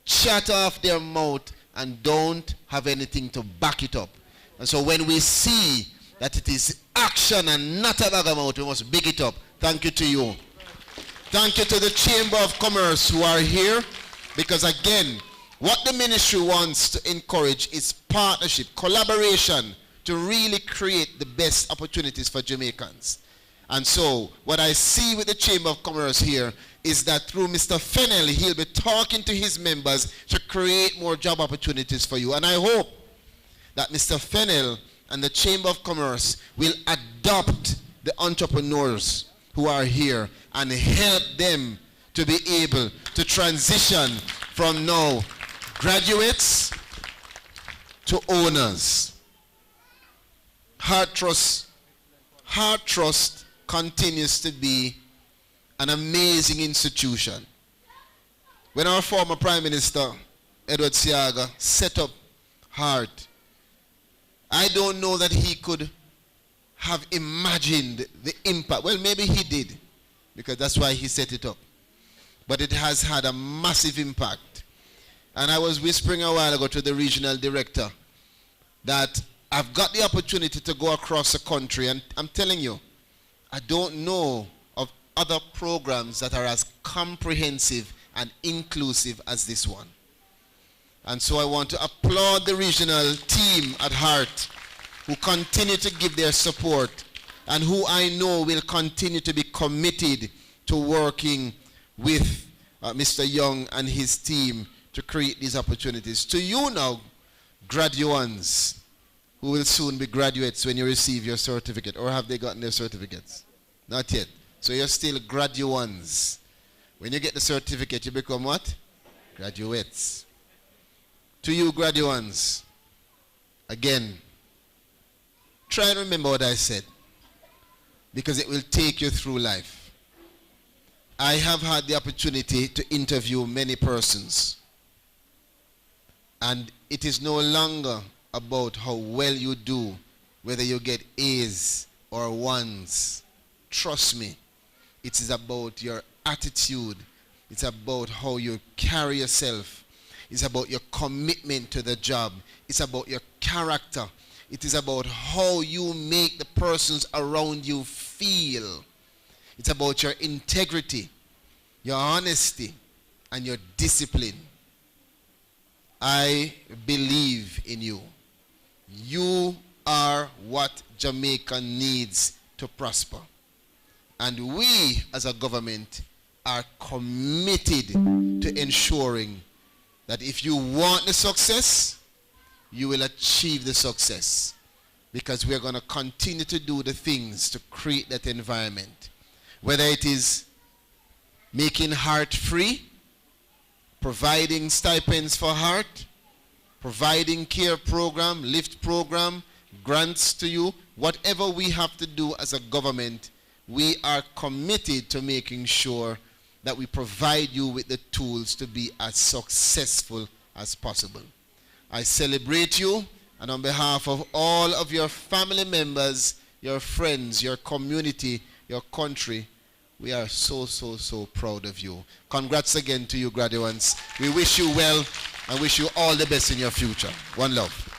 Speaker 15: chat off their mouth and don't have anything to back it up. And so when we see that it is action and not a bag of mouth, we must big it up. Thank you to you. Thank you to the Chamber of Commerce who are here, because again, what the ministry wants to encourage is partnership, collaboration, to really create the best opportunities for Jamaicans. And so what I see with the Chamber of Commerce here is that through Mr. Fennell, he'll be talking to his members to create more job opportunities for you. And I hope that Mr. Fennell and the Chamber of Commerce will adopt the entrepreneurs who are here and help them to be able to transition from now graduates to owners. Heart Trust continues to be an amazing institution. When our former Prime Minister, Edward Siaga, set up Heart, I don't know that he could have imagined the impact. Well, maybe he did, because that's why he set it up. But it has had a massive impact. And I was whispering a while ago to the regional director that I've got the opportunity to go across the country, and I'm telling you, I don't know of other programs that are as comprehensive and inclusive as this one. And so I want to applaud the regional team at Heart who continue to give their support and who I know will continue to be committed to working with Mr. Young and his team to create these opportunities. To you now, graduates, who will soon be graduates when you receive your certificate, or have they gotten their certificates? Not yet. So you're still graduates. When you get the certificate, you become what? Graduates. To you graduates, again, try and remember what I said, because it will take you through life. I have had the opportunity to interview many persons, and it is no longer about how well you do, whether you get A's or 1s. Trust me, it is about your attitude It's about how you carry yourself. It's about your commitment to the job. It's about your character. It is about how you make the persons around you feel. It's about your integrity, your honesty, and your discipline. I believe in you. You are what Jamaica needs to prosper. And we, as a government, are committed to ensuring that if you want the success, you will achieve the success. Because we are going to continue to do the things to create that environment. Whether it is making heart free, providing stipends for heart, providing care program, lift program, grants to you, whatever we have to do as a government, we are committed to making sure that we provide you with the tools to be as successful as possible. I celebrate you, and on behalf of all of your family members, your friends, your community, your country, we are so, so, so proud of you. Congrats again to you, graduates. We wish you well and wish you all the best in your future. One love.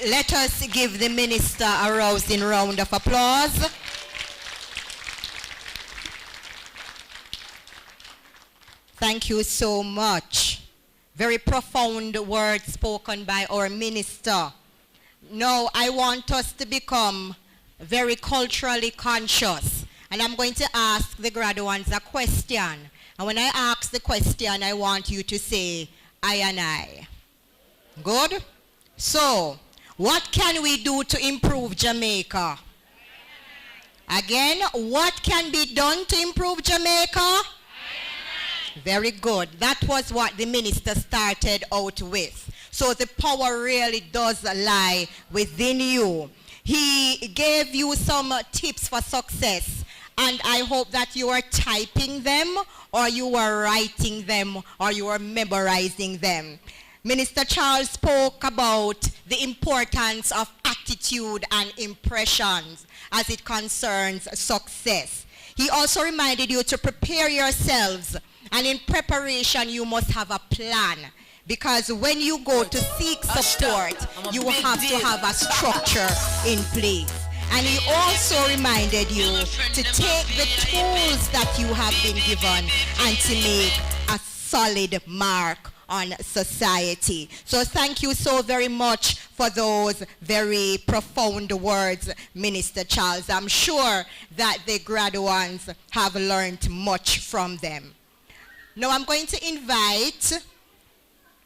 Speaker 2: Let us give the minister a rousing round of applause. Thank you so much. Very profound words spoken by our minister. Now I want us to become very culturally conscious. And I'm going to ask the graduates a question. And when I ask the question, I want you to say, I and I. Good? So, what can we do to improve Jamaica? Again, what can be done to improve Jamaica? Very good. That was what the minister started out with. So the power really does lie within you. He gave you some tips for success, and I hope that you are typing them, or you are writing them, or you are memorizing them. Minister Charles spoke about the importance of attitude and impressions as it concerns success. He also reminded you to prepare yourselves, and in preparation you must have a plan. Because when you go to seek support, you have to have a structure in place. And he also reminded you to take the tools that you have been given and to make a solid mark on society. So thank you so very much for those very profound words, Minister Charles. I'm sure that the graduates have learned much from them. Now I'm going to invite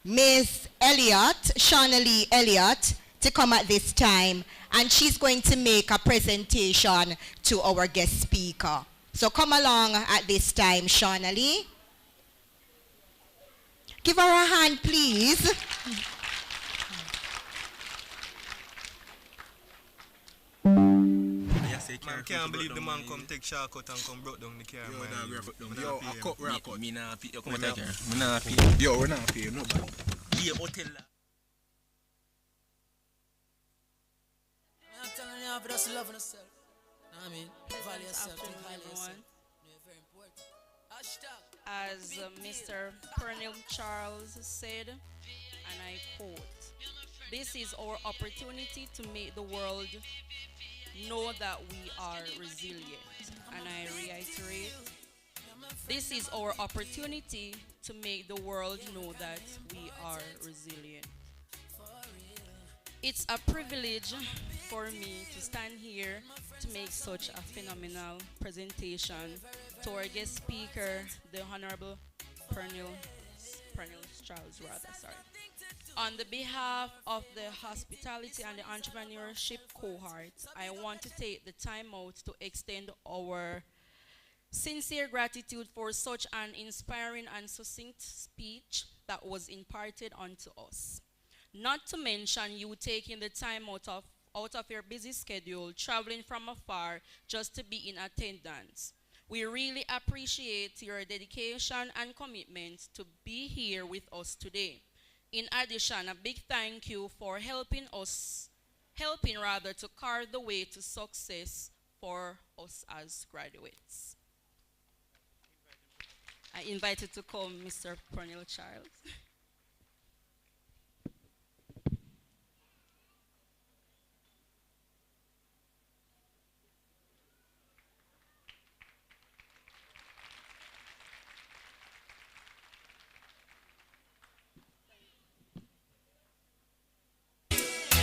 Speaker 2: Ms. Elliott, Shauna Lee Elliott, to come at this time, and she's going to make a presentation to our guest speaker. So come along at this time, Shauna Lee. Give her a hand, please.
Speaker 16: Man can't believe the man come take shortcut and come broke down the car, man. Yo, I cut record. Me nah pay. Yo, come take care. Me nah pay. Yo, we nah pay. No bad. Yeah, hotel.
Speaker 1: I'm telling you, just loving yourself. I mean, value yourself, think highly yourself. Very important.
Speaker 17: As Mr. Pernil Charles said, and I quote, "This is our opportunity to make the world know that we are resilient." And I reiterate, this is our opportunity to make the world know that we are resilient. It's a privilege for me to stand here to make such a phenomenal presentation to our guest speaker, the Honorable Pernil Charles, On the behalf of the hospitality and the entrepreneurship cohort, I want to take the time out to extend our sincere gratitude for such an inspiring and succinct speech that was imparted unto us. Not to mention you taking the time out of your busy schedule, traveling from afar just to be in attendance. We really appreciate your dedication and commitment to be here with us today. In addition, a big thank you for helping us helping rather to carve the way to success for us as graduates. I invite you to come, Mr. Pernell Charles.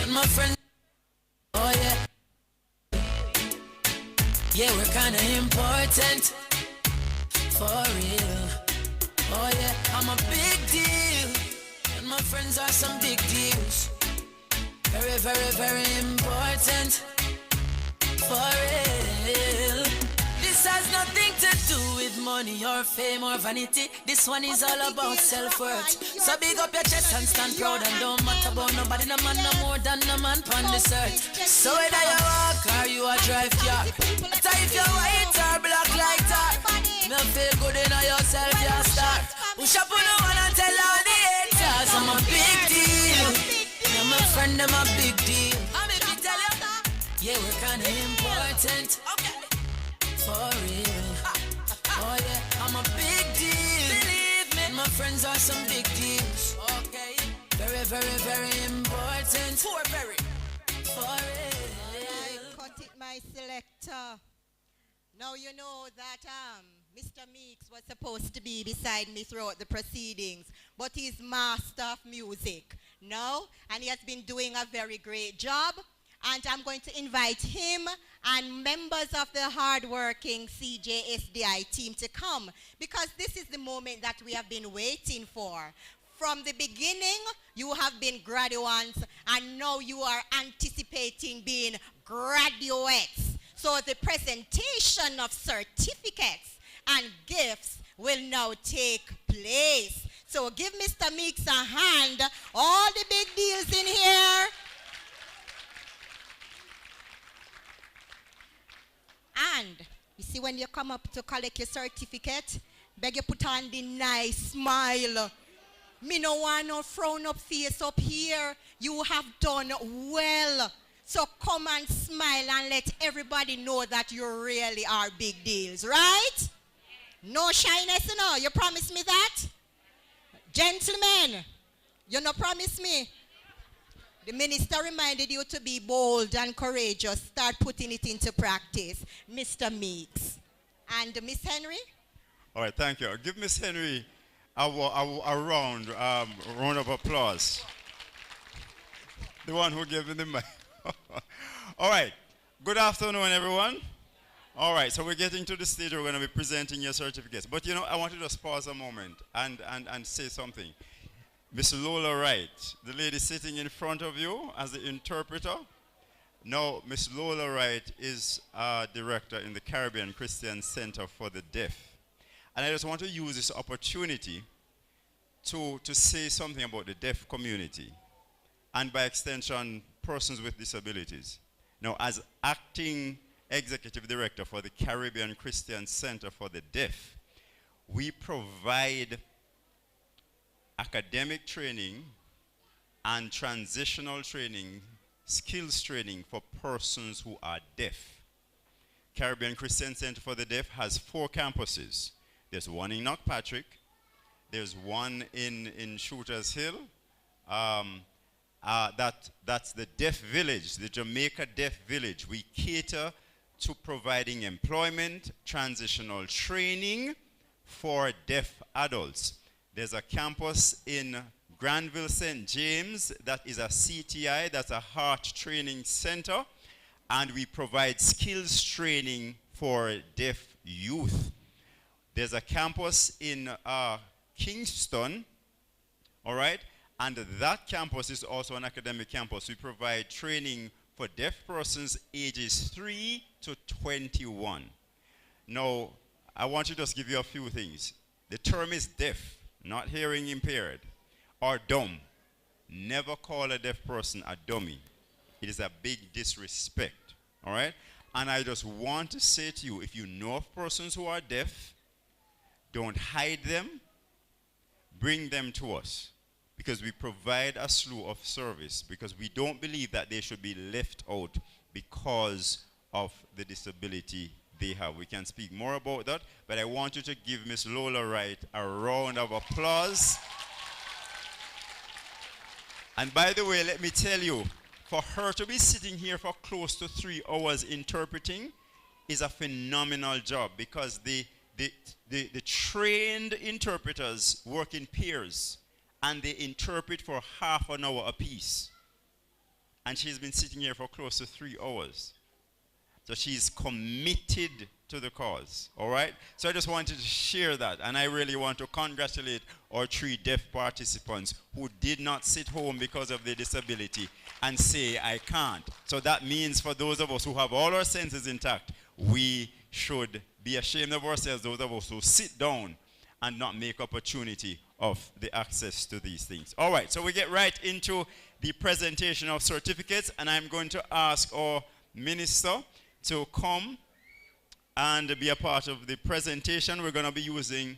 Speaker 1: And my friend, oh yeah, yeah, we're kinda important, for real. Oh yeah, I'm a big deal, and my friends are some big deals. Very, very, very important, for real. This has nothing to do with money or fame or vanity. This one is all about self-worth. So big up your chest and stand proud, and don't matter about nobody, no man no more than no man on this earth. So whether you walk or you a drive car, so if you're white or black like that, me feel good in yourself, you start. Push up on the one and tell all the haters I'm a big deal. Yeah, my friend, I'm a big deal. I'm if you tell you, yeah, we're kinda important. Okay. For real. Oh yeah, I'm a big deal. Believe me, my friends are some big deals. Okay. Very, very, very important. For very. For real.
Speaker 2: Cut it, my selector. Now you know that Mr. Meeks was supposed to be beside me throughout the proceedings, but he's master of music. No, and he has been doing a very great job. And I'm going to invite him and members of the hardworking CJSDI team to come, because this is the moment that we have been waiting for. From the beginning, you have been graduates, and now you are anticipating being graduates. So the presentation of certificates and gifts will now take place. So give Mr. Meeks a hand. All the big deals in here. And you see, when you come up to collect your certificate, beg you put on the nice smile. Me no want no frown up face up here. You have done well. So come and smile and let everybody know that you really are big deals, right? No shyness, no. You promise me that? Gentlemen, you no promise me? The minister reminded you to be bold and courageous. Start putting it into practice. Mr. Meeks. And Miss Henry?
Speaker 4: All right, thank you. Give Miss Henry a round of applause. The one who gave me the mic. All right. Good afternoon, everyone. All right, so we're getting to the stage where we're going to be presenting your certificates. But, you know, I want to just pause a moment and say something. Miss Lola Wright, the lady sitting in front of you as the interpreter. Now, Miss Lola Wright is a director in the Caribbean Christian Center for the Deaf. And I just want to use this opportunity to say something about the deaf community, and by extension, persons with disabilities. Now, as acting executive director for the Caribbean Christian Center for the Deaf, we provide academic training and transitional training, skills training for persons who are deaf. Caribbean Christian Center for the Deaf has 4 campuses. There's one in Knockpatrick, there's one in Shooters Hill, that's the Deaf Village, the Jamaica Deaf Village. We cater to providing employment, transitional training for deaf adults. There's a campus in Granville, St. James, that is a CTI, that's a heart training center, and we provide skills training for deaf youth. There's a campus in Kingston, all right, and that campus is also an academic campus. We provide training for deaf persons ages 3 to 21. Now, I want to just give you a few things. The term is deaf, not hearing impaired, or dumb. Never call a deaf person a dummy. It is a big disrespect, all right? And I just want to say to you, if you know of persons who are deaf, don't hide them, bring them to us. because we provide a slew of service, because we don't believe that they should be left out because of the disability they have. We can speak more about that, but I want you to give Miss Lola Wright a round of applause. And by the way, let me tell you, for her to be sitting here for close to 3 hours interpreting is a phenomenal job, because the trained interpreters work in pairs and they interpret for half an hour apiece. And she's been sitting here for close to 3 hours. So she's committed to the cause, all right? So I just wanted to share that, and I really want to congratulate our 3 deaf participants who did not sit home because of their disability and say, I can't. So that means for those of us who have all our senses intact, we should be ashamed of ourselves, those of us who sit down and not make opportunity of the access to these things. All right, so we get right into the presentation of certificates, and I'm going to ask our minister to come and be a part of the presentation. We're going to be using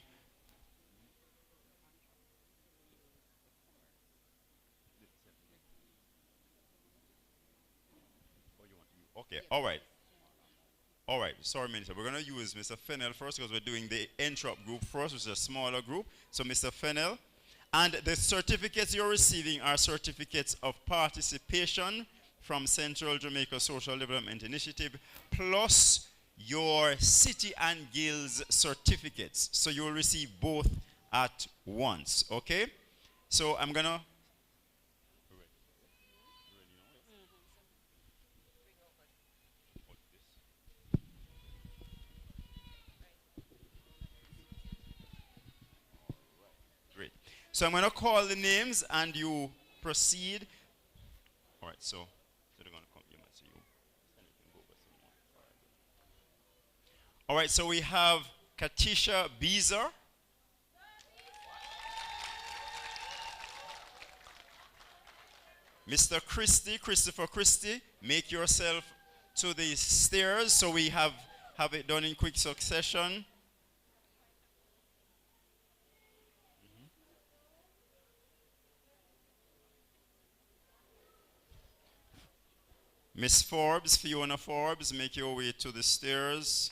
Speaker 4: okay, all right. All right, sorry, Minister. We're going to use Mr. Fennell first because we're doing the Entrep group first, which is a smaller group. So, Mr. Fennell. And the certificates you're receiving are certificates of participation from Central Jamaica Social Development Initiative, plus your City and Guilds certificates. So you will receive both at once, okay? So I'm going to... Great. So I'm going to call the names and you proceed. All right, so they're going to compliment you. All right, so we have Katisha Beezer. Mr. Christopher Christie, make yourself to the stairs so we have it done in quick succession. Miss Forbes, Fiona Forbes, make your way to the stairs.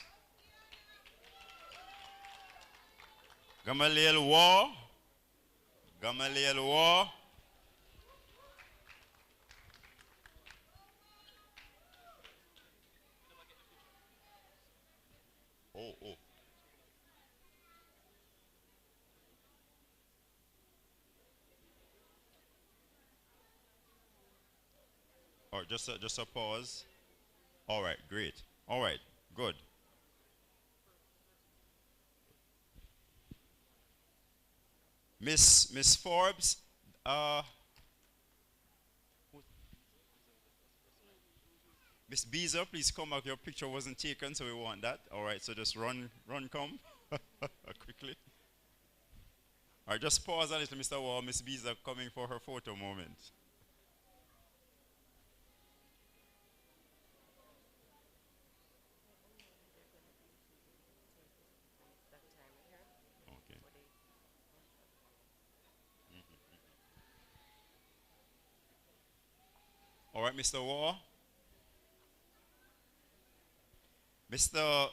Speaker 4: Gamaliel War. Gamaliel War. Oh. All right, just a pause. All right, great. All right, good. Miss Forbes, Miss Beezer, please come back. Your picture wasn't taken, so we want that. All right, so just run, come quickly. All right, just pause a little, Mr. Wall. Miss Beezer coming for her photo moment. All right, Mr. Waugh. Mr.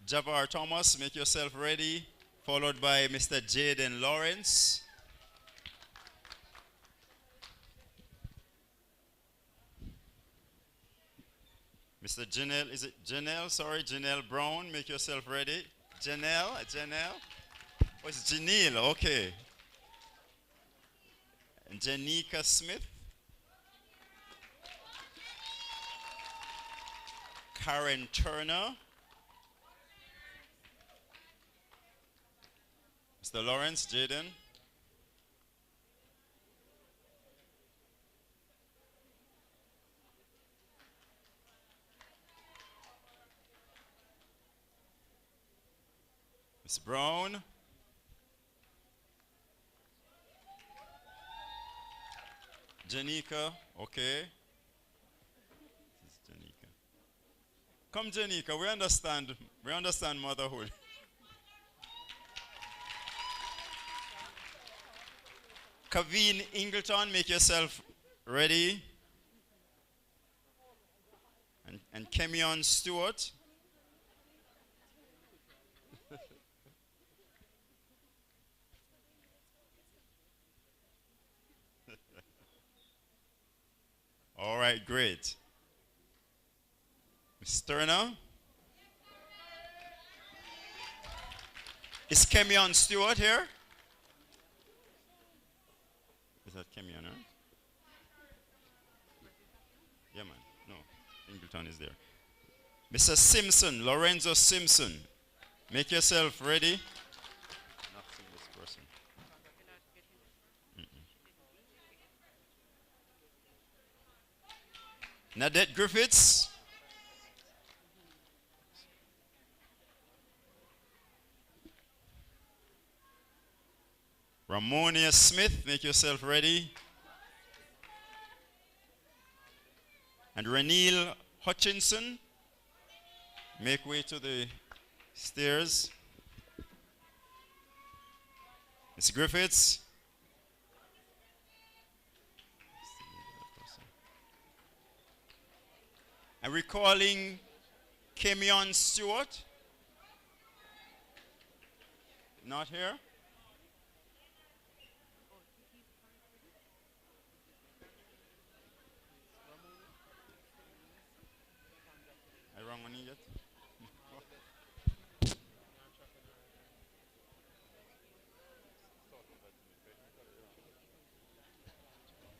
Speaker 4: Jabbar Thomas, make yourself ready, followed by Mr. Jaden Lawrence. Mr. Janelle, is it Janelle? Sorry, Janelle Brown, make yourself ready. Janelle. Oh, it's Janelle, okay. And Janika Smith. Karen Turner. Mr. Lawrence, Jaden. Ms. Brown. Janika, okay. Come, Janika, we understand motherhood. Kaveen Ingleton, make yourself ready. And Kemion Stewart. All right, great. Ms. Turner. Is Kemion Stewart here? Is that Kemion, right? Yeah, man. No, Ingleton is there. Mr. Simpson, Lorenzo Simpson. Make yourself ready. Not seeing this person. Nadette Griffiths. Ramonia Smith, make yourself ready. And Reneel Hutchinson, make way to the stairs. Ms. Griffiths. And recalling Kemion Stewart. Not here. I wrong one yet?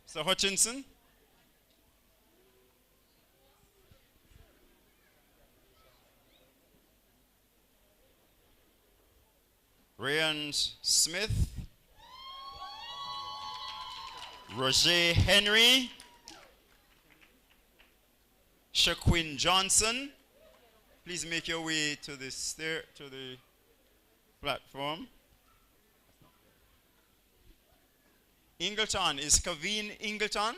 Speaker 4: So Hutchinson. Ryan Smith. Roger Henry. Shaquin Johnson. Please make your way to the platform. Ingleton, is Kaveen Ingleton?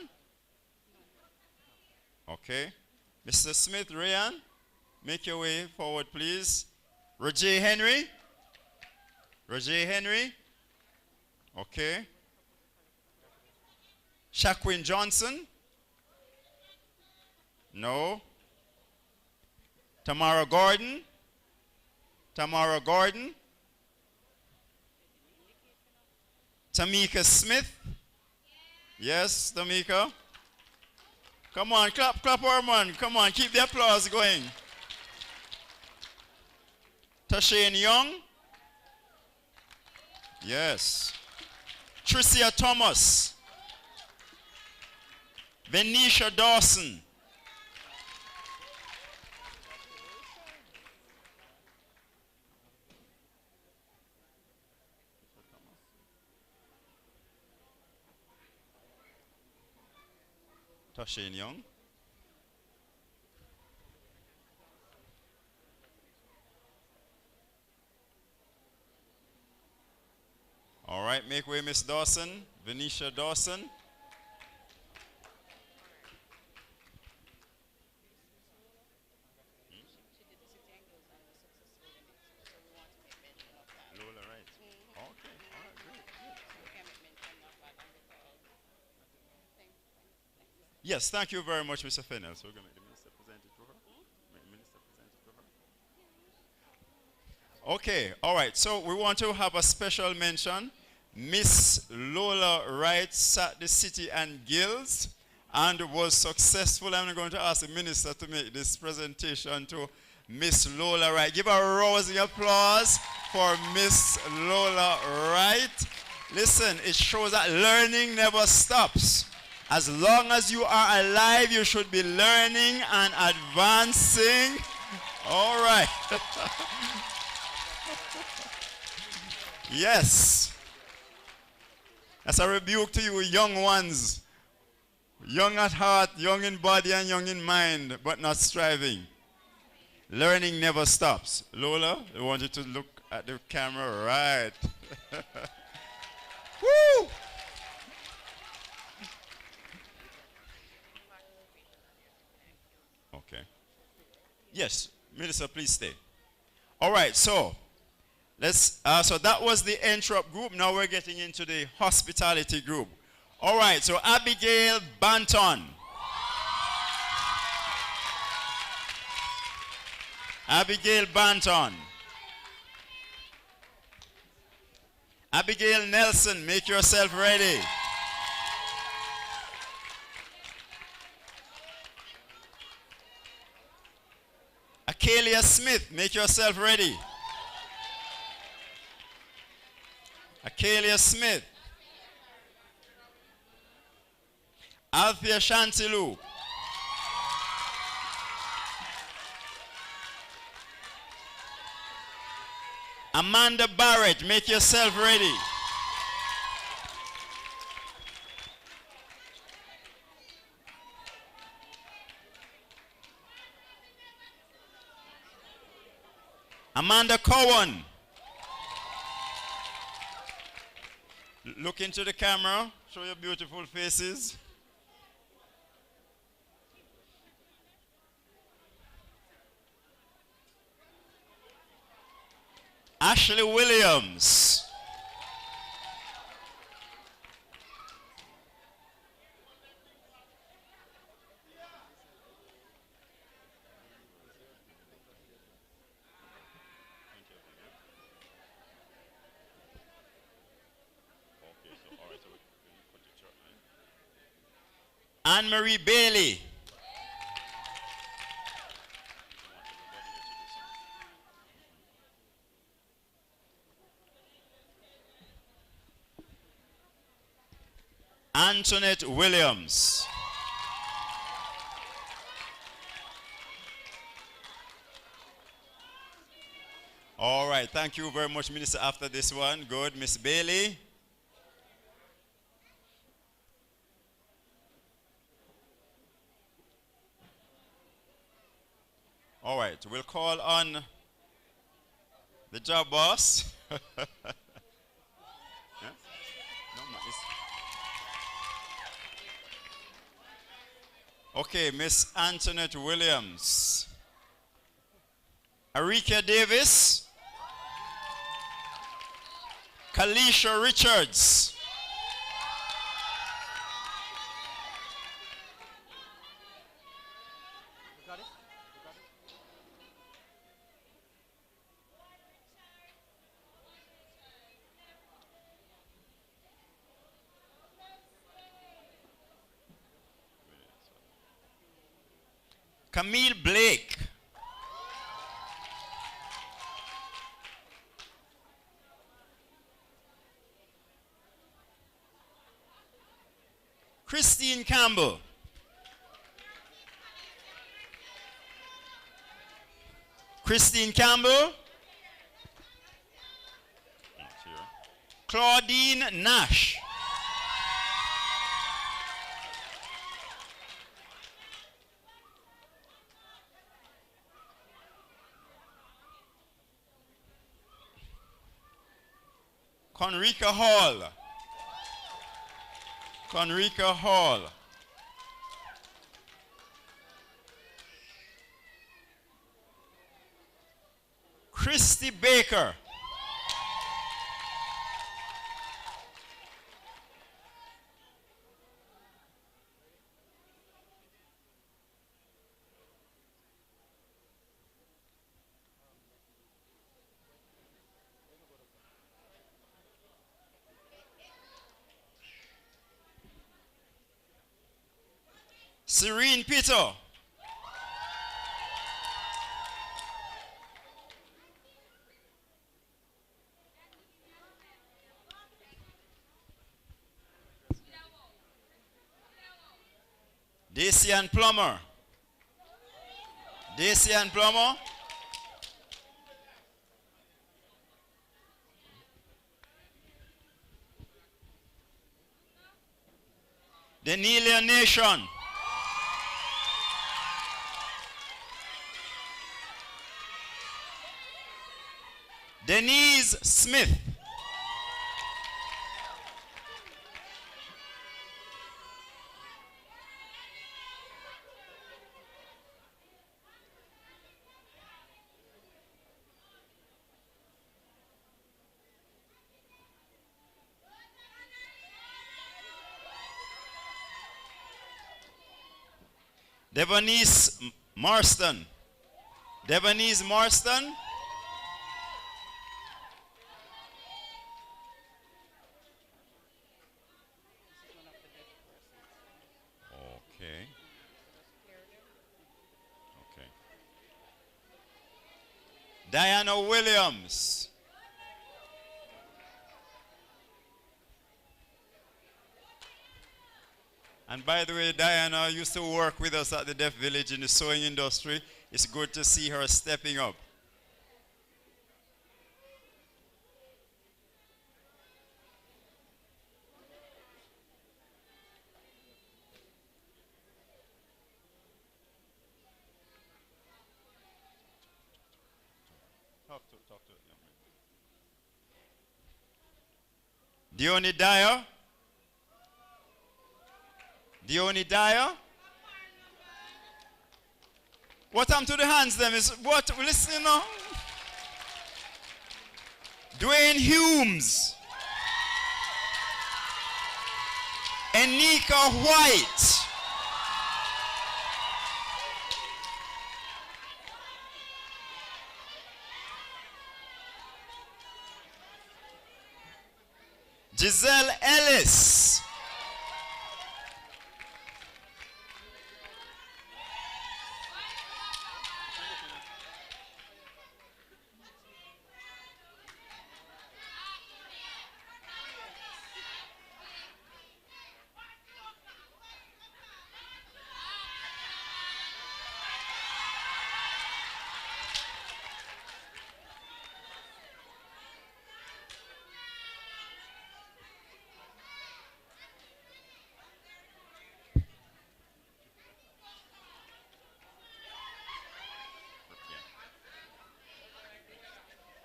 Speaker 4: Okay. Mr. Smith, Ryan, make your way forward, please. Roger Henry. Roger Henry. Okay. Shaquin Johnson. No. Tamara Gordon. Tamara Gordon. Tamika Smith. Yes, Tamika. Come on, clap her, man. Come on, keep the applause going. Tashane Young. Yes. Tricia Thomas. Venetia Dawson. Tashane Young. All right, make way, Miss Dawson. Venetia Dawson. Lola, right. Okay, all right, great. Yes, thank you very much, Mr. Fennell. So we're going to make the minister present it to her. Make the minister present it to her. Okay, all right. So we want to have a special mention. Miss Lola Wright sat the city and guilds and was successful. I'm going to ask the minister to make this presentation to Miss Lola Wright. Give a rousing applause for Miss Lola Wright. Listen, it shows that learning never stops. As long as you are alive, you should be learning and advancing. All right. Yes. That's a rebuke to you young ones. Young at heart, young in body and young in mind, but not striving. Learning never stops. Lola, I want you to look at the camera right. Woo! Okay. Yes, Minister, please stay. All right, so So that was the Entrep group. Now we're getting into the hospitality group. All right, so Abigail Banton. Abigail Banton. Abigail Nelson, make yourself ready. Akelia Smith, make yourself ready. Akelia Smith. Althea Shantilu. Amanda Barrett, make yourself ready. Amanda Cowan. Look into the camera. Show your beautiful faces. Ashley Williams. Anne-Marie Bailey. Antoinette Williams. All right, thank you very much, Minister. After this one, good. Miss Bailey. All right, we'll call on the job boss. Yeah? No, okay, Miss Antoinette Williams. Arika Davis. Kalisha Richards. Camille Blake. Christine Campbell. Christine Campbell. Claudine Nash. Conrika Hall. Conrika Hall. Christy Baker. Serene Peter. Dacian Plummer. Dacian Plummer. Denelia Nation. Denise Smith. Devonese Marston. Devonese Marston. Okay. Okay. Diana Williams. And by the way, Diana used to work with us at the Deaf Village in the sewing industry. It's good to see her stepping up. Talk to young man. Dione Dyer. Dione Dyer. What happened to the hands them is what, listen now. Dwayne Humes. Enika White. Giselle Ellis.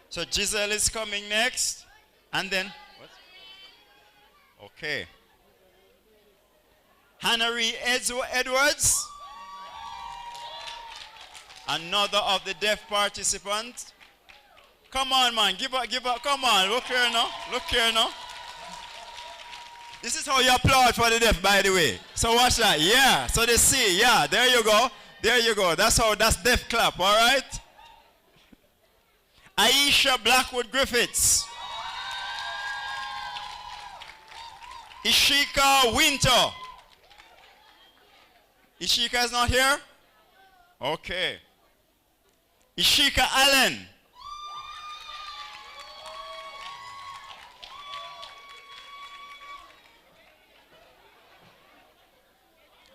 Speaker 4: So Giselle is coming next. And then, what? Okay. Hannah-Ree Edwards. Another of the deaf participants. Come on, man. Give up. Come on. Look here now. Look here now. This is how you applaud for the deaf, by the way. So watch that. Yeah. So they see. Yeah. There you go. There you go. That's deaf clap. All right. Aisha Blackwood Griffiths. Ishika Winter. Ishika is not here? Okay. Ishika Allen.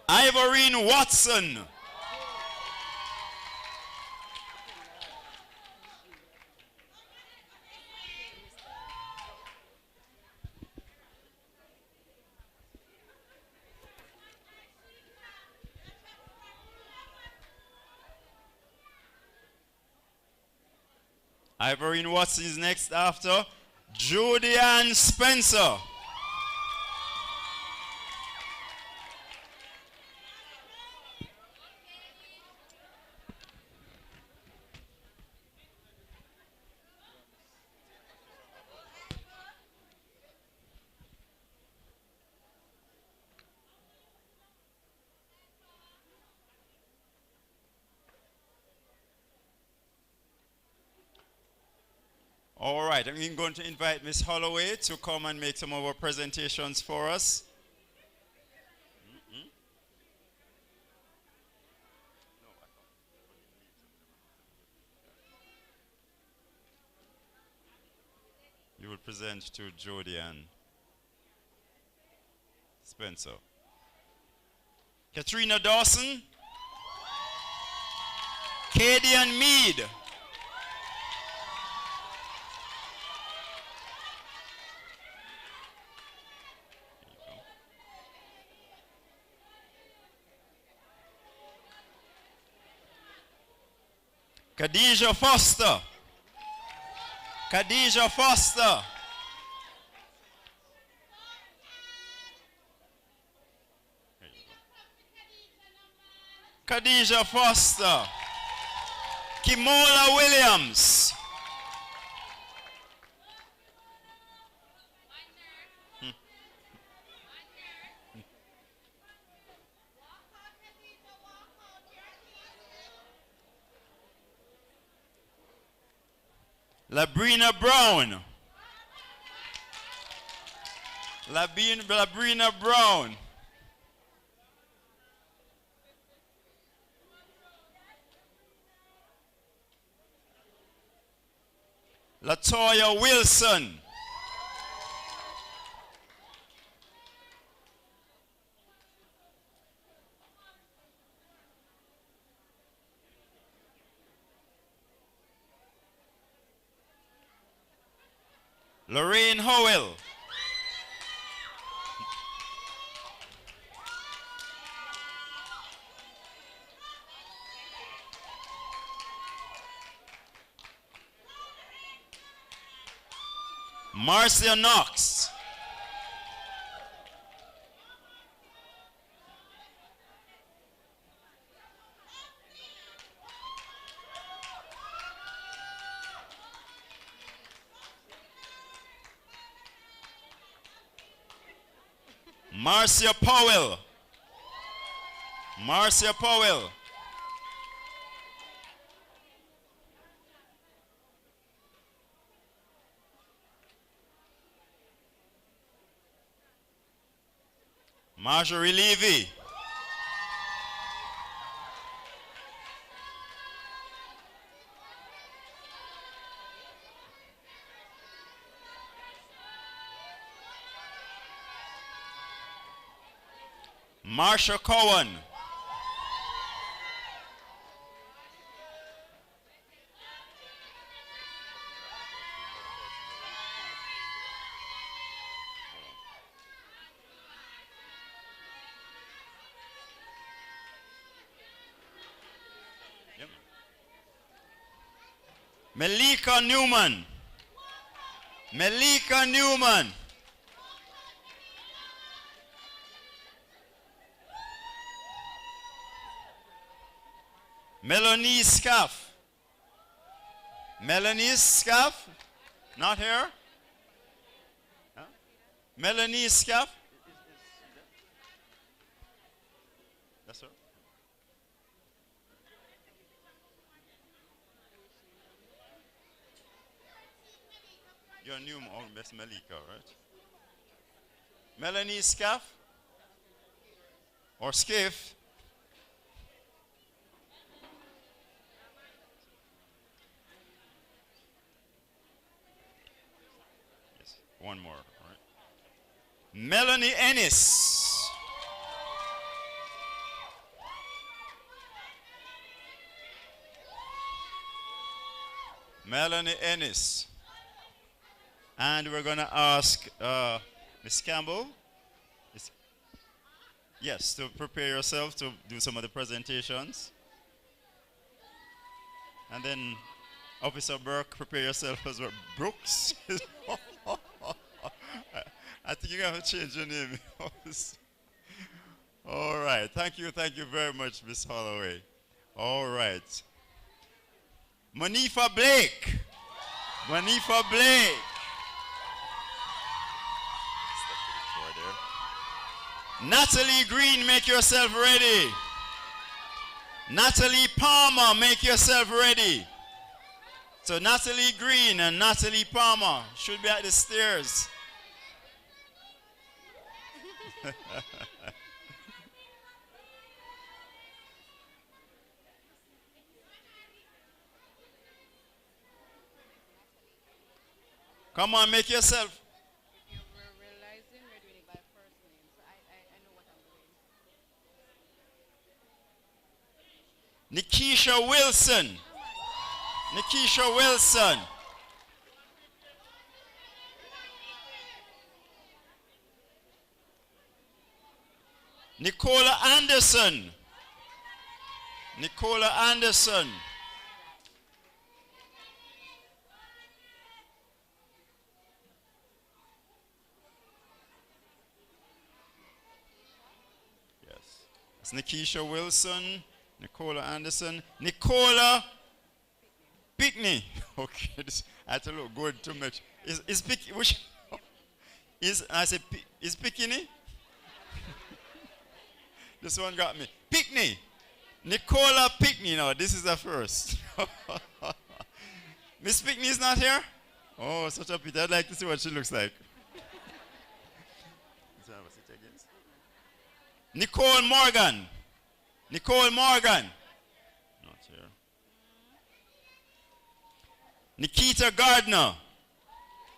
Speaker 4: Ivorine Watson. Ivorine Watson is next after Julianne Spencer. All right, I'm going to invite Ms. Holloway to come and make some of our presentations for us. You will present to Jodianne Spencer. Katrina Dawson. Cadian Mead. Khadijah Foster. Khadijah Foster. Khadijah Foster. Kimola Williams. Labrina Brown. Labrina Brown. Latoya Wilson. Lorraine Howell. Marcia Knox. Marcia Powell. Marcia Powell. Marjorie Levy. Marsha Cohen. Melika Newman. Melika Newman. Melanie Scaff. Melanie Scaff? Not here? Huh? Melanie Scaff? That's her. You're new, Miss Malika, right? Melanie Scaff? Or Skiff? Yes, one more, all right? Melanie Ennis. Melanie Ennis. And we're going to ask Ms. Campbell, yes, to prepare yourself to do some of the presentations. And then Officer Burke, prepare yourself as well. Brooks? I think you're going to change your name. All right. Thank you very much, Ms. Holloway. All right. Monifa Blake. Monifa Blake. Natalie Green, make yourself ready. Natalie Palmer, make yourself ready. So Natalie Green and Natalie Palmer should be at the stairs. Come on, make yourself. Nikisha Wilson. Nikisha Wilson. Nicola Anderson. Nicola Anderson. Yes. It's Nikisha Wilson. Nicola Anderson. Nicola Pickney. Okay, this, I had to look good too much. Is Pick which is I said is Pickney? This one got me. Pickney. Nicola Pickney. Now this is the first. Miss Pickney is not here? Oh, such a pity. I'd like to see what she looks like. Nicole Morgan. Nicole Morgan. Not here. Nikita Gardner.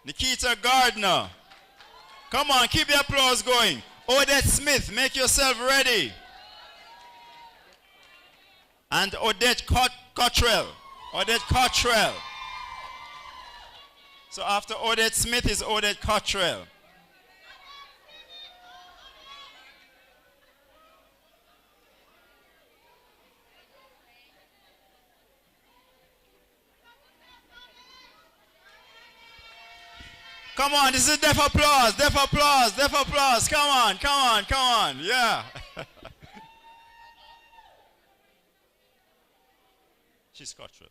Speaker 4: Nikita Gardner. Come on, keep the applause going. Odette Smith, make yourself ready. And Odette Cottrell. Odette Cottrell. So after Odette Smith is Odette Cottrell. Come on, this is deaf applause, deaf applause, deaf applause. Come on, come on, come on. Yeah. She's Cottrell.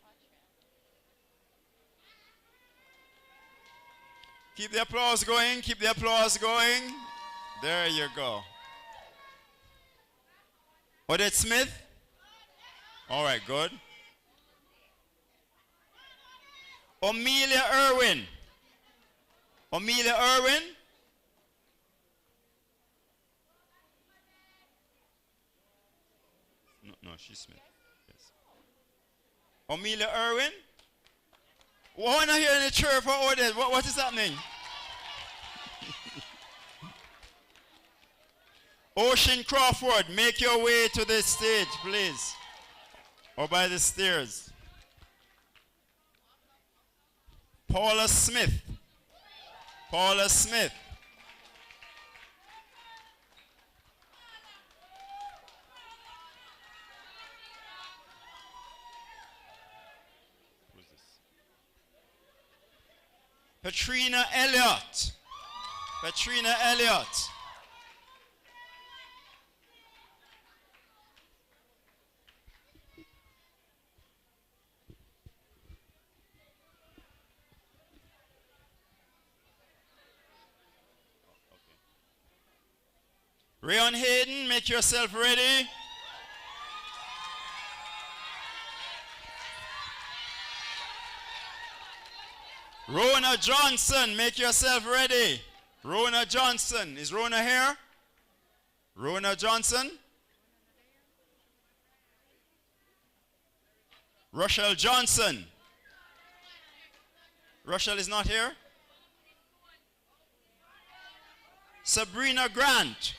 Speaker 4: Keep the applause going, keep the applause going. There you go. Odette Smith? All right, good. Amelia Irwin. Amelia Irwin? No, she's Smith. Yes. Amelia Irwin? Why not here in the church for Odette? What is happening? Ocean Crawford, make your way to the stage, please. Or by the stairs. Paula Smith. Paula Smith. Who's this? Patrina Elliott. Patrina Elliott. Rayon Hayden, make yourself ready. Rona Johnson, make yourself ready. Rona Johnson. Is Rona here? Rona Johnson. Rochelle Johnson. Rochelle is not here. Sabrina Grant.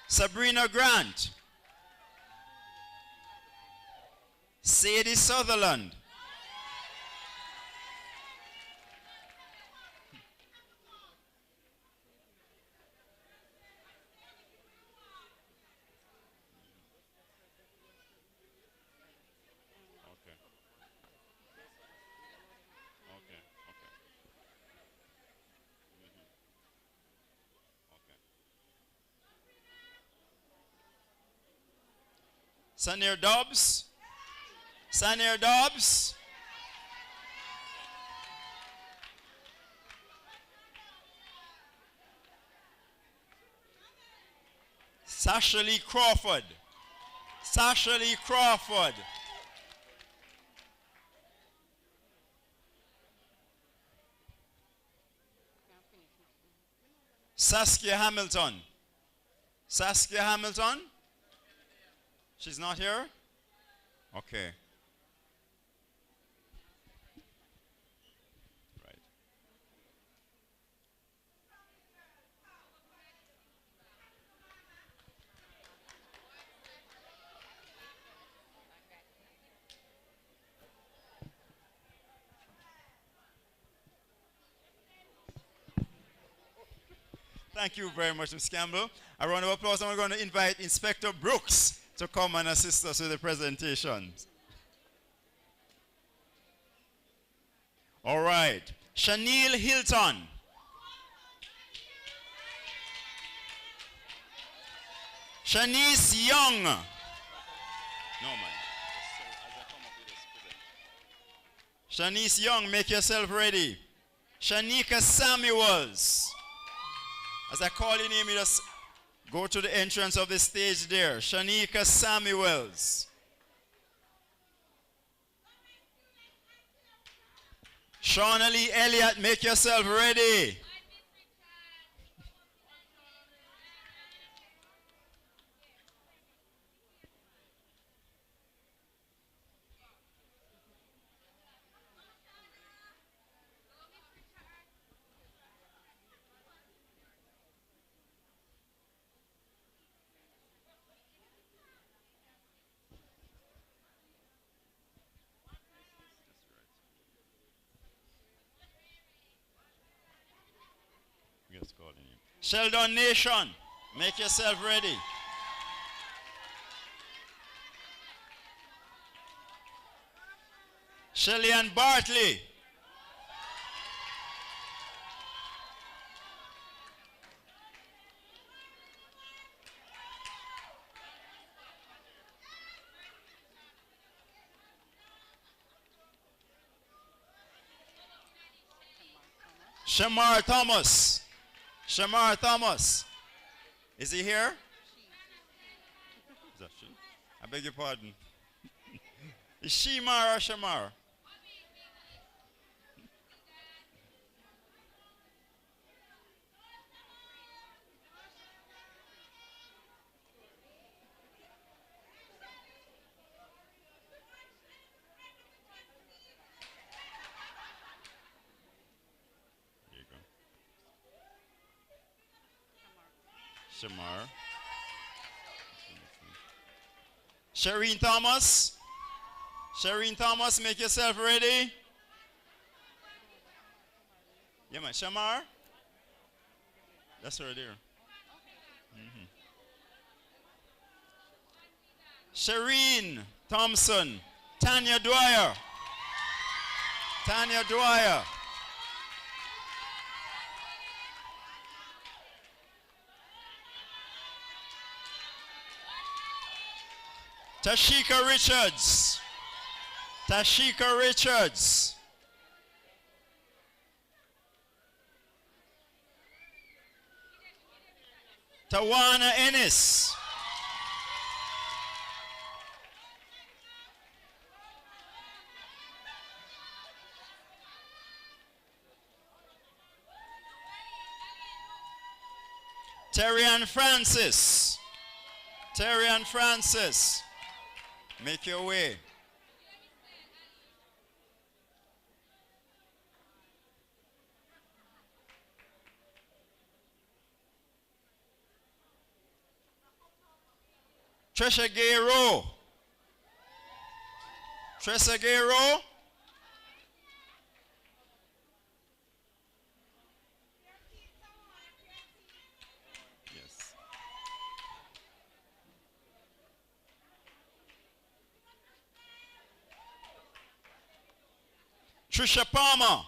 Speaker 4: Sabrina Grant. Sadie Sutherland. Sanir Dobbs. Sanir Dobbs. Sasha Lee Crawford. Sasha Lee Crawford. Saskia Hamilton. Saskia Hamilton. She's not here? Okay. Right. Thank you very much, Ms. Campbell. A round of applause, and we're going to invite Inspector Brooks to come and assist us with the presentation. All right. Shaniel Hilton. Shanice Young. No, man. Shanice Young, make yourself ready. Shanika Samuels. As I call your name, you just go to the entrance of the stage there. Shanika Samuels. Shauna Lee Elliott, make yourself ready. Sheldon Nation, make yourself ready. Shelly Ann Bartley. Shamar Thomas. Shamar Thomas. Is he here? Is that she? I beg your pardon. Is she Mar or Shamar? Shamar. Shireen Thomas. Shireen Thomas, make yourself ready. Yeah, man. Shamar. That's her there. Shireen Thompson. Tanya Dwyer. Tanya Dwyer. Tashika Richards. Tashika Richards. Tawana Ennis. Terry Ann Francis. Terry Ann Francis. Make your way. Tresha Gayro. Tresha Gayro. Yes. Trisha Palmer.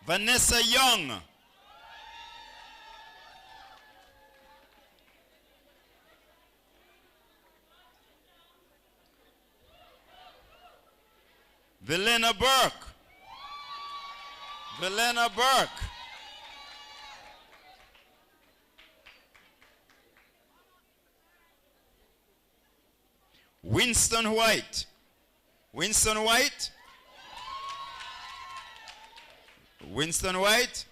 Speaker 4: Vanessa Young. Velena Burke. Velena Burke. Winston White. Winston White. Winston White.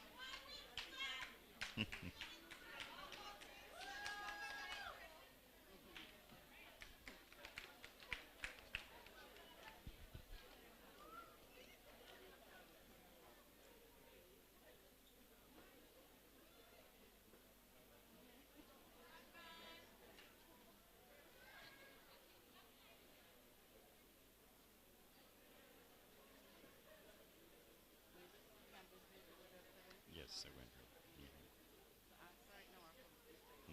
Speaker 4: Yes, I went through.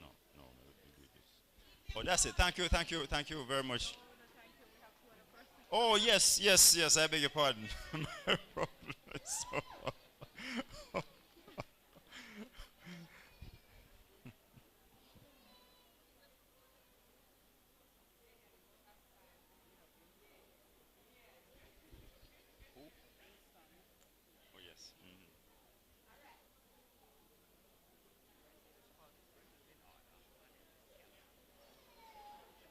Speaker 4: No, no, we do this. Oh, that's it. Thank you very much. Oh, yes, yes, yes, I beg your pardon. My problem. So oh, yes.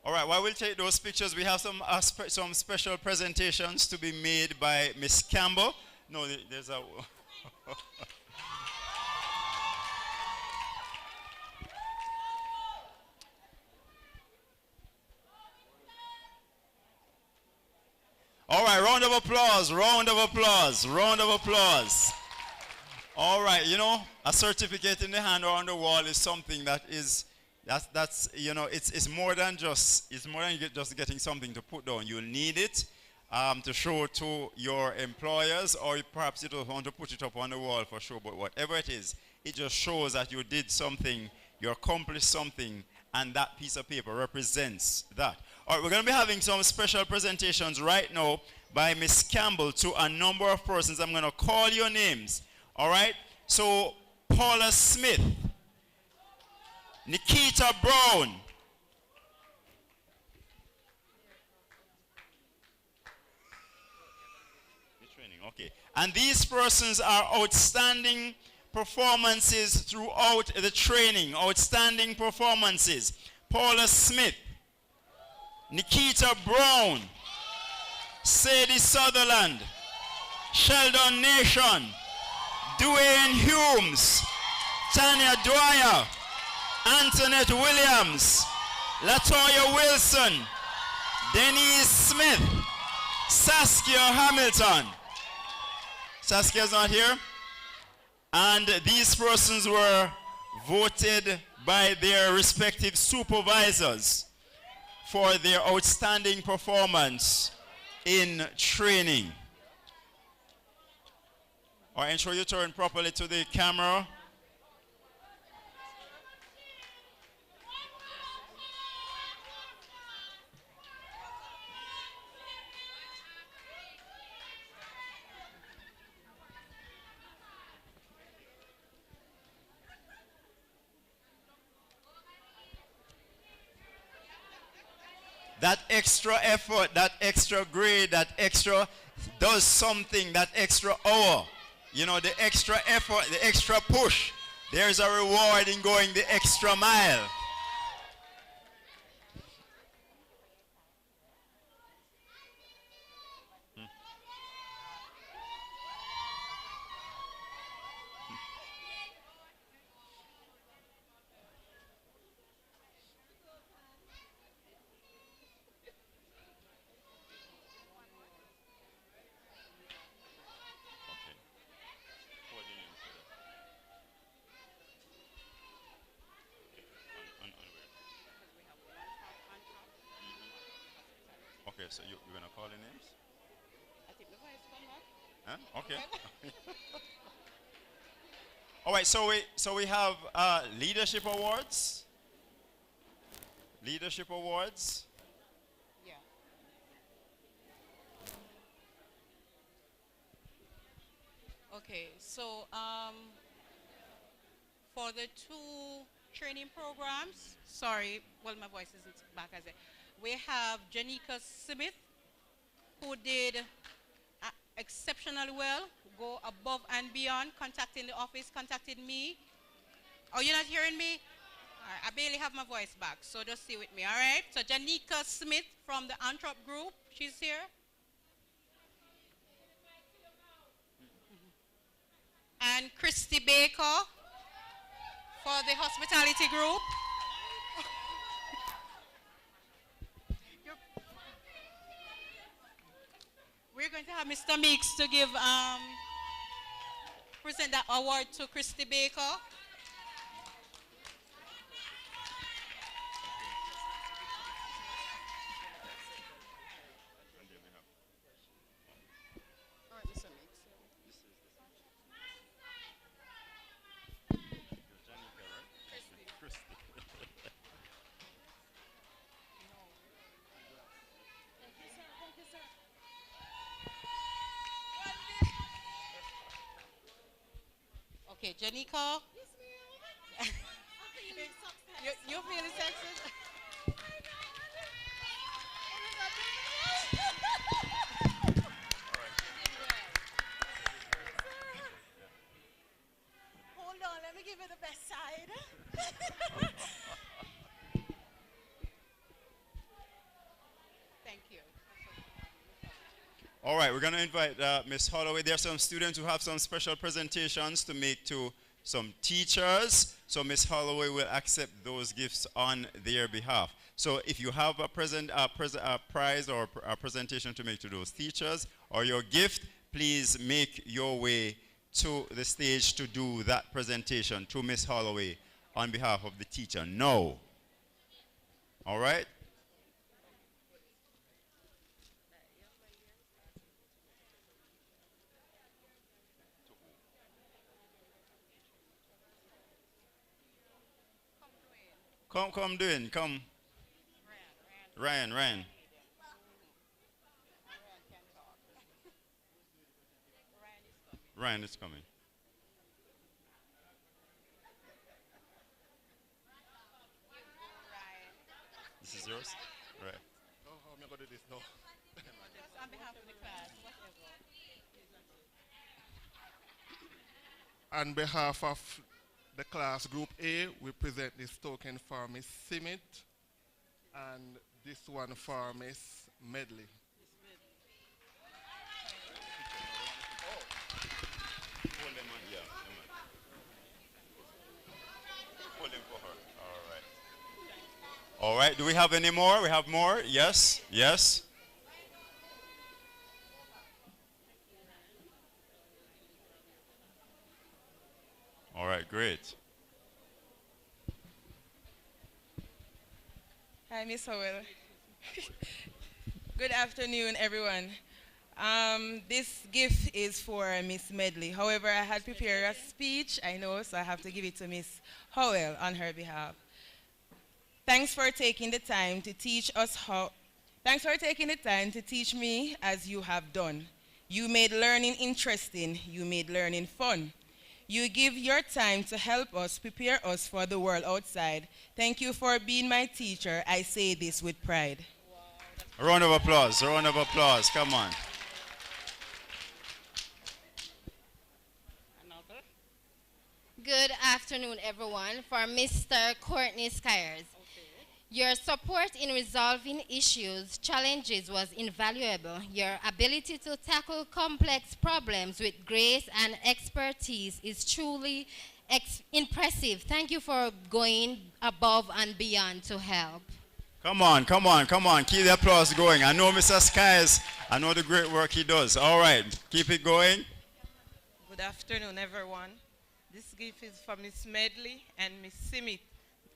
Speaker 4: All right, while we'll take those pictures, we have some special presentations to be made by Miss Campbell. No, there's a... All right, round of applause, round of applause, round of applause. All right, you know, a certificate in the hand or on the wall is something that is, that's you know, it's more than just getting something to put down. You'll need it to show to your employers, or perhaps you don't want to put it up on the wall for sure, but whatever it is, it just shows that you did something, you accomplished something, and that piece of paper represents that. All right, we're going to be having some special presentations right now by Miss Campbell to a number of persons. I'm going to call your names. All right? So, Paula Smith, Nikita Brown, okay. And these persons are outstanding performances throughout the training. Outstanding performances. Paula Smith, Nikita Brown, Sadie Sutherland, Sheldon Nation, Dwayne Humes, Tanya Dwyer, Antoinette Williams, Latoya Wilson, Denise Smith, Saskia Hamilton. Saskia's not here. And these persons were voted by their respective supervisors for their outstanding performance in training. All right, ensure you turn properly to the camera. That extra effort, that extra grade, that extra does something, that extra hour. You know, the extra effort, the extra push. There's a reward in going the extra mile. Okay, so you're going to call the names? I think the voice come up. Huh? Okay. All right, so we have leadership awards. Leadership awards.
Speaker 2: Yeah. Okay, so for the two training programs, sorry, well, my voice isn't back as it. We have Janika Smith, who did exceptionally well, go above and beyond, contacting the office, contacted me. Oh, you're not hearing me? All right, I barely have my voice back, so just stay with me, all right? So Janika Smith from the Anthrop Group, she's here. And Christy Baker for the Hospitality Group. We're going to have Mr. Meeks to give, present that award to Christy Baker. Okay, Janika. You're feeling sexy?
Speaker 18: Hold on, let me give it the best side.
Speaker 4: All right, we're going to invite Miss Holloway. There are some students who have some special presentations to make to some teachers. So Miss Holloway will accept those gifts on their behalf. So if you have a prize or a presentation to make to those teachers or your gift, please make your way to the stage to do that presentation to Miss Holloway on behalf of the teacher. No. All right? Come, Dwayne, come. Ryan. Ryan is coming. This is yours? Right.
Speaker 19: Oh, how am I going to do this now?
Speaker 8: On behalf of the class, whatever.
Speaker 19: On behalf of the class Group A, we present this token for Miss Simit and this one for Miss Medley.
Speaker 4: All right, do we have any more? We have more? Yes? Yes? All right, great.
Speaker 20: Hi, Miss Howell. Good afternoon, everyone. This gift is for Miss Medley. However, I had prepared a speech, I know, so I have to give it to Miss Howell on her behalf. Thanks for taking the time to teach us Thanks for taking the time to teach me as you have done. You made learning interesting. You made learning fun. You give your time to help us, prepare us for the world outside. Thank you for being my teacher. I say this with pride.
Speaker 4: A round of applause, come on.
Speaker 7: Good afternoon, everyone. For Mr. Courtney Skyers. Your support in resolving issues, challenges was invaluable. Your ability to tackle complex problems with grace and expertise is truly impressive. Thank you for going above and beyond to help.
Speaker 4: Come on. Keep the applause going. I know Mr. Skies. I know the great work he does. All right, keep it going.
Speaker 20: Good afternoon, everyone. This gift is for Miss Medley and Miss Simit.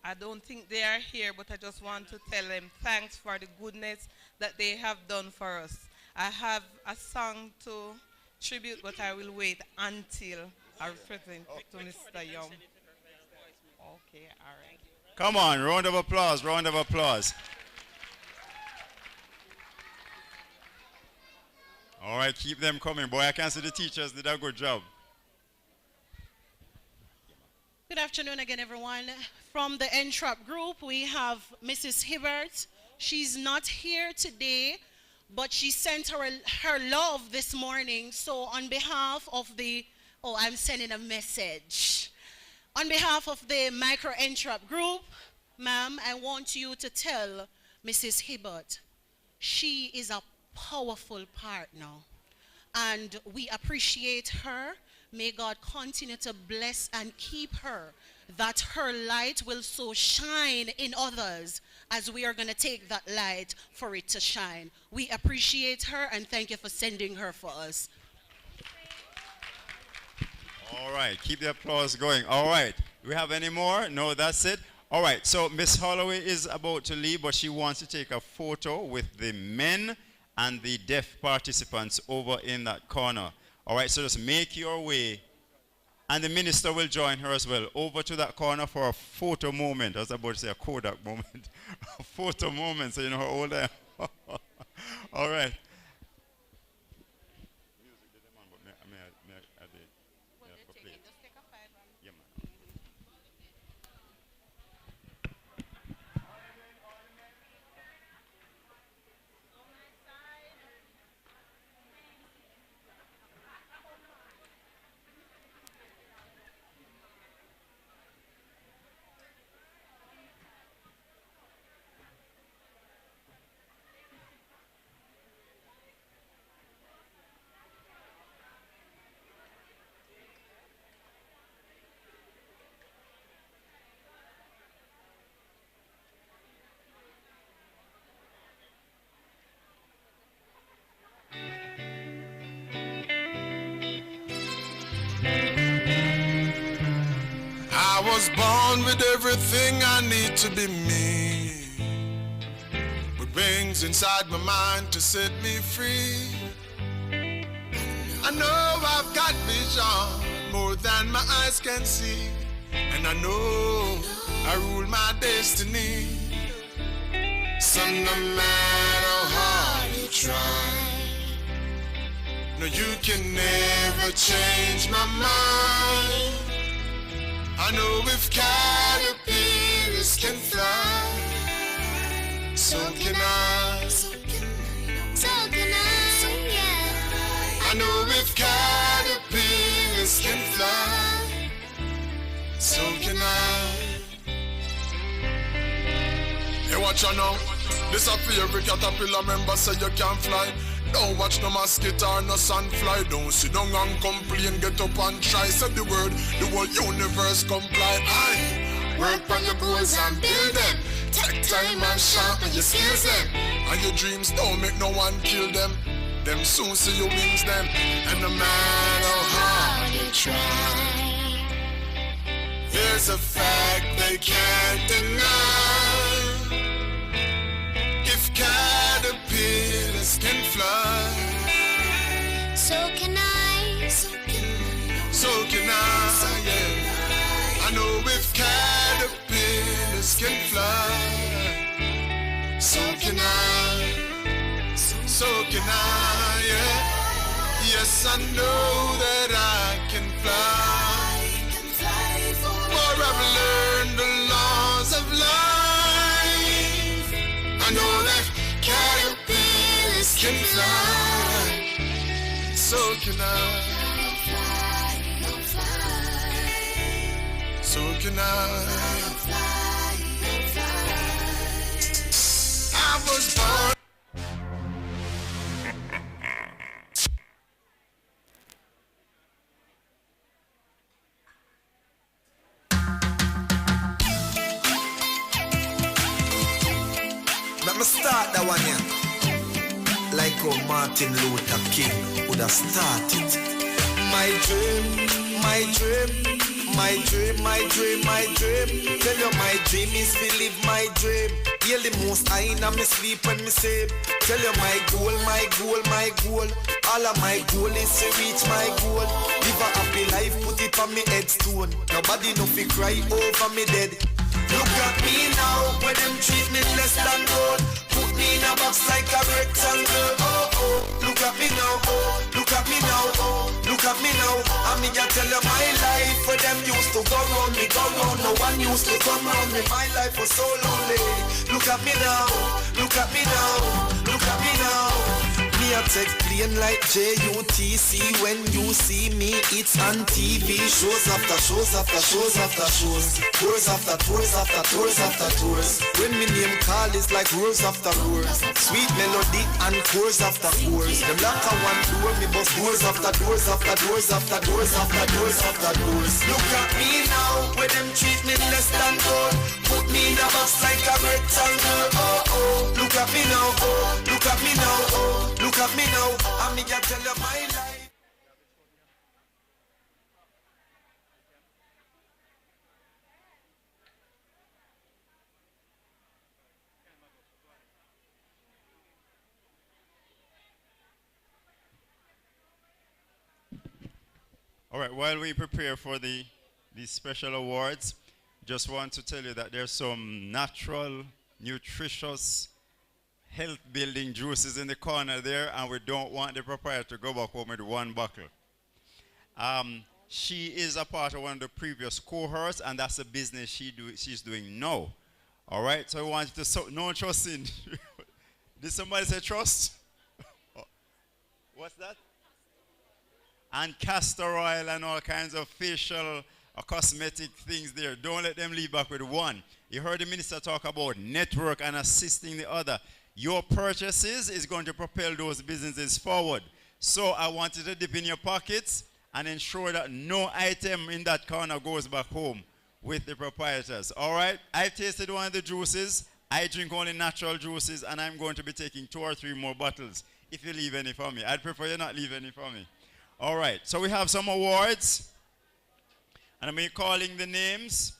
Speaker 20: I don't think they are here, but I just want to tell them thanks for the goodness that they have done for us. I have a song to tribute, but I will wait until I present it to Mr. Young. Okay, all right.
Speaker 4: Come on, round of applause. All right, keep them coming. Boy, I can see the teachers did a good job.
Speaker 5: Good afternoon again, everyone. From the Entrep group, we have Mrs. Hibbert. She's not here today, but she sent her love this morning. So on behalf of I'm sending a message. On behalf of the Micro Entrep group, ma'am, I want you to tell Mrs. Hibbert, she is a powerful partner, and we appreciate her. May God continue to bless and keep her, that her light will so shine in others as we are going to take that light for it to shine. We appreciate her and thank you for sending her for us.
Speaker 4: All right, keep the applause going. All right, do we have any more? No, that's it. All right, so Miss Holloway is about to leave, but she wants to take a photo with the men and the deaf participants over in that corner. All right, so just make your way, and the minister will join her as well, over to that corner for a photo moment. I was about to say a Kodak moment. A photo moment, so you know how old I am. All right.
Speaker 6: was born with everything I need to be me, with wings inside my mind to set me free. I know I've got vision more than my eyes can see, and I know I rule my destiny. So no matter how hard you try, no, you can never change my mind. I know if caterpillars can fly, so can I. So can I, yeah. I know if caterpillars can fly, so can I. Hey, watch out now. This a for every caterpillar member say you can't fly. Don't watch no mosquito or no sunfly. Don't sit down and complain, get up and try. Said the word, the whole universe comply. Aye. Work on your goals and build them. Take time and sharpen your skills them. And your dreams don't make no one kill them. Them soon see your wings them. And no matter how hard you try, there's a fact they can't deny. If caterpillars can fly, so can I. So can I, yeah. I know if caterpillars can fly, so can I. So can I, yeah. Yes, I know that I can fly. For I've learned the laws of life. I know that caterpillars can fly. So can I. So can I. I was born.
Speaker 19: Let me start that one here. Like how Martin Luther King would have started. My dream, my dream, my dream, my dream, my dream. Tell you my dream is to live my dream. Hear the most I in me sleep when me sleep. Tell you my goal, my goal, my goal. All of my goal is to reach my goal. Live a happy life, put it on me headstone. Nobody no fi cry over me dead. Look at me now, when them treat me less than gold. Put me in a box like a rectangle. Oh oh, look at me now. Oh, look at me now. Oh, look at me now. I mean, I tell you my life, where them used to go round me, go round. No one used to come round me. My life was so lonely. Look at me now. Look at me now. Look at me now. Me a take plane like JUTC. When you see me, it's on TV. Shows after shows after shows after shows. Tours after tours after tours after tours. When me name call is like roars after roars. Sweet melody and chorus after chorus. Them lock a one door, me bust doors after doors after doors after doors after doors after doors. Look at me now, where them treat me less than gold. Put me in a box like a rectangle. Oh oh, look at me now. Oh, look at me now. Oh, look at me now. I me can tell you my life.
Speaker 4: All right, while we prepare for these special awards, just want to tell you that there's some natural, nutritious, health-building juices in the corner there, and we don't want the proprietor to go back home with one bottle. She is a part of one of the previous cohorts, and that's the business she's doing now. All right, so we want you to no trust in. Did somebody say trust? What's that? And castor oil and all kinds of facial or cosmetic things there. Don't let them leave back with one. You heard the minister talk about network and assisting the other. Your purchases is going to propel those businesses forward. So I want you to dip in your pockets and ensure that no item in that corner goes back home with the proprietors. All right? I've tasted one of the juices. I drink only natural juices, and I'm going to be taking 2 or 3 more bottles if you leave any for me. I'd prefer you not leave any for me. All right, so we have some awards, and I'm calling the names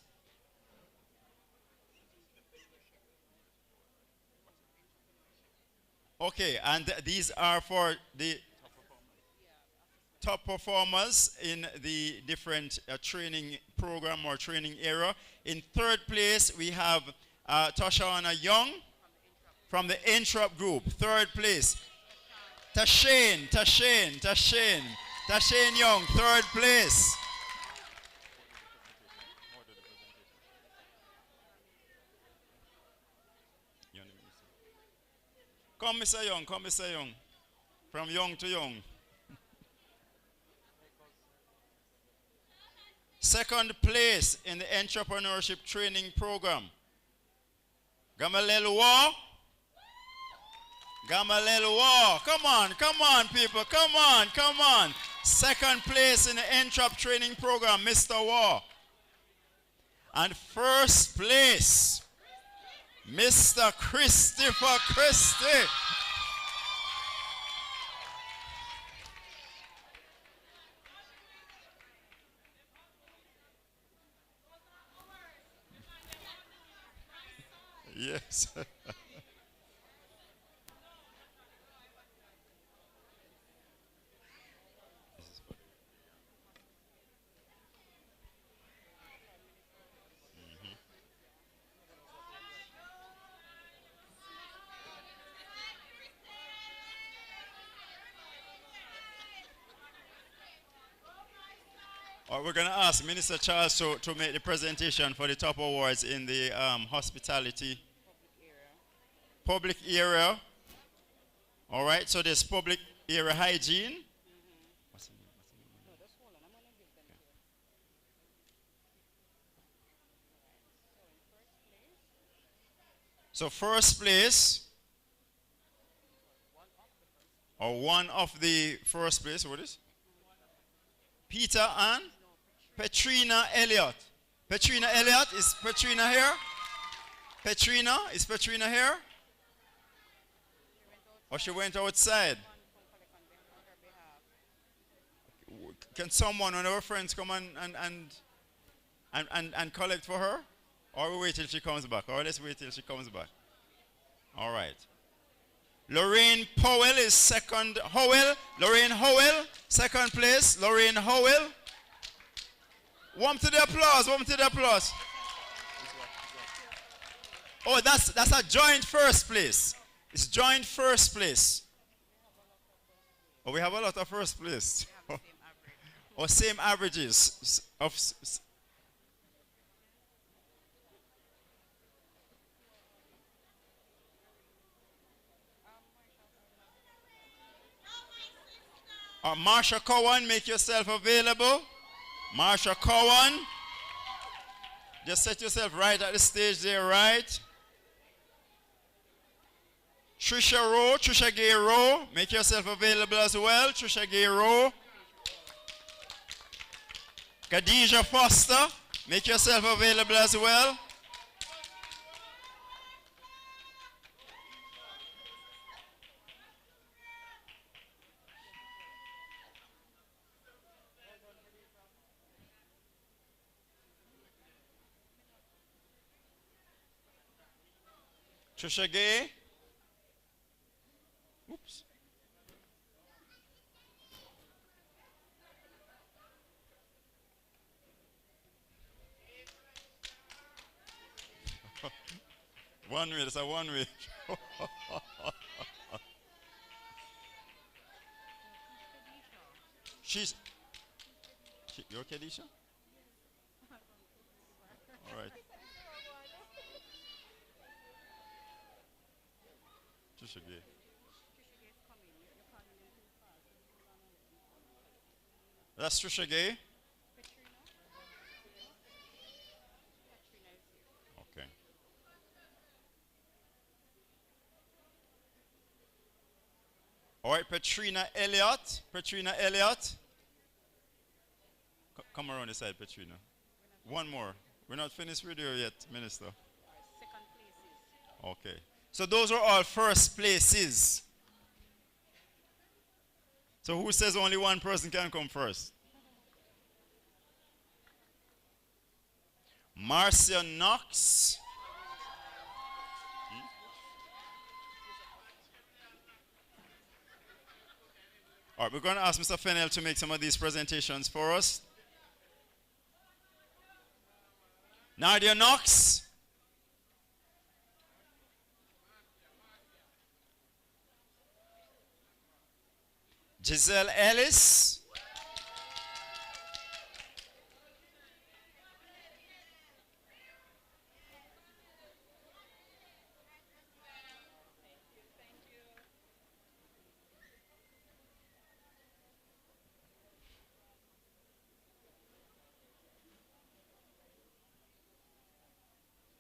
Speaker 4: Okay, and these are for the top performers in the different training program or training area. In third place, we have Tashawana Young from the Introp group. Third place. Tashane Young, third place. Come, Mr. Young, come, Mr. Young. From young to young. Second place in the entrepreneurship training program. Gamalel War. Gamalel War. Come on, people. Come on. Second place in the Entrep training program, Mr. War. And first place, Mr. Christopher Christie. Yes. We're going to ask Minister Charles to make the presentation for the top awards in the hospitality public area. All right, so there's public area hygiene. So first place, or one of the first place, what is? Peter and Petrina Elliott. Petrina Elliott, is Petrina here? Petrina, is Petrina here? Or she went outside? Can someone, one of our friends, come and collect for her? Or we wait till she comes back? Or let's wait till she comes back. All right. Lorraine Powell is second. Lorraine Howell, second place. Lorraine Howell. Warm to the applause. Oh, that's a joint first place. It's joint first place. Oh, we have a lot of first place. Or same averages of. Marsha Cowan, make yourself available. Marsha Cowan. Just set yourself right at the stage there, right? Trisha Gay Rowe, make yourself available as well. Trisha Gay Rowe. Khadijah Foster, make yourself available as well. Trisha Gay. Oops. One way, that's a one way. You're Kedisha? All right. Trisha Gay. That's Trisha Gay. Okay. All right, Petrina Elliott. Come around the side, Petrina. One more. We're not finished with you yet, Minister. Okay. So those are all first places. So who says only one person can come first? Marcia Knox. All right, we're going to ask Mr. Fennell to make some of these presentations for us. Nadia Knox. Giselle Ellis.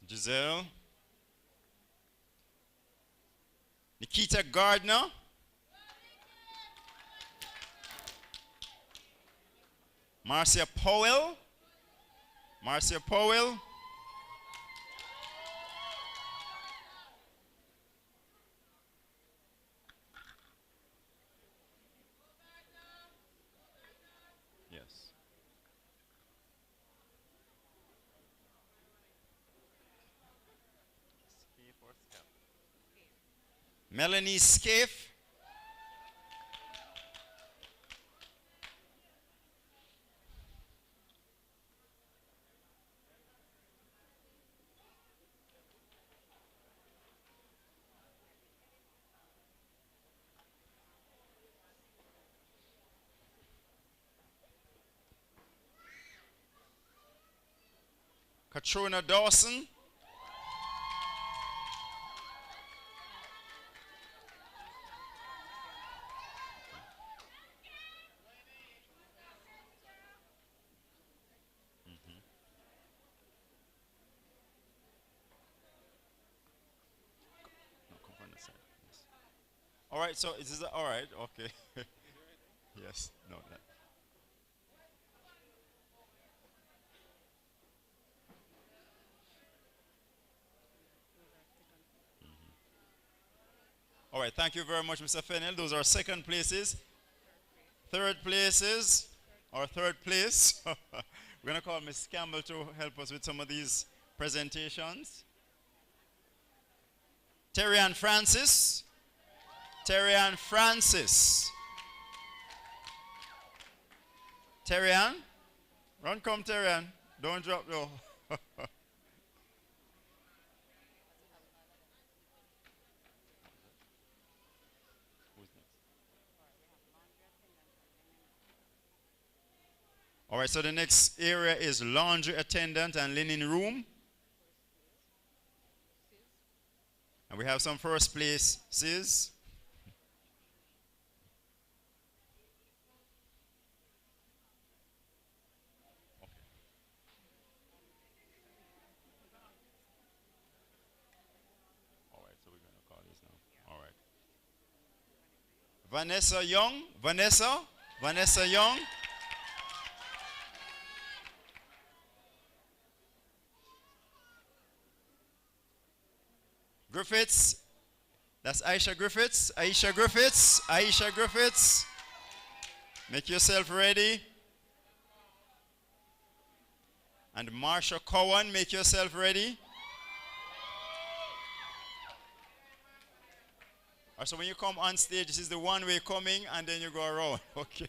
Speaker 4: Giselle. Nikita Gardner. Marcia Powell. Marcia Powell. Yes. Melanie Scaife. Katrina Dawson. All right, so is this all right? Okay. Yes, no, that. All right, thank you very much, Mr. Fennell. Those are second places. Third places, or third place. We're going to call Ms. Campbell to help us with some of these presentations. Terry Ann Francis. Terry Ann Francis. Terry Ann. Run, come, Terry Ann. Don't drop, though. All right, so the next area is laundry attendant and linen room. And we have some first places. All right, so we're going to call this now. All right. Vanessa Young. Vanessa Young. Griffiths. That's Aisha Griffiths. Aisha Griffiths. Aisha Griffiths. Make yourself ready. And Marsha Cowan, make yourself ready. So when you come on stage, this is the one way coming and then you go around. Okay.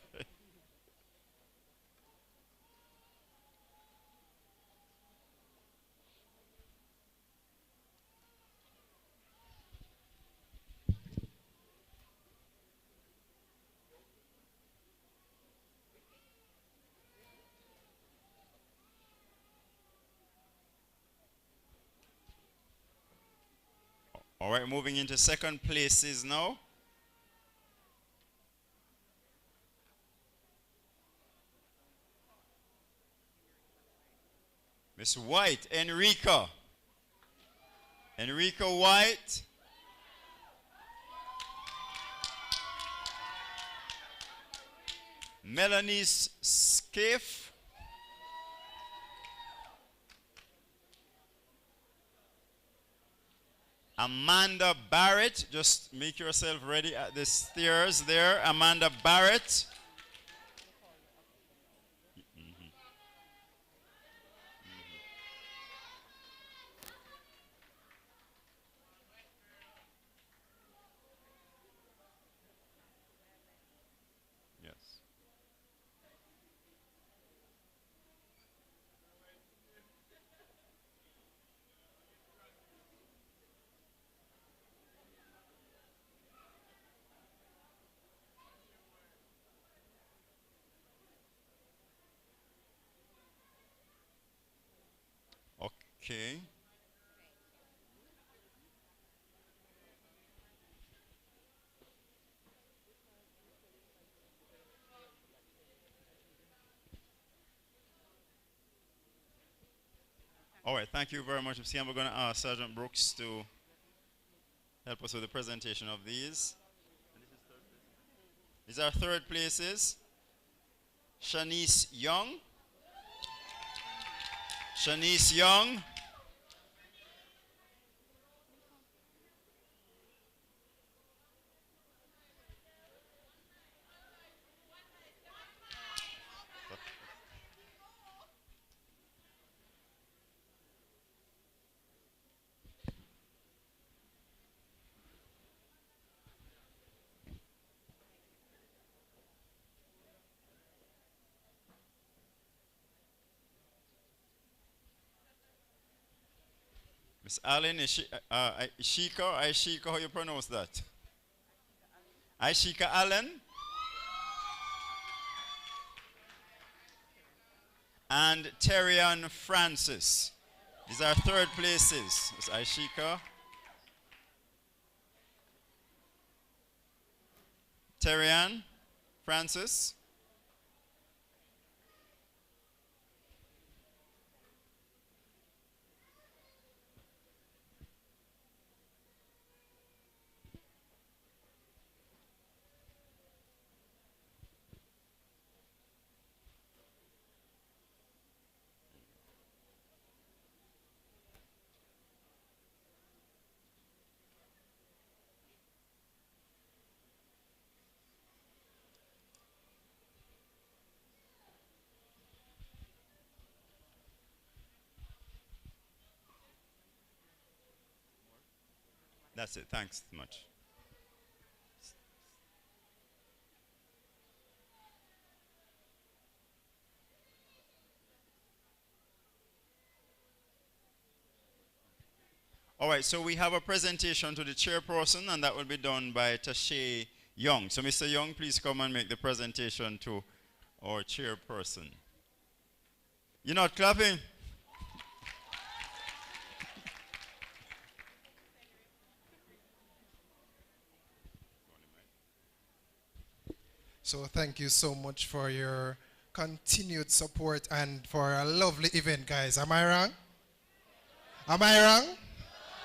Speaker 4: All right, moving into second places now. Miss White, Enrica. Enrica White. Melanie Scaife. Amanda Barrett, just make yourself ready at the stairs there. Amanda Barrett. Okay. All right, thank you very much. I'm going to ask Sergeant Brooks to help us with the presentation of these. These are third places. Shanice Young. Shanice Young. Miss Allen, Ishika, how you pronounce that? Ishika Allen. And Terrian Francis. These are third places. It's Ishika. Terrian Francis. That's it. Thanks so much. All right, so we have a presentation to the chairperson, and that will be done by Tashay Young. So, Mr. Young, please come and make the presentation to our chairperson. You're not clapping?
Speaker 19: So thank you so much for your continued support and for a lovely event, guys. Am I wrong? Am I wrong?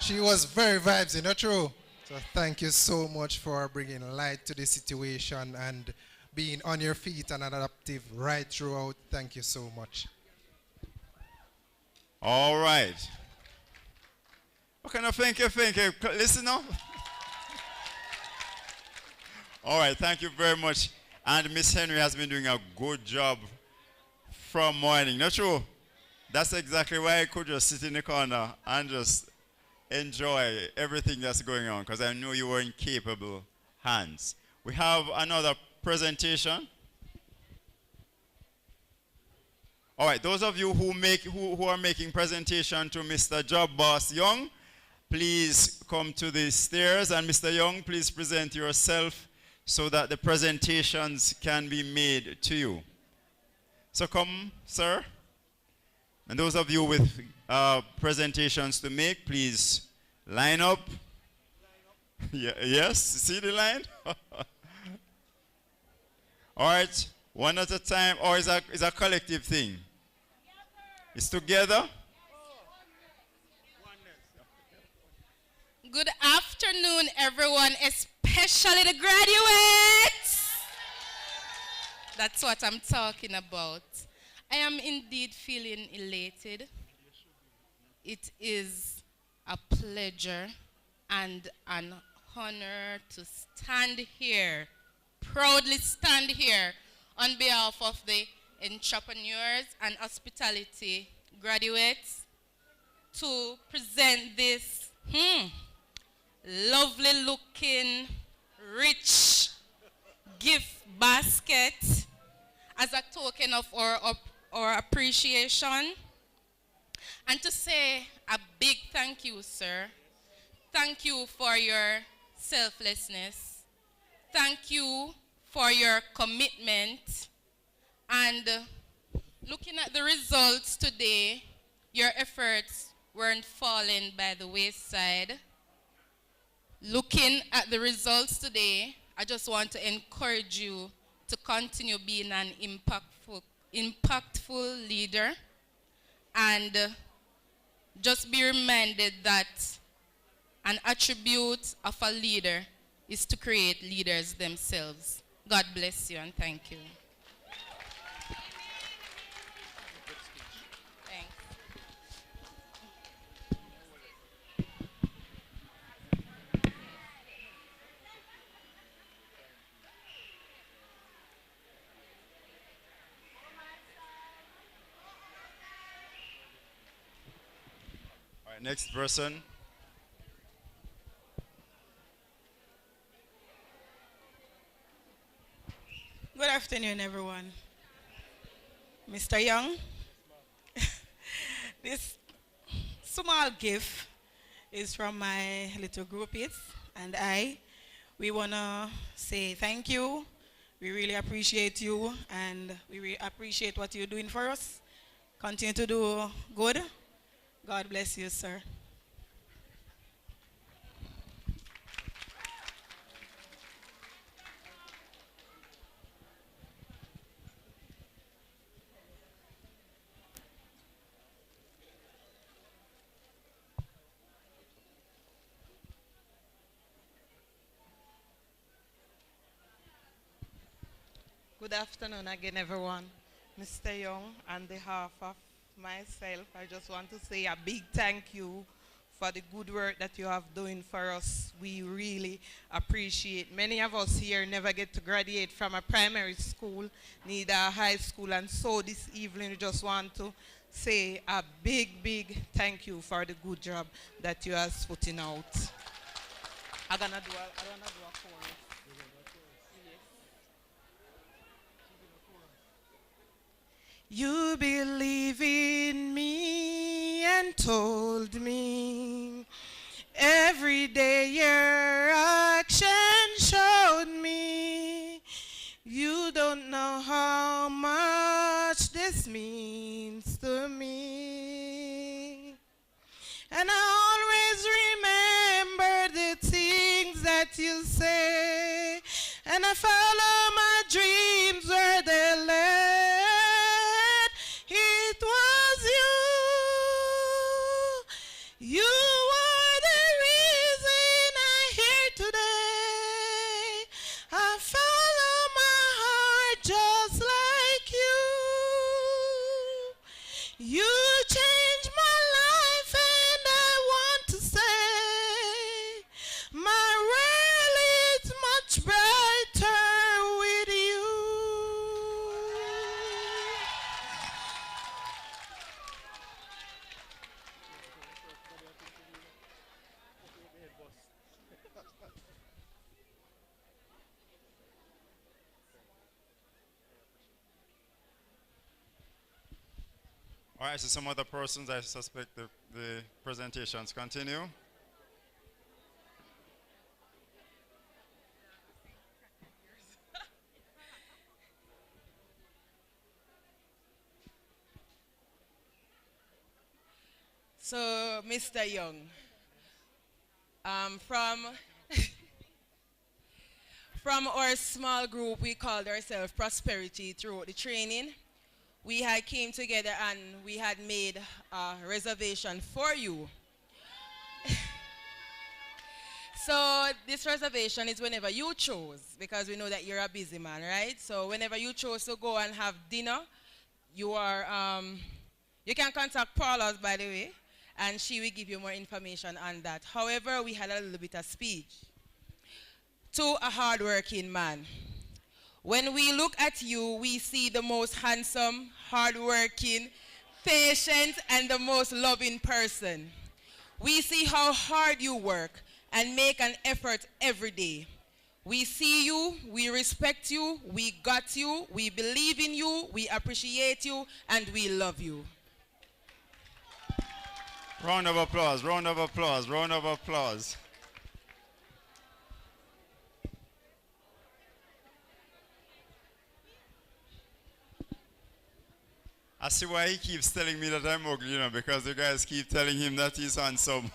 Speaker 19: She was very vibes, not true? So thank you so much for bringing light to the situation and being on your feet and adaptive right throughout. Thank you so much.
Speaker 4: All right. What kind of thank you? Listen up. All right, thank you very much. And Miss Henry has been doing a good job from morning. Not true? That's exactly why I could just sit in the corner and just enjoy everything that's going on, because I know you were in capable hands. We have another presentation. All right, those of you who are making presentation to Mr. Job Boss Young, please come to the stairs, and Mr. Young, please present yourself so that the presentations can be made to you. So come, sir. And those of you with presentations to make, please line up. Yeah, yes, see the line? All right, one at a time, or is a collective thing? It's together?
Speaker 11: Good afternoon, everyone, especially the graduates. That's what I'm talking about. I am indeed feeling elated. It is a pleasure and an honor to stand here, proudly stand here on behalf of the entrepreneurs and hospitality graduates to present this lovely looking, rich gift basket as a token of our appreciation. And to say a big thank you, sir. Thank you for your selflessness. Thank you for your commitment. And looking at the results today, your efforts weren't falling by the wayside. Looking at the results today, I just want to encourage you to continue being an impactful leader, and just be reminded that an attribute of a leader is to create leaders themselves. God bless you and thank you. Thanks.
Speaker 4: All right, next person.
Speaker 19: Good afternoon, everyone. Mr. Young, this small gift is from my little groupies, and we want to say thank you. We really appreciate you, and we really appreciate what you're doing for us. Continue to do good. God bless you, sir.
Speaker 21: Good afternoon again, everyone. Mr. Young, on behalf of myself, I just want to say a big thank you for the good work that you have doing for us. We really appreciate. Many of us here never get to graduate from a primary school, neither a high school, and so this evening we just want to say a big, big thank you for the good job that you are putting out. I'm gonna do a chorus. You believe in me and told me every day your action showed me you don't know how much this means to me. And I always remember the things that you say, and I follow my dreams where they led. It was you. You are the reason I'm here today. I follow my heart just like you. You changed my life, and I want to say my world is much brighter with you.
Speaker 4: All right, so some other persons, I suspect the presentations continue.
Speaker 20: So, Mr. Young, from from our small group, we called ourselves Prosperity throughout the training. We had came together and we had made a reservation for you. So this reservation is whenever you chose, because we know that you're a busy man, right? So whenever you chose to go and have dinner, you are you can contact Paula, by the way, and she will give you more information on that. However, we had a little bit of speech. To a hardworking man. When we look at you, we see the most handsome, hardworking, patient, and the most loving person. We see how hard you work and make an effort every day. We see you, we respect you, we got you, we believe in you, we appreciate you, and we love you.
Speaker 4: Round of applause, round of applause, round of applause. I see why he keeps telling me that I'm ugly, because the guys keep telling him that he's handsome.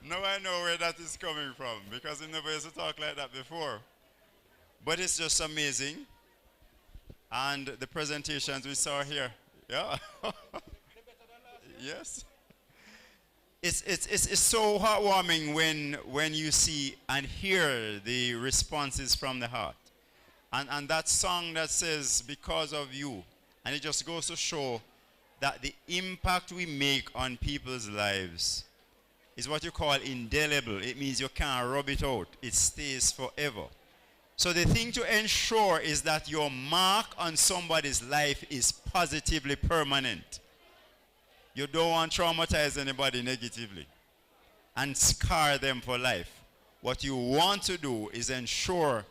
Speaker 4: Now I know where that is coming from, because he never used to talk like that before. But it's just amazing. And the presentations we saw here, yeah. Yes. It's so heartwarming when you see and hear the responses from the heart. And that song that says, because of you, and it just goes to show that the impact we make on people's lives is what you call indelible. It means you can't rub it out. It stays forever. So the thing to ensure is that your mark on somebody's life is positively permanent. You don't want to traumatize anybody negatively and scar them for life. What you want to do is ensure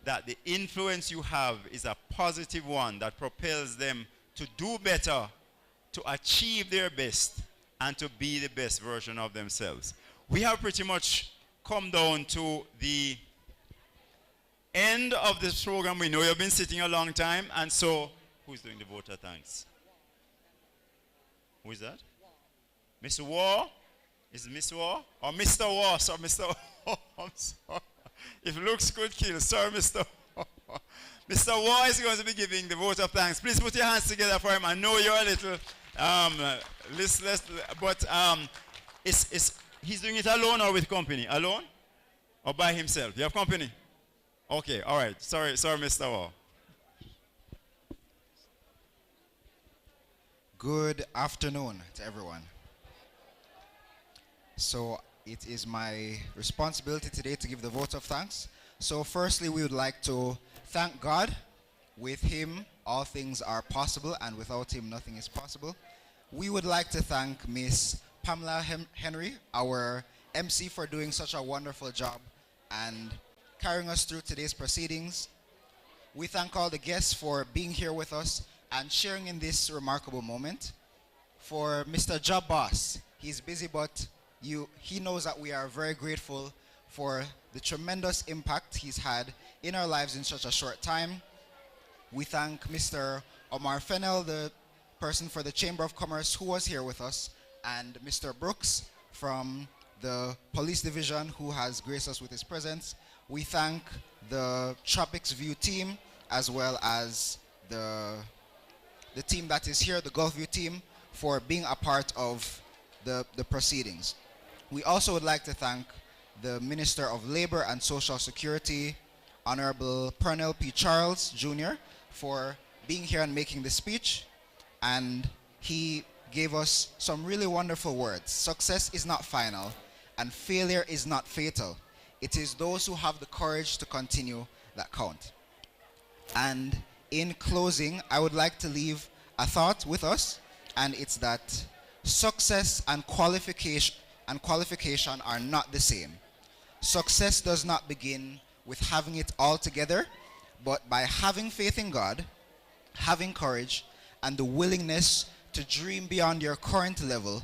Speaker 4: that the influence you have is a positive one that propels them to do better, to achieve their best, and to be the best version of themselves. We have pretty much come down to the end of this program. We know you've been sitting a long time, and so who's doing the vote of thanks? Who is that? Mr. War? Is it Mr. War? Or Mr. War? Sorry, Mr. War. I'm sorry. If looks could kill, sorry, Mr. War. Mr. War is going to be giving the vote of thanks. Please put your hands together for him. I know you're a little listless, but he's doing it alone or with company? Alone? Or by himself? You have company? Okay, all right. Sorry, Mr. War.
Speaker 3: Good afternoon to everyone. So it is my responsibility today to give the vote of thanks. So firstly, we would like to thank God. With him, all things are possible, and without him, nothing is possible. We would like to thank Miss Pamela Henry, our MC, for doing such a wonderful job and carrying us through today's proceedings. We thank all the guests for being here with us and sharing in this remarkable moment. For Mr. Job Boss, he's busy, but he knows that we are very grateful for the tremendous impact he's had in our lives in such a short time. We thank Mr. Omar Fennell, the person for the Chamber of Commerce who was here with us, and Mr. Brooks from the Police Division who has graced us with his presence. We thank the Tropics View team as well as the team that is here, the Gulf View team, for being a part of the proceedings. We also would like to thank the Minister of Labor and Social Security, Honorable Pernell P. Charles, Jr., for being here and making the speech. And he gave us some really wonderful words. Success is not final, and failure is not fatal. It is those who have the courage to continue that count. And in closing, I would like to leave a thought with us, and it's that success and qualification are not the same. Success does not begin with having it all together, but by having faith in God, having courage, and the willingness to dream beyond your current level,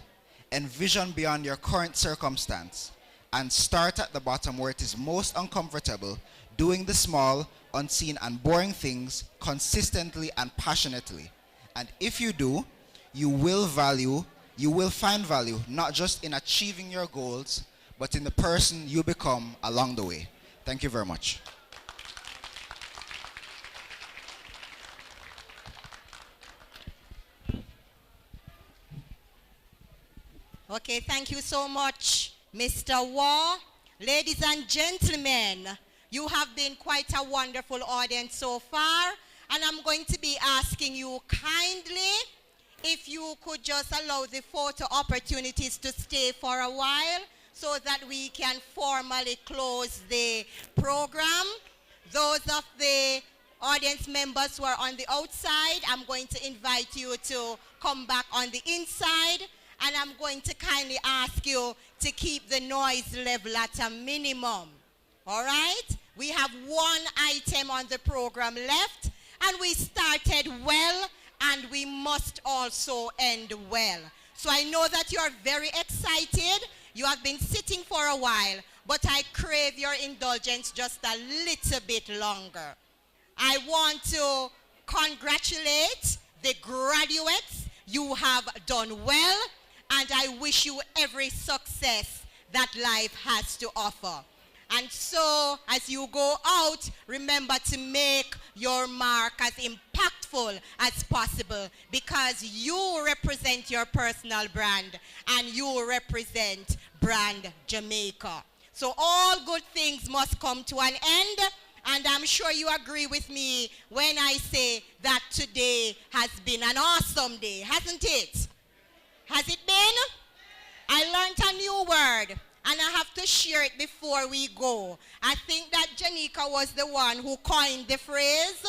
Speaker 3: envision beyond your current circumstance, and start at the bottom where it is most uncomfortable, doing the small, unseen, and boring things consistently and passionately. And if you do, you will find value not just in achieving your goals, but in the person you become along the way. Thank you very much.
Speaker 2: Okay, thank you so much, Mr. Waugh. Ladies and gentlemen, you have been quite a wonderful audience so far, and I'm going to be asking you kindly if you could just allow the photo opportunities to stay for a while so that we can formally close the program. Those of the audience members who are on the outside, I'm going to invite you to come back on the inside, and I'm going to kindly ask you to keep the noise level at a minimum. All right? We have one item on the program left, and we started well, and we must also end well. So I know that you are very excited. You have been sitting for a while, but I crave your indulgence just a little bit longer. I want to congratulate the graduates. You have done well, and I wish you every success that life has to offer. And so, as you go out, remember to make your mark as impactful as possible, because you represent your personal brand and you represent brand Jamaica. So all good things must come to an end, and I'm sure you agree with me when I say that today has been an awesome day, hasn't it? Has it been? I learned a new word, and I have to share it before we go. I think that Janika was the one who coined the phrase.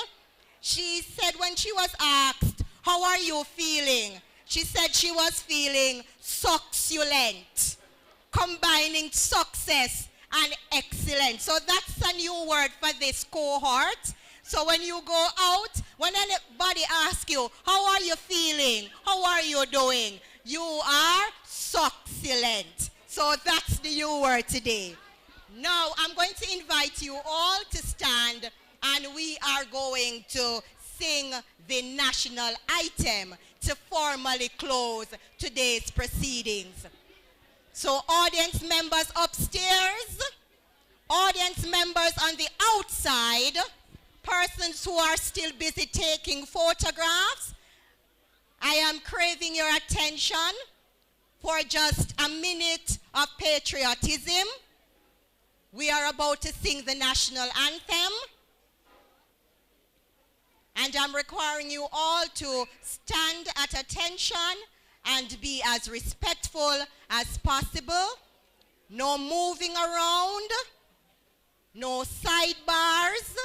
Speaker 2: She said when she was asked, how are you feeling? She said she was feeling succulent, combining success and excellence. So that's a new word for this cohort. So when you go out, when anybody asks you, how are you feeling? How are you doing? You are succulent. So that's the new word today. Now I'm going to invite you all to stand, and we are going to sing the national item to formally close today's proceedings. So audience members upstairs, audience members on the outside, persons who are still busy taking photographs, I am craving your attention for just a minute of patriotism. We are about to sing the national anthem, and I'm requiring you all to stand at attention and be as respectful as possible. No moving around, no sidebars.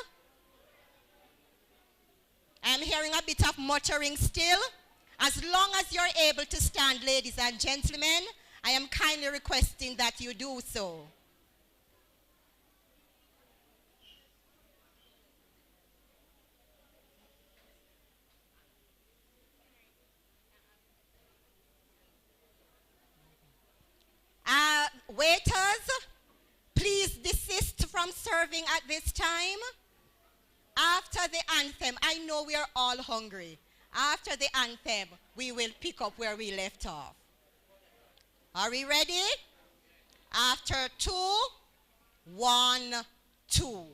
Speaker 2: I'm hearing a bit of muttering still. As long as you're able to stand, ladies and gentlemen, I am kindly requesting that you do so. Waiters, please desist from serving at this time. After the anthem, I know we are all hungry. After the anthem, we will pick up where we left off. Are we ready? After 2, 1, 2.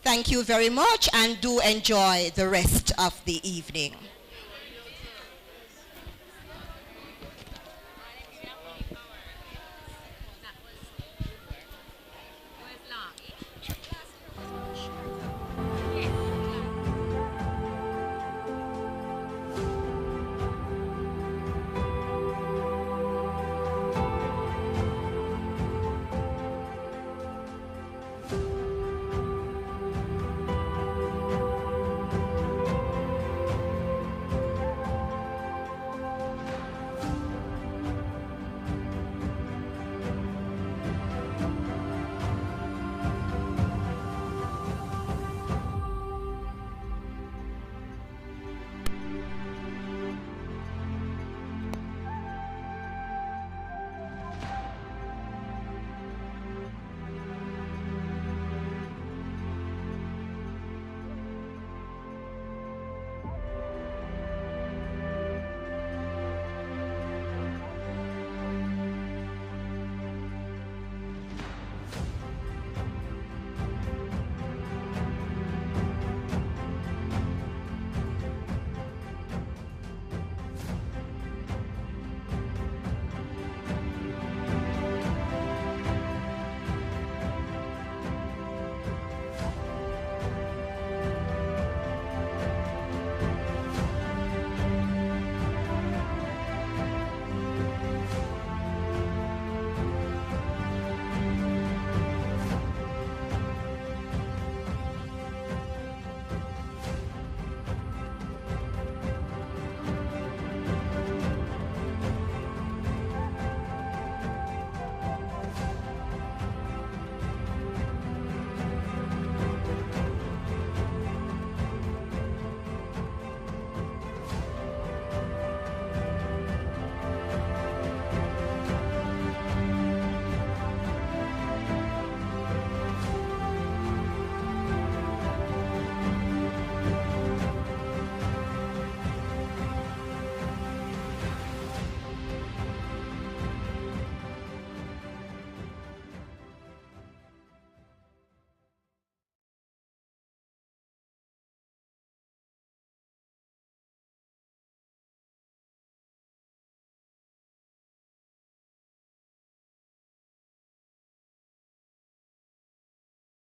Speaker 2: Thank you very much, and do enjoy the rest of the evening.